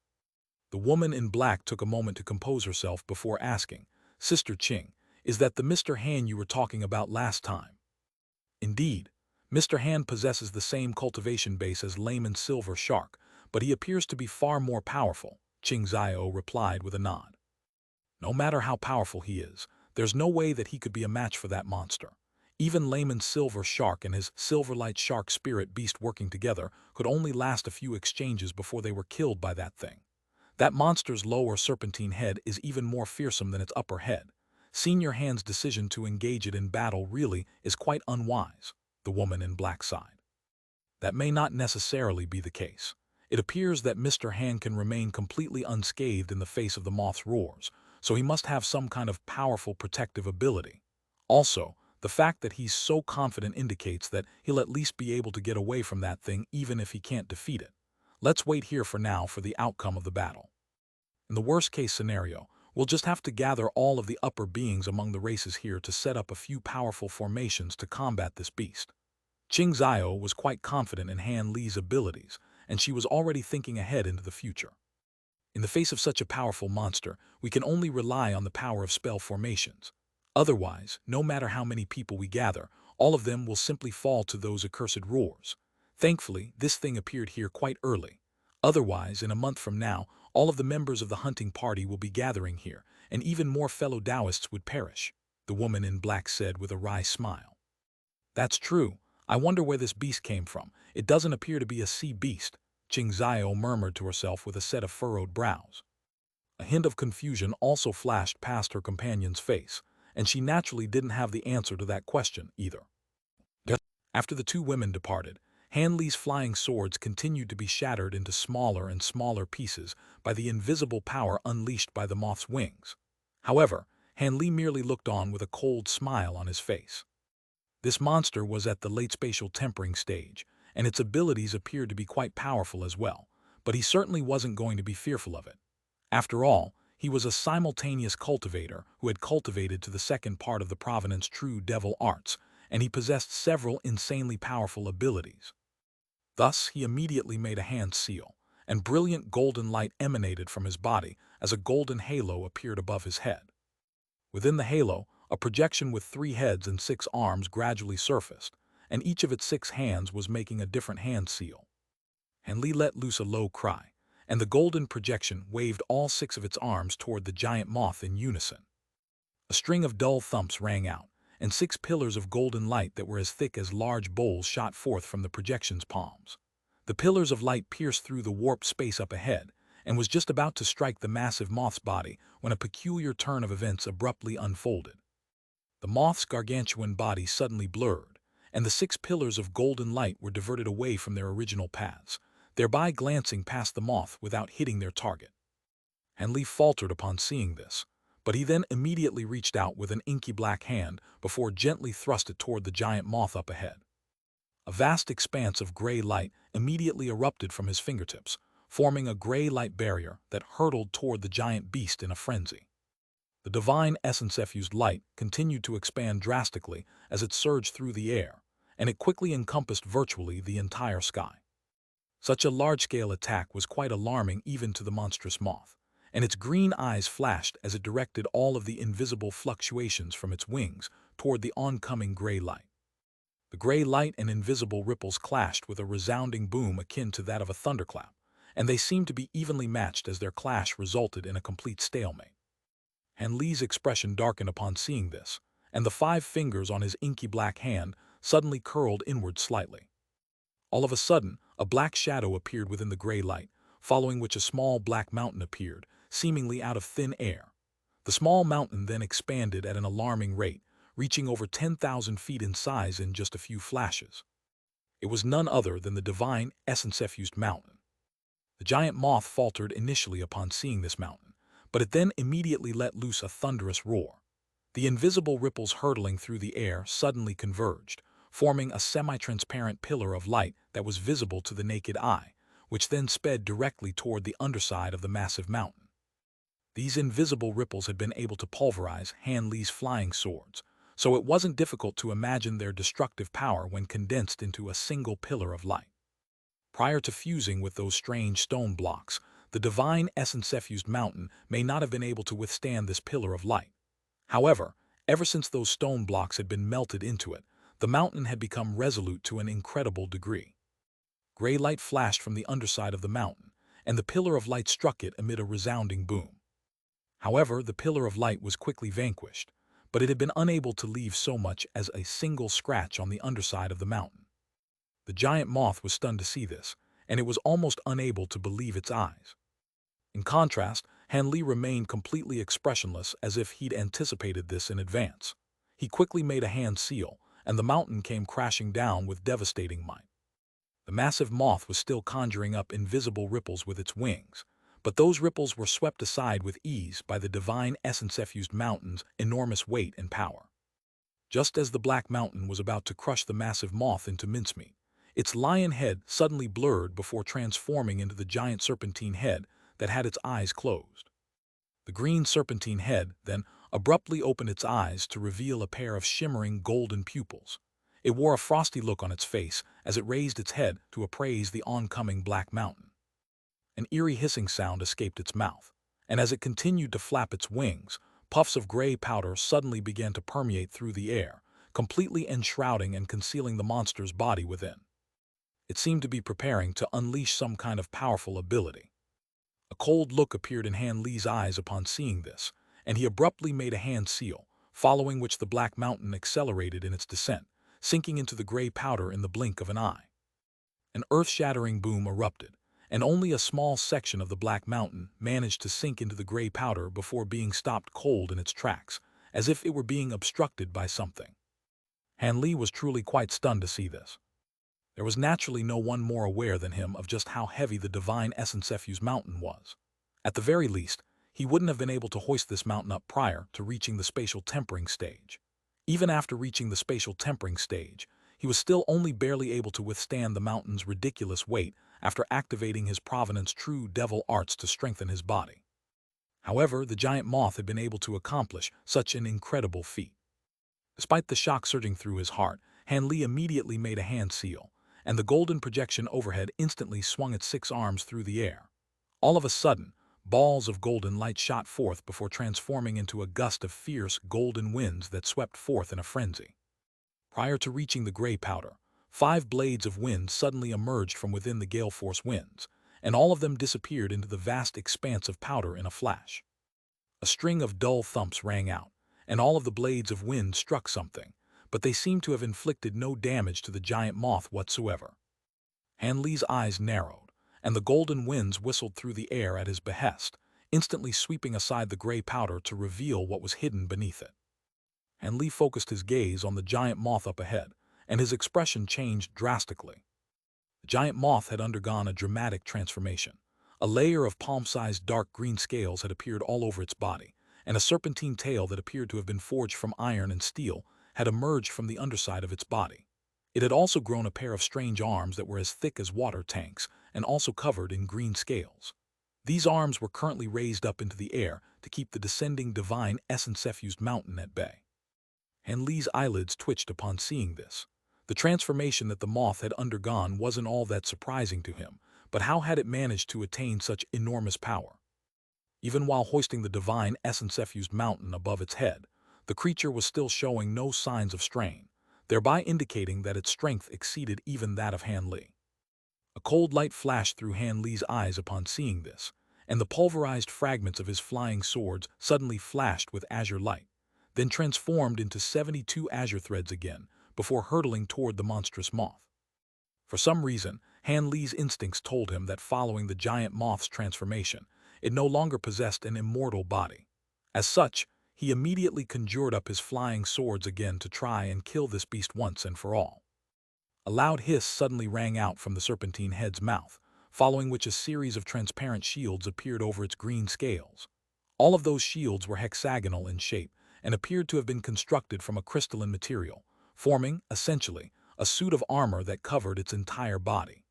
The woman in black took a moment to compose herself before asking, "Sister Qing, is that the Mr. Han you were talking about last time?" "Indeed. Mr. Han possesses the same cultivation base as Layman's silver shark, but he appears to be far more powerful," Xianxia replied with a nod. "No matter how powerful he is, there's no way that he could be a match for that monster. Even Layman's silver shark and his silverlight shark spirit beast working together could only last a few exchanges before they were killed by that thing. That monster's lower serpentine head is even more fearsome than its upper head. Senior Han's decision to engage it in battle really is quite unwise," the woman in black sighed. "That may not necessarily be the case. It appears that Mr. Han can remain completely unscathed in the face of the moth's roars, so he must have some kind of powerful protective ability. Also, the fact that he's so confident indicates that he'll at least be able to get away from that thing even if he can't defeat it. Let's wait here for now for the outcome of the battle. In the worst-case scenario, we'll just have to gather all of the upper beings among the races here to set up a few powerful formations to combat this beast." Xianxia was quite confident in Han Li's abilities, and she was already thinking ahead into the future. "In the face of such a powerful monster, we can only rely on the power of spell formations. Otherwise, no matter how many people we gather, all of them will simply fall to those accursed roars. Thankfully, this thing appeared here quite early. Otherwise, in a month from now, all of the members of the hunting party will be gathering here, and even more fellow Taoists would perish," the woman in black said with a wry smile. "That's true. I wonder where this beast came from. It doesn't appear to be a sea beast," Xianxia murmured to herself with a set of furrowed brows. A hint of confusion also flashed past her companion's face, and she naturally didn't have the answer to that question either. After the two women departed, Han Li's flying swords continued to be shattered into smaller and smaller pieces by the invisible power unleashed by the moth's wings. However, Han Li merely looked on with a cold smile on his face. This monster was at the late spatial tempering stage, and its abilities appeared to be quite powerful as well, but he certainly wasn't going to be fearful of it. After all, he was a simultaneous cultivator who had cultivated to the second part of the Provenant's true devil arts, and he possessed several insanely powerful abilities. Thus, he immediately made a hand seal, and brilliant golden light emanated from his body as a golden halo appeared above his head. Within the halo, a projection with 3 heads and 6 arms gradually surfaced, and each of its 6 hands was making a different hand seal. Han Li let loose a low cry, and the golden projection waved all 6 of its arms toward the giant moth in unison. A string of dull thumps rang out, and 6 pillars of golden light that were as thick as large bowls shot forth from the projection's palms. The pillars of light pierced through the warped space up ahead, and was just about to strike the massive moth's body when a peculiar turn of events abruptly unfolded. The moth's gargantuan body suddenly blurred, and the 6 pillars of golden light were diverted away from their original paths, thereby glancing past the moth without hitting their target. Han Li faltered upon seeing this, but he then immediately reached out with an inky black hand before gently thrust it toward the giant moth up ahead. A vast expanse of gray light immediately erupted from his fingertips, forming a gray light barrier that hurtled toward the giant beast in a frenzy. The divine essence-effused light continued to expand drastically as it surged through the air, and it quickly encompassed virtually the entire sky. Such a large-scale attack was quite alarming even to the monstrous moth, and its green eyes flashed as it directed all of the invisible fluctuations from its wings toward the oncoming gray light. The gray light and invisible ripples clashed with a resounding boom akin to that of a thunderclap, and they seemed to be evenly matched as their clash resulted in a complete stalemate. Han Li's expression darkened upon seeing this, and the 5 fingers on his inky black hand suddenly curled inward slightly. All of a sudden, a black shadow appeared within the gray light, following which a small black mountain appeared, seemingly out of thin air. The small mountain then expanded at an alarming rate, reaching over 10,000 feet in size in just a few flashes. It was none other than the divine essence-effused mountain. The giant moth faltered initially upon seeing this mountain, but it then immediately let loose a thunderous roar. The invisible ripples hurtling through the air suddenly converged, forming a semi-transparent pillar of light that was visible to the naked eye, which then sped directly toward the underside of the massive mountain. These invisible ripples had been able to pulverize Han Li's flying swords, so it wasn't difficult to imagine their destructive power when condensed into a single pillar of light. Prior to fusing with those strange stone blocks, the divine essence-effused mountain may not have been able to withstand this pillar of light. However, ever since those stone blocks had been melted into it, the mountain had become resolute to an incredible degree. Gray light flashed from the underside of the mountain, and the pillar of light struck it amid a resounding boom. However, the pillar of light was quickly vanquished, but it had been unable to leave so much as a single scratch on the underside of the mountain. The giant moth was stunned to see this, and it was almost unable to believe its eyes. In contrast, Han Li remained completely expressionless as if he'd anticipated this in advance. He quickly made a hand seal, and the mountain came crashing down with devastating might. The massive moth was still conjuring up invisible ripples with its wings, but those ripples were swept aside with ease by the divine essence-effused mountain's enormous weight and power. Just as the black mountain was about to crush the massive moth into mincemeat, its lion head suddenly blurred before transforming into the giant serpentine head that had its eyes closed. The green serpentine head then abruptly opened its eyes to reveal a pair of shimmering golden pupils. It wore a frosty look on its face as it raised its head to appraise the oncoming black mountain. An eerie hissing sound escaped its mouth, and as it continued to flap its wings, puffs of gray powder suddenly began to permeate through the air, completely enshrouding and concealing the monster's body within. It seemed to be preparing to unleash some kind of powerful ability. A cold look appeared in Han Li's eyes upon seeing this, and he abruptly made a hand seal, following which the black mountain accelerated in its descent, sinking into the gray powder in the blink of an eye. An earth-shattering boom erupted, and only a small section of the Black Mountain managed to sink into the gray powder before being stopped cold in its tracks, as if it were being obstructed by something. Han Li was truly quite stunned to see this. There was naturally no one more aware than him of just how heavy the divine Xianxia mountain was. At the very least, he wouldn't have been able to hoist this mountain up prior to reaching the spatial tempering stage. Even after reaching the spatial tempering stage, he was still only barely able to withstand the mountain's ridiculous weight after activating his Provenance True Devil Arts to strengthen his body. However, the giant moth had been able to accomplish such an incredible feat. Despite the shock surging through his heart, Han Li immediately made a hand seal, and the golden projection overhead instantly swung its 6 arms through the air. All of a sudden, balls of golden light shot forth before transforming into a gust of fierce golden winds that swept forth in a frenzy. Prior to reaching the gray powder, 5 blades of wind suddenly emerged from within the gale force winds, and all of them disappeared into the vast expanse of powder in a flash. A string of dull thumps rang out, and all of the blades of wind struck something, but they seemed to have inflicted no damage to the giant moth whatsoever. Han Li's eyes narrowed, and the golden winds whistled through the air at his behest, instantly sweeping aside the gray powder to reveal what was hidden beneath it. Han Li focused his gaze on the giant moth up ahead, and his expression changed drastically. The giant moth had undergone a dramatic transformation. A layer of palm-sized dark green scales had appeared all over its body, and a serpentine tail that appeared to have been forged from iron and steel had emerged from the underside of its body. It had also grown a pair of strange arms that were as thick as water tanks and also covered in green scales. These arms were currently raised up into the air to keep the descending divine Xianxia mountain at bay. Han Li's eyelids twitched upon seeing this. The transformation that the moth had undergone wasn't all that surprising to him, but how had it managed to attain such enormous power? Even while hoisting the divine Xianxia mountain above its head, the creature was still showing no signs of strain, thereby indicating that its strength exceeded even that of Han Li. A cold light flashed through Han Li's eyes upon seeing this, and the pulverized fragments of his flying swords suddenly flashed with azure light, then transformed into 72 azure threads again before hurtling toward the monstrous moth. For some reason, Han Li's instincts told him that following the giant moth's transformation, it no longer possessed an immortal body. As such, he immediately conjured up his flying swords again to try and kill this beast once and for all. A loud hiss suddenly rang out from the serpentine head's mouth, following which a series of transparent shields appeared over its green scales. All of those shields were hexagonal in shape and appeared to have been constructed from a crystalline material, forming, essentially, a suit of armor that covered its entire body.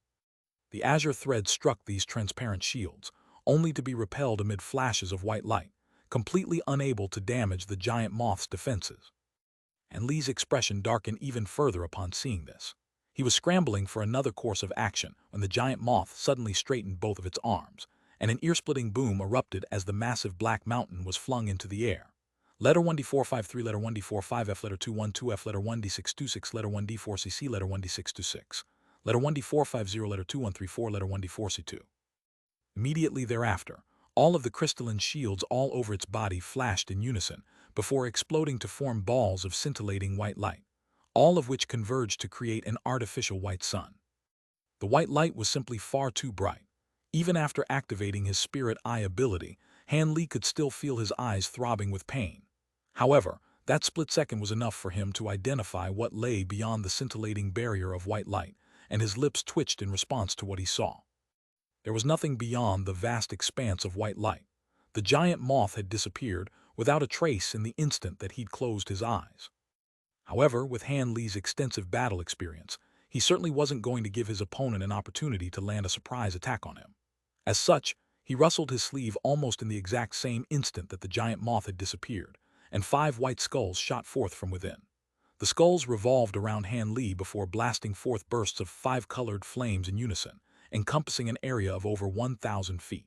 The azure thread struck these transparent shields, only to be repelled amid flashes of white light, completely unable to damage the giant moth's defenses. And Li's expression darkened even further upon seeing this. He was scrambling for another course of action when the giant moth suddenly straightened both of its arms, and an ear-splitting boom erupted as the massive black mountain was flung into the air. Letter 1D453, letter 1D45F, letter 212F, letter 1D626, letter 1D4CC, letter 1D626, letter 1D450, letter 2134, letter 1D4C2. Immediately thereafter, all of the crystalline shields all over its body flashed in unison before exploding to form balls of scintillating white light, all of which converged to create an artificial white sun. The white light was simply far too bright. Even after activating his spirit eye ability, Han Li could still feel his eyes throbbing with pain. However, that split second was enough for him to identify what lay beyond the scintillating barrier of white light, and his lips twitched in response to what he saw. There was nothing beyond the vast expanse of white light. The giant moth had disappeared without a trace in the instant that he'd closed his eyes. However, with Han Li's extensive battle experience, he certainly wasn't going to give his opponent an opportunity to land a surprise attack on him. As such, he rustled his sleeve almost in the exact same instant that the giant moth had disappeared, and 5 white skulls shot forth from within. The skulls revolved around Han Li before blasting forth bursts of 5-colored flames in unison, encompassing an area of over 1,000 feet.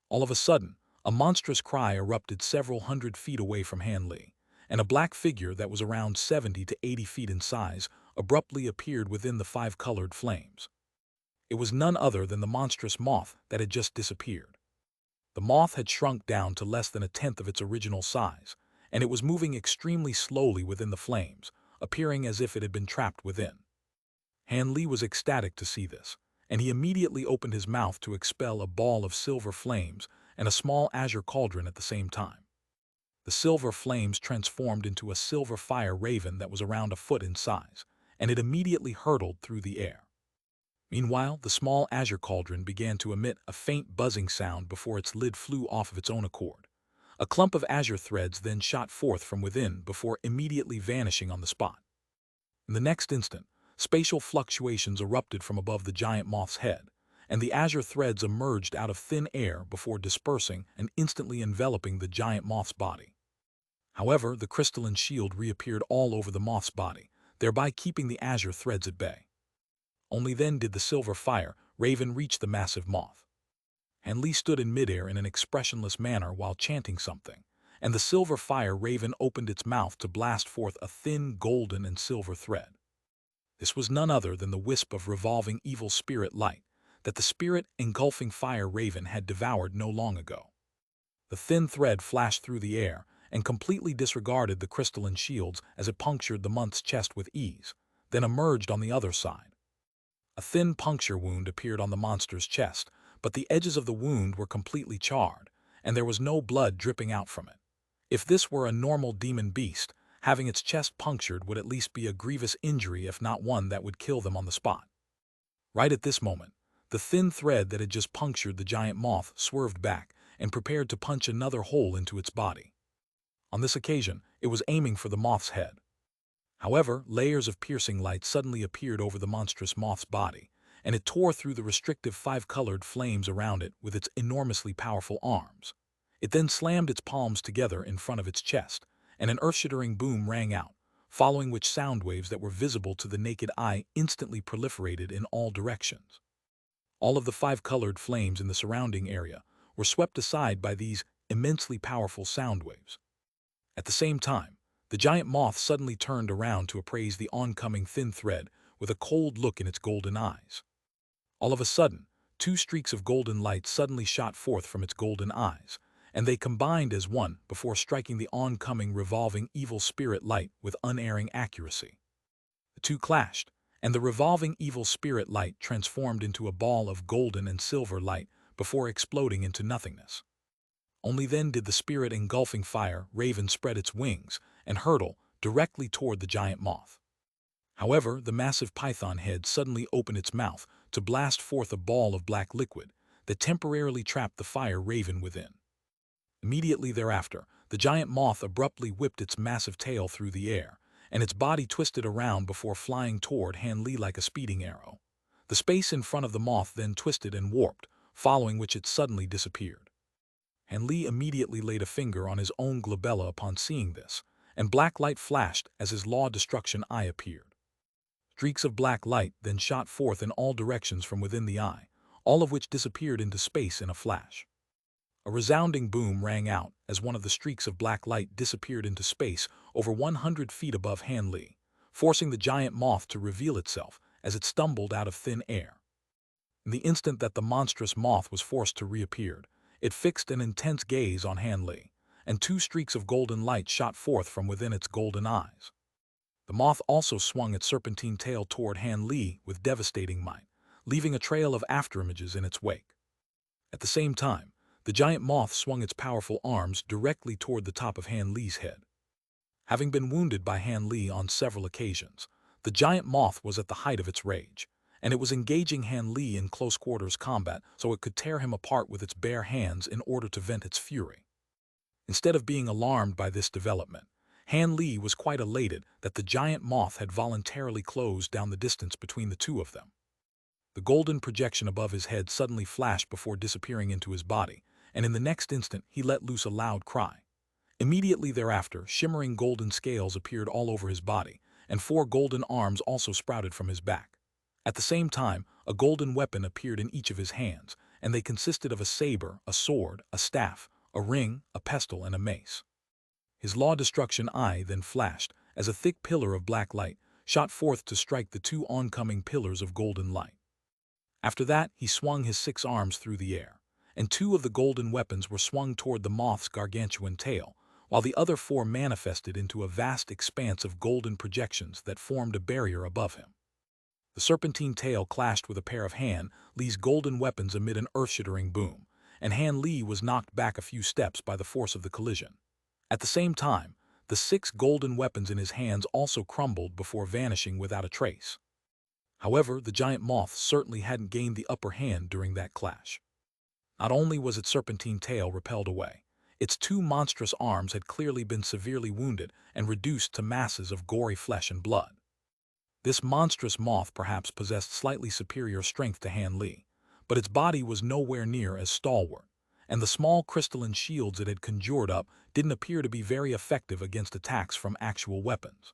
All of a sudden, a monstrous cry erupted several hundred feet away from Han Li, and a black figure that was around 70 to 80 feet in size abruptly appeared within the 5-colored flames. It was none other than the monstrous moth that had just disappeared. The moth had shrunk down to less than a tenth of its original size, and it was moving extremely slowly within the flames, appearing as if it had been trapped within. Han Li was ecstatic to see this, and he immediately opened his mouth to expel a ball of silver flames and a small azure cauldron at the same time. The silver flames transformed into a silver fire raven that was around a foot in size, and it immediately hurtled through the air. Meanwhile, the small azure cauldron began to emit a faint buzzing sound before its lid flew off of its own accord. A clump of azure threads then shot forth from within before immediately vanishing on the spot. In the next instant, spatial fluctuations erupted from above the giant moth's head, and the azure threads emerged out of thin air before dispersing and instantly enveloping the giant moth's body. However, the crystalline shield reappeared all over the moth's body, thereby keeping the azure threads at bay. Only then did the silver fire raven reach the massive moth. Hanli stood in midair in an expressionless manner while chanting something, and the silver fire raven opened its mouth to blast forth a thin golden and silver thread. This was none other than the wisp of revolving evil spirit light that the spirit engulfing fire raven had devoured no long ago. The thin thread flashed through the air and completely disregarded the crystalline shields as it punctured the month's chest with ease, then emerged on the other side. A thin puncture wound appeared on the monster's chest, but the edges of the wound were completely charred, and there was no blood dripping out from it. If this were a normal demon beast, having its chest punctured would at least be a grievous injury, if not one that would kill them on the spot. Right at this moment, the thin thread that had just punctured the giant moth swerved back and prepared to punch another hole into its body. On this occasion, it was aiming for the moth's head. However, layers of piercing light suddenly appeared over the monstrous moth's body, and it tore through the restrictive five-colored flames around it with its enormously powerful arms. It then slammed its palms together in front of its chest, and an earth-shattering boom rang out, following which sound waves that were visible to the naked eye instantly proliferated in all directions. All of the five-colored flames in the surrounding area were swept aside by these immensely powerful sound waves. At the same time, the giant moth suddenly turned around to appraise the oncoming thin thread with a cold look in its golden eyes. All of a sudden, two streaks of golden light suddenly shot forth from its golden eyes, and they combined as one before striking the oncoming revolving evil spirit light with unerring accuracy. The two clashed, and the revolving evil spirit light transformed into a ball of golden and silver light before exploding into nothingness. Only then did the spirit engulfing fire raven spread its wings and hurtle directly toward the giant moth. However, the massive python head suddenly opened its mouth to blast forth a ball of black liquid that temporarily trapped the fire raven within. Immediately thereafter, the giant moth abruptly whipped its massive tail through the air, and its body twisted around before flying toward Hanli like a speeding arrow. The space in front of the moth then twisted and warped, following which it suddenly disappeared. Hanli immediately laid a finger on his own glabella upon seeing this, and black light flashed as his law-destruction eye appeared. Streaks of black light then shot forth in all directions from within the eye, all of which disappeared into space in a flash. A resounding boom rang out as one of the streaks of black light disappeared into space over 100 feet above Hanli, forcing the giant moth to reveal itself as it stumbled out of thin air. In the instant that the monstrous moth was forced to reappear, it fixed an intense gaze on Hanli, and two streaks of golden light shot forth from within its golden eyes. The moth also swung its serpentine tail toward Hanli with devastating might, leaving a trail of afterimages in its wake. At the same time, the giant moth swung its powerful arms directly toward the top of Hanli's head. Having been wounded by Hanli on several occasions, the giant moth was at the height of its rage, and it was engaging Hanli in close-quarters combat so it could tear him apart with its bare hands in order to vent its fury. Instead of being alarmed by this development, Hanli was quite elated that the giant moth had voluntarily closed down the distance between the two of them. The golden projection above his head suddenly flashed before disappearing into his body, and in the next instant he let loose a loud cry. Immediately thereafter, shimmering golden scales appeared all over his body, and 4 golden arms also sprouted from his back. At the same time, a golden weapon appeared in each of his hands, and they consisted of a saber, a sword, a staff, a ring, a pestle, and a mace. His law-destruction eye then flashed as a thick pillar of black light shot forth to strike the 2 oncoming pillars of golden light. After that, he swung his 6 arms through the air, and 2 of the golden weapons were swung toward the moth's gargantuan tail, while the other 4 manifested into a vast expanse of golden projections that formed a barrier above him. The serpentine tail clashed with a pair of Han Li's golden weapons amid an earth-shattering boom, and Han Li was knocked back a few steps by the force of the collision. At the same time, the 6 golden weapons in his hands also crumbled before vanishing without a trace. However, the giant moth certainly hadn't gained the upper hand during that clash. Not only was its serpentine tail repelled away, its 2 monstrous arms had clearly been severely wounded and reduced to masses of gory flesh and blood. This monstrous moth perhaps possessed slightly superior strength to Han Li, but its body was nowhere near as stalwart, and the small crystalline shields it had conjured up didn't appear to be very effective against attacks from actual weapons.